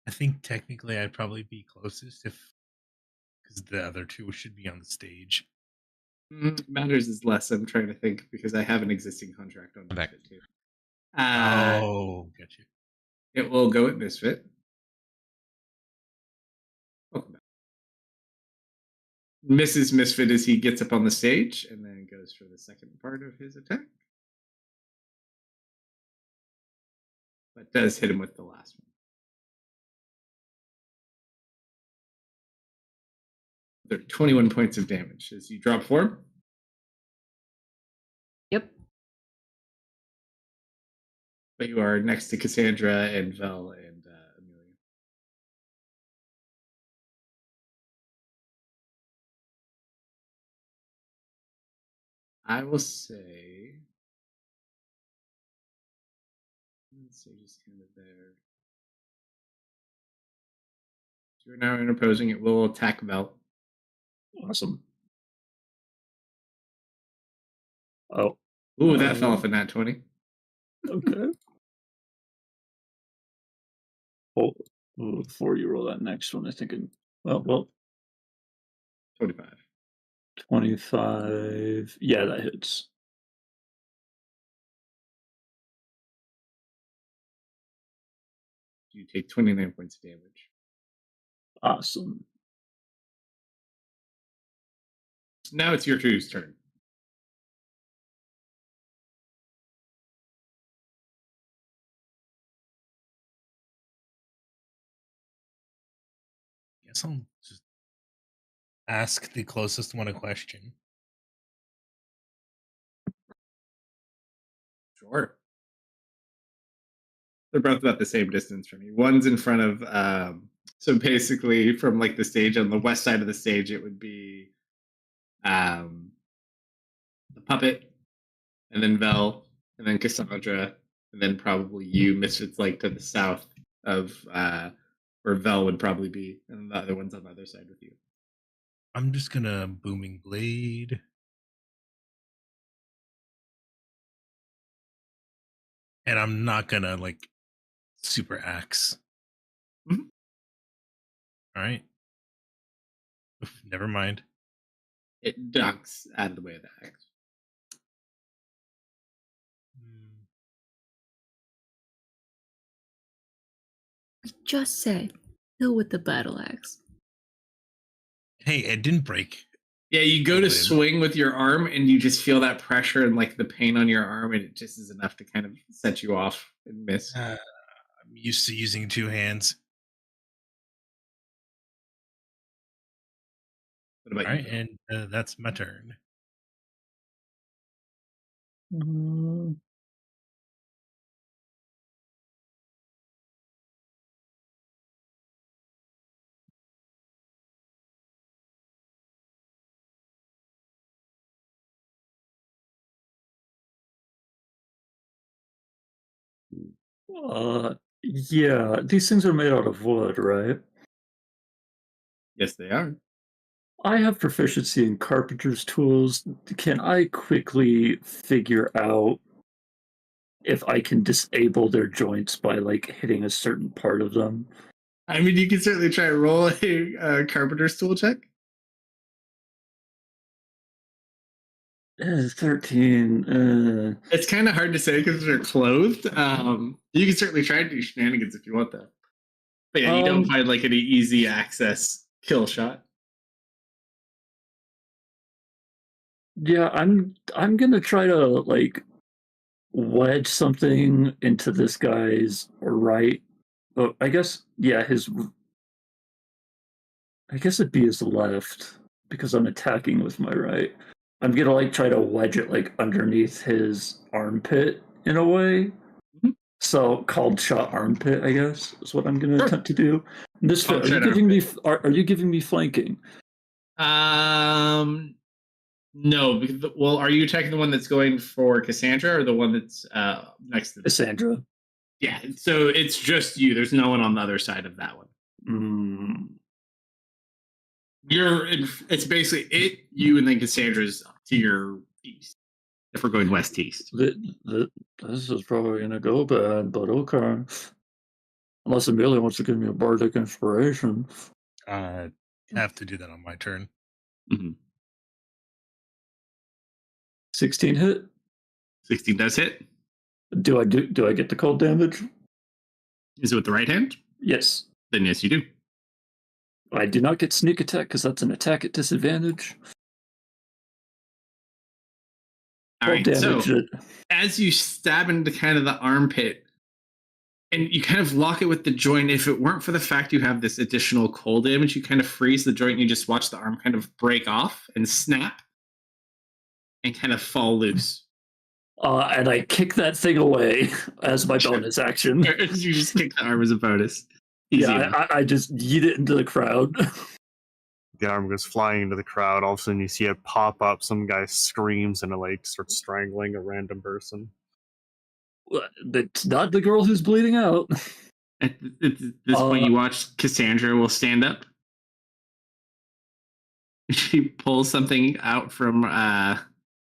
I think technically I'd probably be closest because the other two should be on the stage. matters is less. I'm trying to think because I have an existing contract on Back. Misfit too. Oh, gotcha. It will go at Misfit. Welcome back. Misses Misfit as he gets up on the stage and then goes for the second part of his attack. But does hit him with the last one. There are 21 points of damage as you drop form. Yep. But you are next to Cassandra and Vel and Amelia. I will say. Let's see, just kind of there. So you're now interposing. It will attack Vel. Awesome. Oh, Ooh, that fell off a nat 20. okay. Oh, before you roll that next one, I think. Well, 25. 25. Yeah, that hits. You take 29 points of damage. Awesome. Now it's your crew's turn. Guess I'll just ask the closest one a question. Sure. They're both about the same distance from you. One's in front of, so basically from like the stage on the west side of the stage, it would be the puppet, and then Vel, and then Cassandra, and then probably you, Misfits, like to the south of where Vel would probably be, and the other one's on the other side with you. I'm just gonna booming blade. And I'm not gonna like super axe. Mhm. All right. Oof, never mind. It ducks out of the way of the axe. Hmm. We just said, kill with the battle axe. Hey, it didn't break. Yeah, you go I to did. swing with your arm, and you just feel that pressure and like the pain on your arm, and it just is enough to kind of set you off and miss. I'm used to using two hands. What about All right, you? and that's my turn. Mm, yeah, these things are made out of wood, right? Yes, they are. I have proficiency in carpenter's tools. Can I quickly figure out if I can disable their joints by like hitting a certain part of them? I mean, you can certainly try and roll a carpenter's tool check. 13. It's kind of hard to say because they're clothed. You can certainly try and do shenanigans if you want that. But yeah, you don't find like any easy access kill shot. Yeah, I'm gonna try to like wedge something into this guy's right. Oh, I guess yeah, I guess it'd be his left because I'm attacking with my right. I'm gonna like try to wedge it like underneath his armpit in a way. Mhm. So called shot armpit, I guess, is what I'm gonna Sure. attempt to do. Misfit, Called are you shot giving me armpit. are you giving me flanking? No. Well, are you attacking the one that's going for Cassandra or the one that's next to them? Cassandra. Yeah. So it's just you. There's no one on the other side of that one. Mm, It's basically it, you, and then Cassandra's to your east. If we're going west east. this is probably gonna go bad, but okay. Unless Amelia wants to give me a bardic inspiration. I have to do that on my turn. Mm-hmm. 16 hit. 16 does hit. Do I get the cold damage? Is it with the right hand? Yes. Then yes, you do. I do not get sneak attack because that's an attack at disadvantage. All right. So Damage. as you stab into kind of the armpit, and you kind of lock it with the joint. If it weren't for the fact you have this additional cold damage, you kind of freeze the joint and you just watch the arm kind of break off and snap and kind of fall loose. And I kick that thing away as my bonus action. You just kick the arm as a bonus. Easy enough. I just yeet it into the crowd. The arm goes flying into the crowd. All of a sudden, you see it pop up. Some guy screams and like starts strangling a random person. It's not the girl who's bleeding out. At this point, you watch Cassandra will stand up. She pulls something out from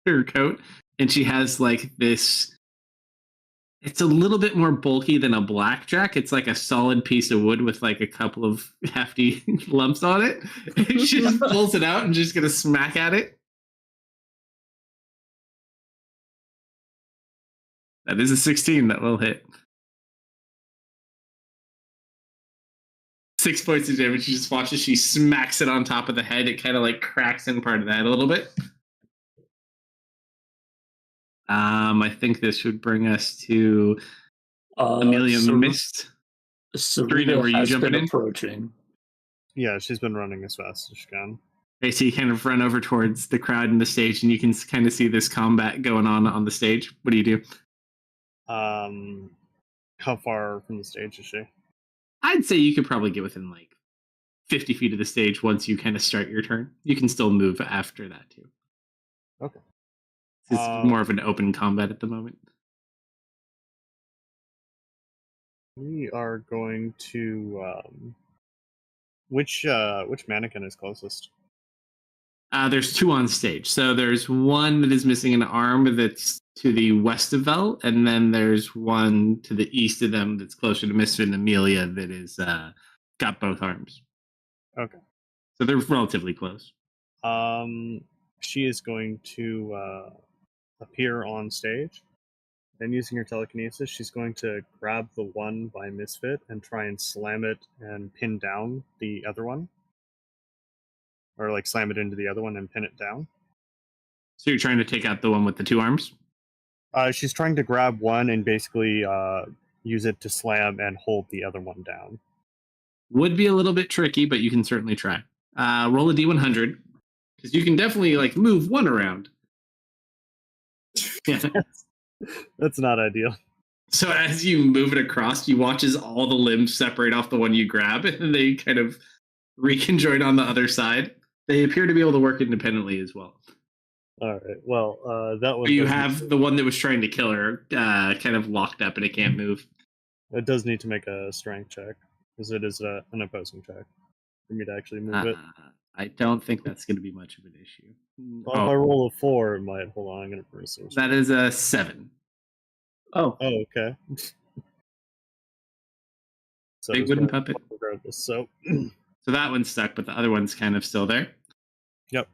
her coat, and she has like this. It's a little bit more bulky than a blackjack. It's like a solid piece of wood with like a couple of hefty lumps on it. And she just pulls it out and just gonna smack at it. That is a 16 that will hit. 6 points of damage. You just watch as she smacks it on top of the head. It kind of like cracks in part of the head a little bit. I think this would bring us to Amelia missed. Serena, were you jumping in? Approaching. Yeah, she's been running as fast as she can. Okay, so you kind of run over towards the crowd in the stage, and you can kind of see this combat going on the stage. What do you do? How far from the stage is she? I'd say you could probably get within like 50 feet of the stage once you kind of start your turn. You can still move after that too. Okay. It's more of an open combat at the moment. We are going to which mannequin is closest? There's 2 on stage. So there's one that is missing an arm that's to the west of Vel, and then there's one to the east of them that's closer to Misfit and Amelia that is got both arms. Okay. So they're relatively close. She is going to appear on stage, and using her telekinesis, she's going to grab the one by Misfit and try and slam it and pin down the other one. Or like slam it into the other one and pin it down. So you're trying to take out the one with the 2 arms? She's trying to grab one and basically use it to slam and hold the other one down. Would be a little bit tricky, but you can certainly try. Roll a d100, because you can definitely like move one around. Yeah. That's not ideal. So as you move it across, you watch as all the limbs separate off the one you grab, and they kind of reconjoin on the other side. They appear to be able to work independently as well. All right. Well, that one. You have the one that was trying to kill her kind of locked up and it can't move. It does need to make a strength check because it is an opposing check for me to actually move it. I don't think that's going to be much of an issue. Well, if I roll a 4, it might. Hold on, I'm going to research. That is a 7. Oh, okay. So Big wooden puppet. Regardless, so that one's stuck, but the other one's kind of still there. Yep.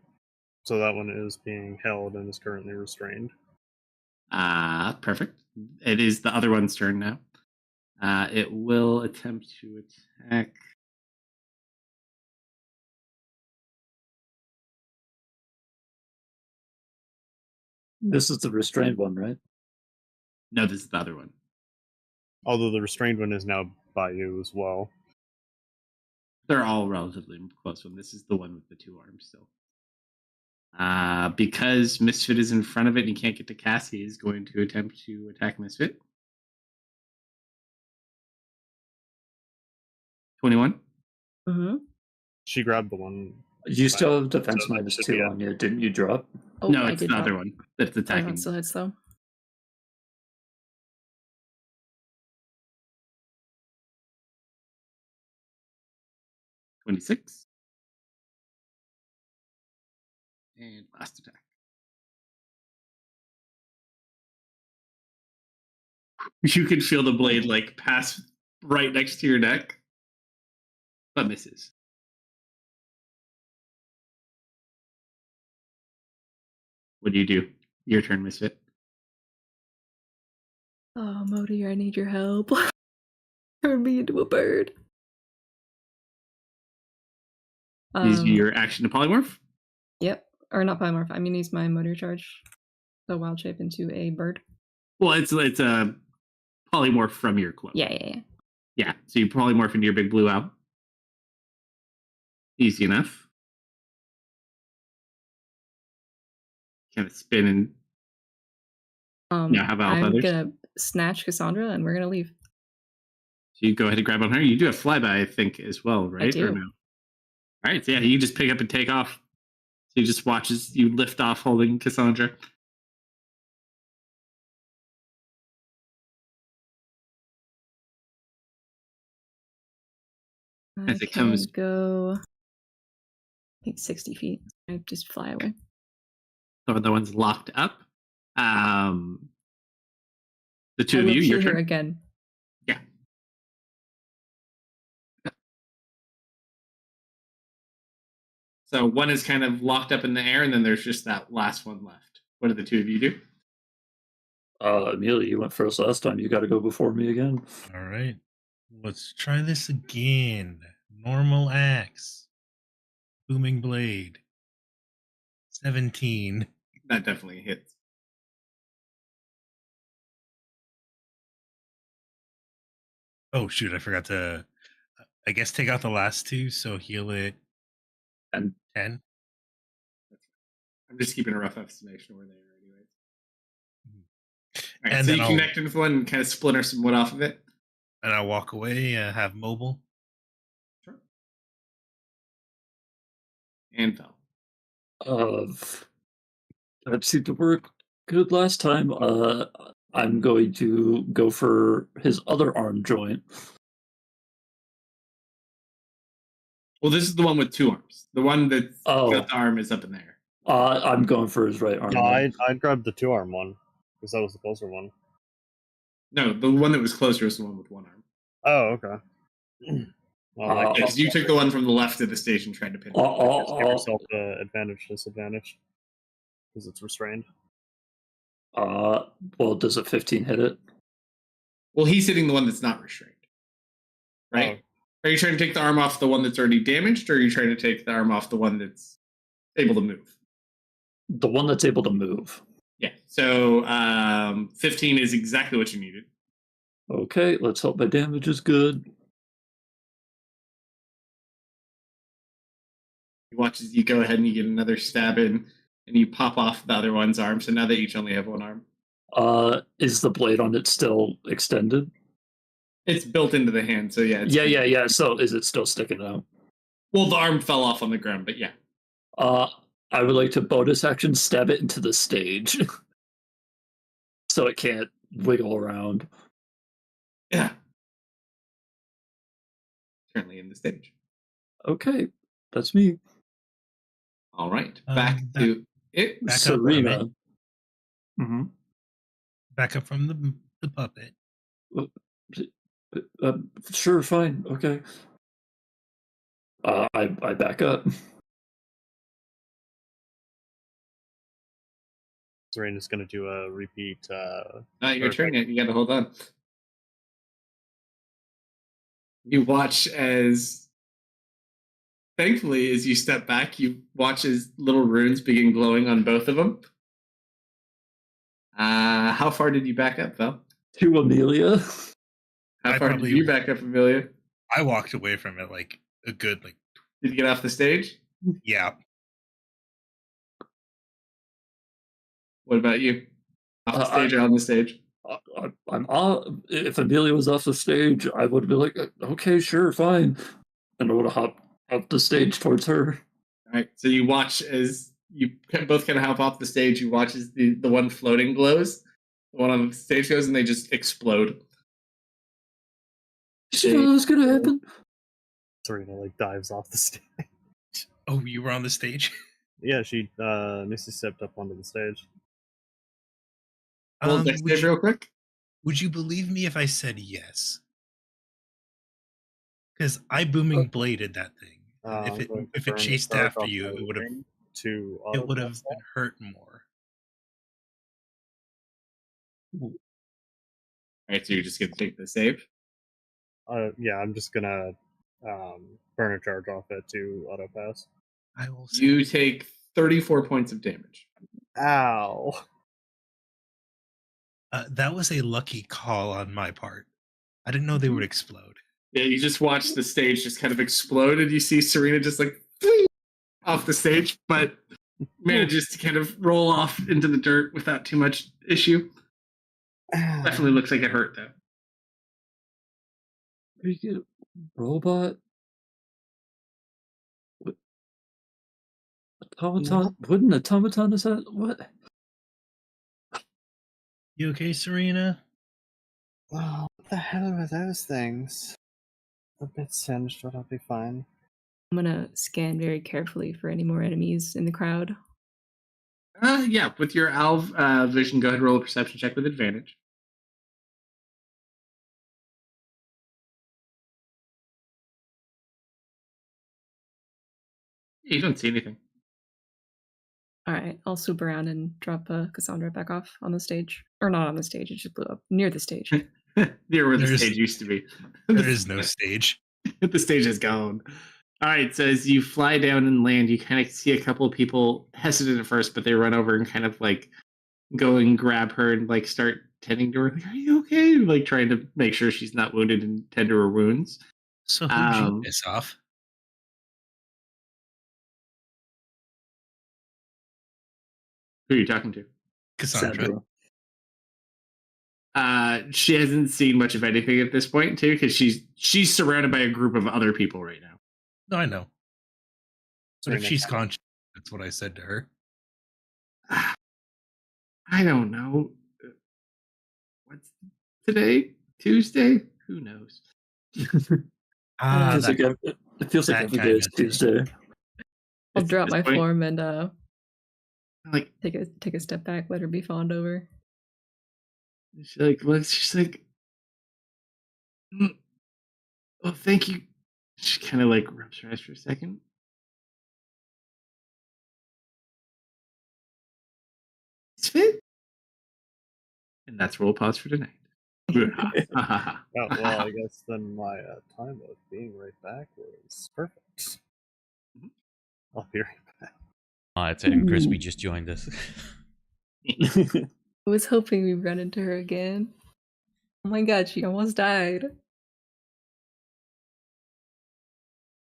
So that one is being held and is currently restrained. Perfect. It is the other one's turn now. It will attempt to attack. This is the restrained one, right? No, this is the other one. Although the restrained one is now by you as well. They're all relatively close one. This is the one with the 2 arms still. Because Misfit is in front of it and he can't get to Cass, he is going to attempt to attack Misfit. 21. Mm-hmm. She grabbed the one. You still have defense So that minus should 2 be it. on you, didn't you drop? Oh, No, I it's did the not. other one that's Oh, attacking. it still hits though. 26. And last attack. You can feel the blade like pass right next to your neck, but misses. What do you do? Your turn, Misfit. Oh, Modi, I need your help. Turn me into a bird. Use your action to polymorph. Yep. Or not polymorph. I mean, use my motor charge. So wild shape into a bird. Well, it's a polymorph from your cloak. Yeah. Yeah, so you polymorph into your big blue owl. Easy enough. Kind of spin and Yeah, how about I'm others? gonna snatch Cassandra and we're gonna leave. so you go ahead and grab on her. You do have flyby, I think, as well, right? do. Or no? All right, so yeah, you just pick up and take off. So you just watch as you lift off holding Cassandra. I As it can comes- go, I think 60 feet. I just fly away. So the one's locked up. The two I of will you, your heal her turn. again. Yeah. So one is kind of locked up in the air, and then there's just that last one left. What do the two of you do? Amelia, you went first last time. You got to go before me again. All right. Let's try this again. Normal axe. Booming blade. 17. That definitely hits. Oh, shoot. I forgot to, I guess, take out the last 2. So heal it. And 10. I'm just keeping a rough estimation where they are, anyways. All right, And so then you I'll- connect with one and kind of splinter some wood off of it. And I walk away, have mobile. Sure. And fell. That seemed to work good last time. I'm going to go for his other arm joint. Well, this is the one with 2 arms. The one that's Oh. got the arm is up in there. I'm going for his right arm. No, then. I'd grab the 2-arm one because that was the closer one. No, the one that was closer is the one with 1 arm. Oh, okay. Well, Uh, like, Yeah, 'cause you took the one from the left of the stage and tried to pin it. just give yourself the disadvantage because it's restrained. Well, does a 15 hit it? Well, he's hitting the one that's not restrained. Right? Are you trying to take the arm off the one that's already damaged, or are you trying to take the arm off the one that's able to move? The one that's able to move. Yeah. So 15 is exactly what you needed. Okay, let's hope my damage is good. You watch as you go ahead and you get another stab in, and you pop off the other one's arm. So now they each only have 1 arm. Is the blade on it still extended? It's built into the hand, so yeah. Yeah. So is it still sticking out? Well, the arm fell off on the ground, but yeah. I would like to bonus action stab it into the stage. So it can't wiggle around. Yeah. Currently in the stage. Okay, that's me. All right. Back to it. Back up, Serena. right? Mm-hmm. Back up from the puppet. Sure, fine, okay. I back up. Serena's going to do a repeat. Your turn. You got to hold on. You watch as, thankfully, as you step back, you watch as little runes begin glowing on both of them. How far did you back up, Val? To Amelia. How I far probably- did you back up, Amelia? I walked away from it like a good Did you get off the stage? yeah. What about you? Off the Uh, stage or on the stage? I'm if Amelia was off the stage, I would be like, okay, sure, fine. And I would have hopped up the stage towards her. All right. So you watch as you both kind of hop off the stage. You watch as the one floating glows, the one on the stage goes, and they just explode. Did you know that was gonna happen? Serena like dives off the stage. Oh, you were on the stage. Yeah, she Missy stepped up onto the stage. Roll dex would, save you, real quick. would you believe me if I said yes? Because I booming bladed that thing. And I'm going to if it burn the chased charge after off you, my it would have ring to it would have auto-cast been hurt more. All right. So you're just gonna take the save. Yeah, I'm just gonna burn a charge off it to auto pass. I will say. You take 34 points of damage. Ow! That was a lucky call on my part. I didn't know they would explode. Yeah, you just watch the stage just kind of explode, and you see Serena just like off the stage, but manages to kind of roll off into the dirt without too much issue. Definitely looks like it hurt though. You get a robot. What? Automaton? Wouldn't automaton is that what? You okay, Serena? Oh, what the hell are those things? A bit singed, but I'll be fine. I'm gonna scan very carefully for any more enemies in the crowd. Yeah, with your Alv vision, go ahead and roll a perception check with advantage. You don't see anything. All right, I'll swoop around and drop Cassandra back off on the stage. Or not on the stage, it just blew up near the stage. Near where the There's- stage used to be. There is no stage. The stage is gone. All right, so as you fly down and land, you kind of see a couple of people hesitant at first, but they run over and kind of like go and grab her and like start tending to her. Like, are you okay? Like trying to make sure she's not wounded and tend to her wounds. So who'd you piss off? Who are you talking to? Cassandra. She hasn't seen much of anything at this point too, because she's surrounded by a group of other people right now. No, I know. But if Serena she's kinda- conscious, that's what I said to her. I don't know. What's today? Tuesday? Who knows? Ah, Feels that, like it feels like that every kind day is of thing. Tuesday. I'll At drop this my point, form and like take a step back, let her be fawned over. she's like, well, she's like, well, thank you. She kind of like rubs her eyes for a second. It's fit. And that's roll pause for tonight. Oh, well, I guess then my time of being right back was perfect. Mhm. I'll be right back. It's Ed and Crispy just joined us. I was hoping we'd run into her again. Oh my god, she almost died.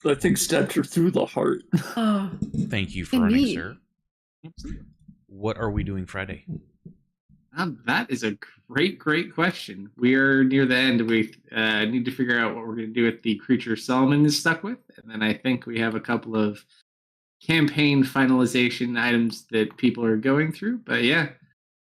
I think stabbed her through the heart. Oh, Thank you for running, Indeed. sir. What are we doing Friday? That is a great question. We are near the end. We need to figure out what we're going to do with the creature Solomon is stuck with. And then I think we have a couple of campaign finalization items that people are going through. But yeah,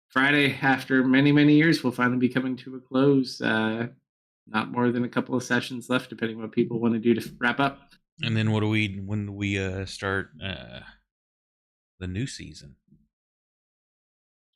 Friday, after many, many years, will finally be coming to a close. Not more than a couple of sessions left, depending what people want to do to wrap up. And then when do we start the new season?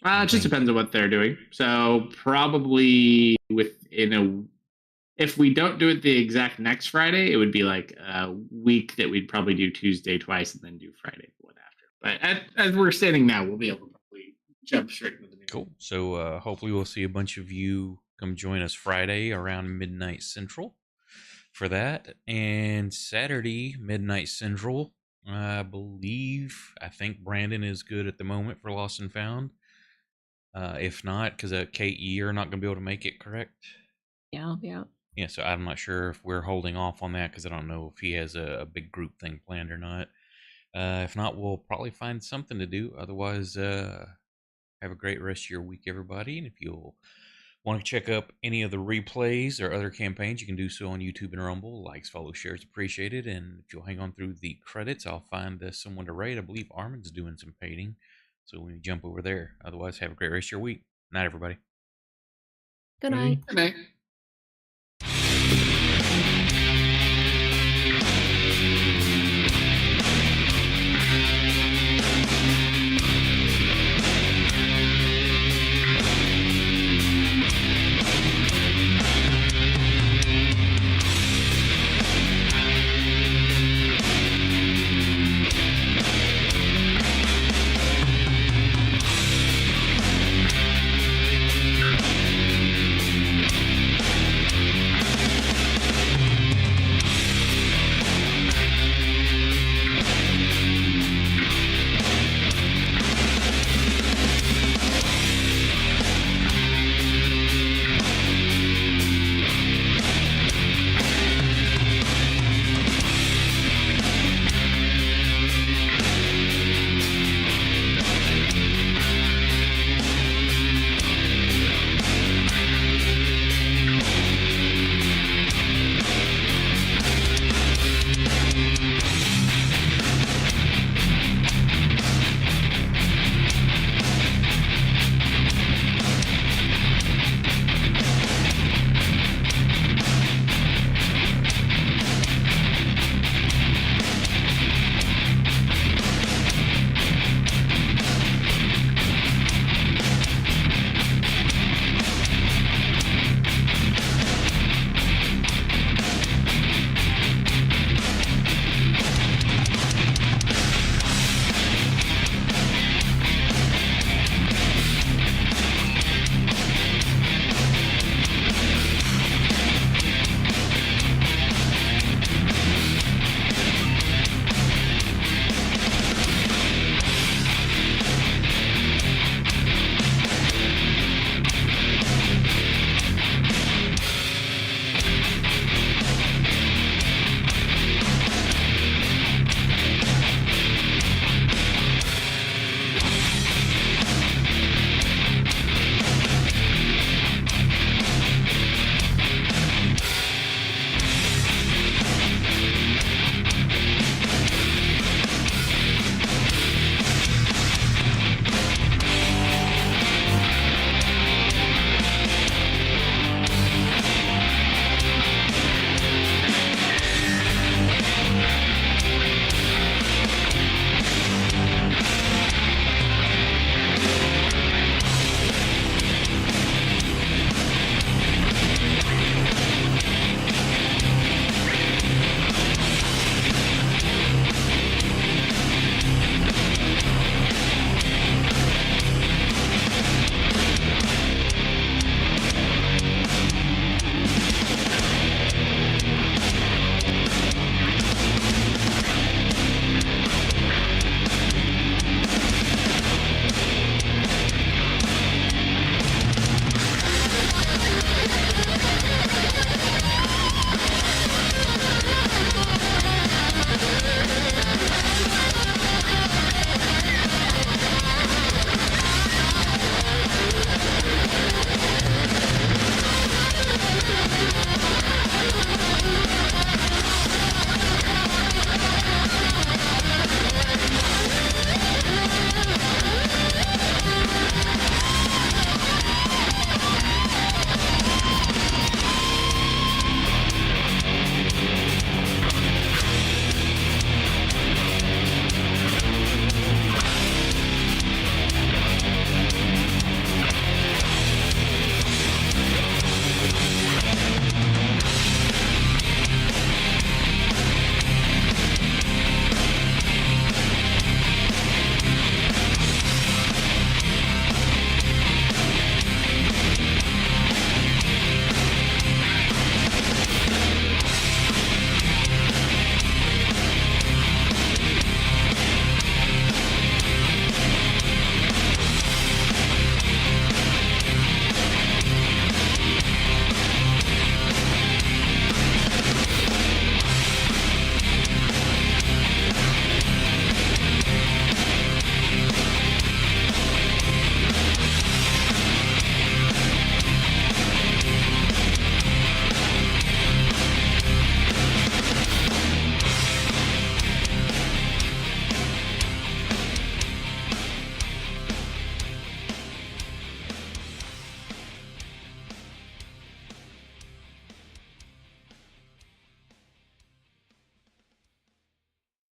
It just depends on what they're doing. So probably if we don't do it the exact next Friday, it would be like a week that we'd probably do Tuesday twice and then do Friday one after. But as we're standing now, we'll be able to probably jump straight into the new. Cool. So hopefully we'll see a bunch of you come join us Friday around midnight Central for that. And Saturday, midnight Central, I think Brandon is good at the moment for Lost and Found. If not, because KE are not going to be able to make it, correct? Yeah, I'll be out. Yeah, so I'm not sure if we're holding off on that because I don't know if he has a big group thing planned or not. If not, we'll probably find something to do. Otherwise, have a great rest of your week, everybody. And if you'll want to check up any of the replays or other campaigns, you can do so on YouTube and Rumble. Likes, follows, shares appreciated. And if you'll hang on through the credits, I'll find someone to raid. I believe Armin's doing some painting. So we jump over there. Otherwise, have a great rest of your week. Night, everybody. Good Ready? night. Good night.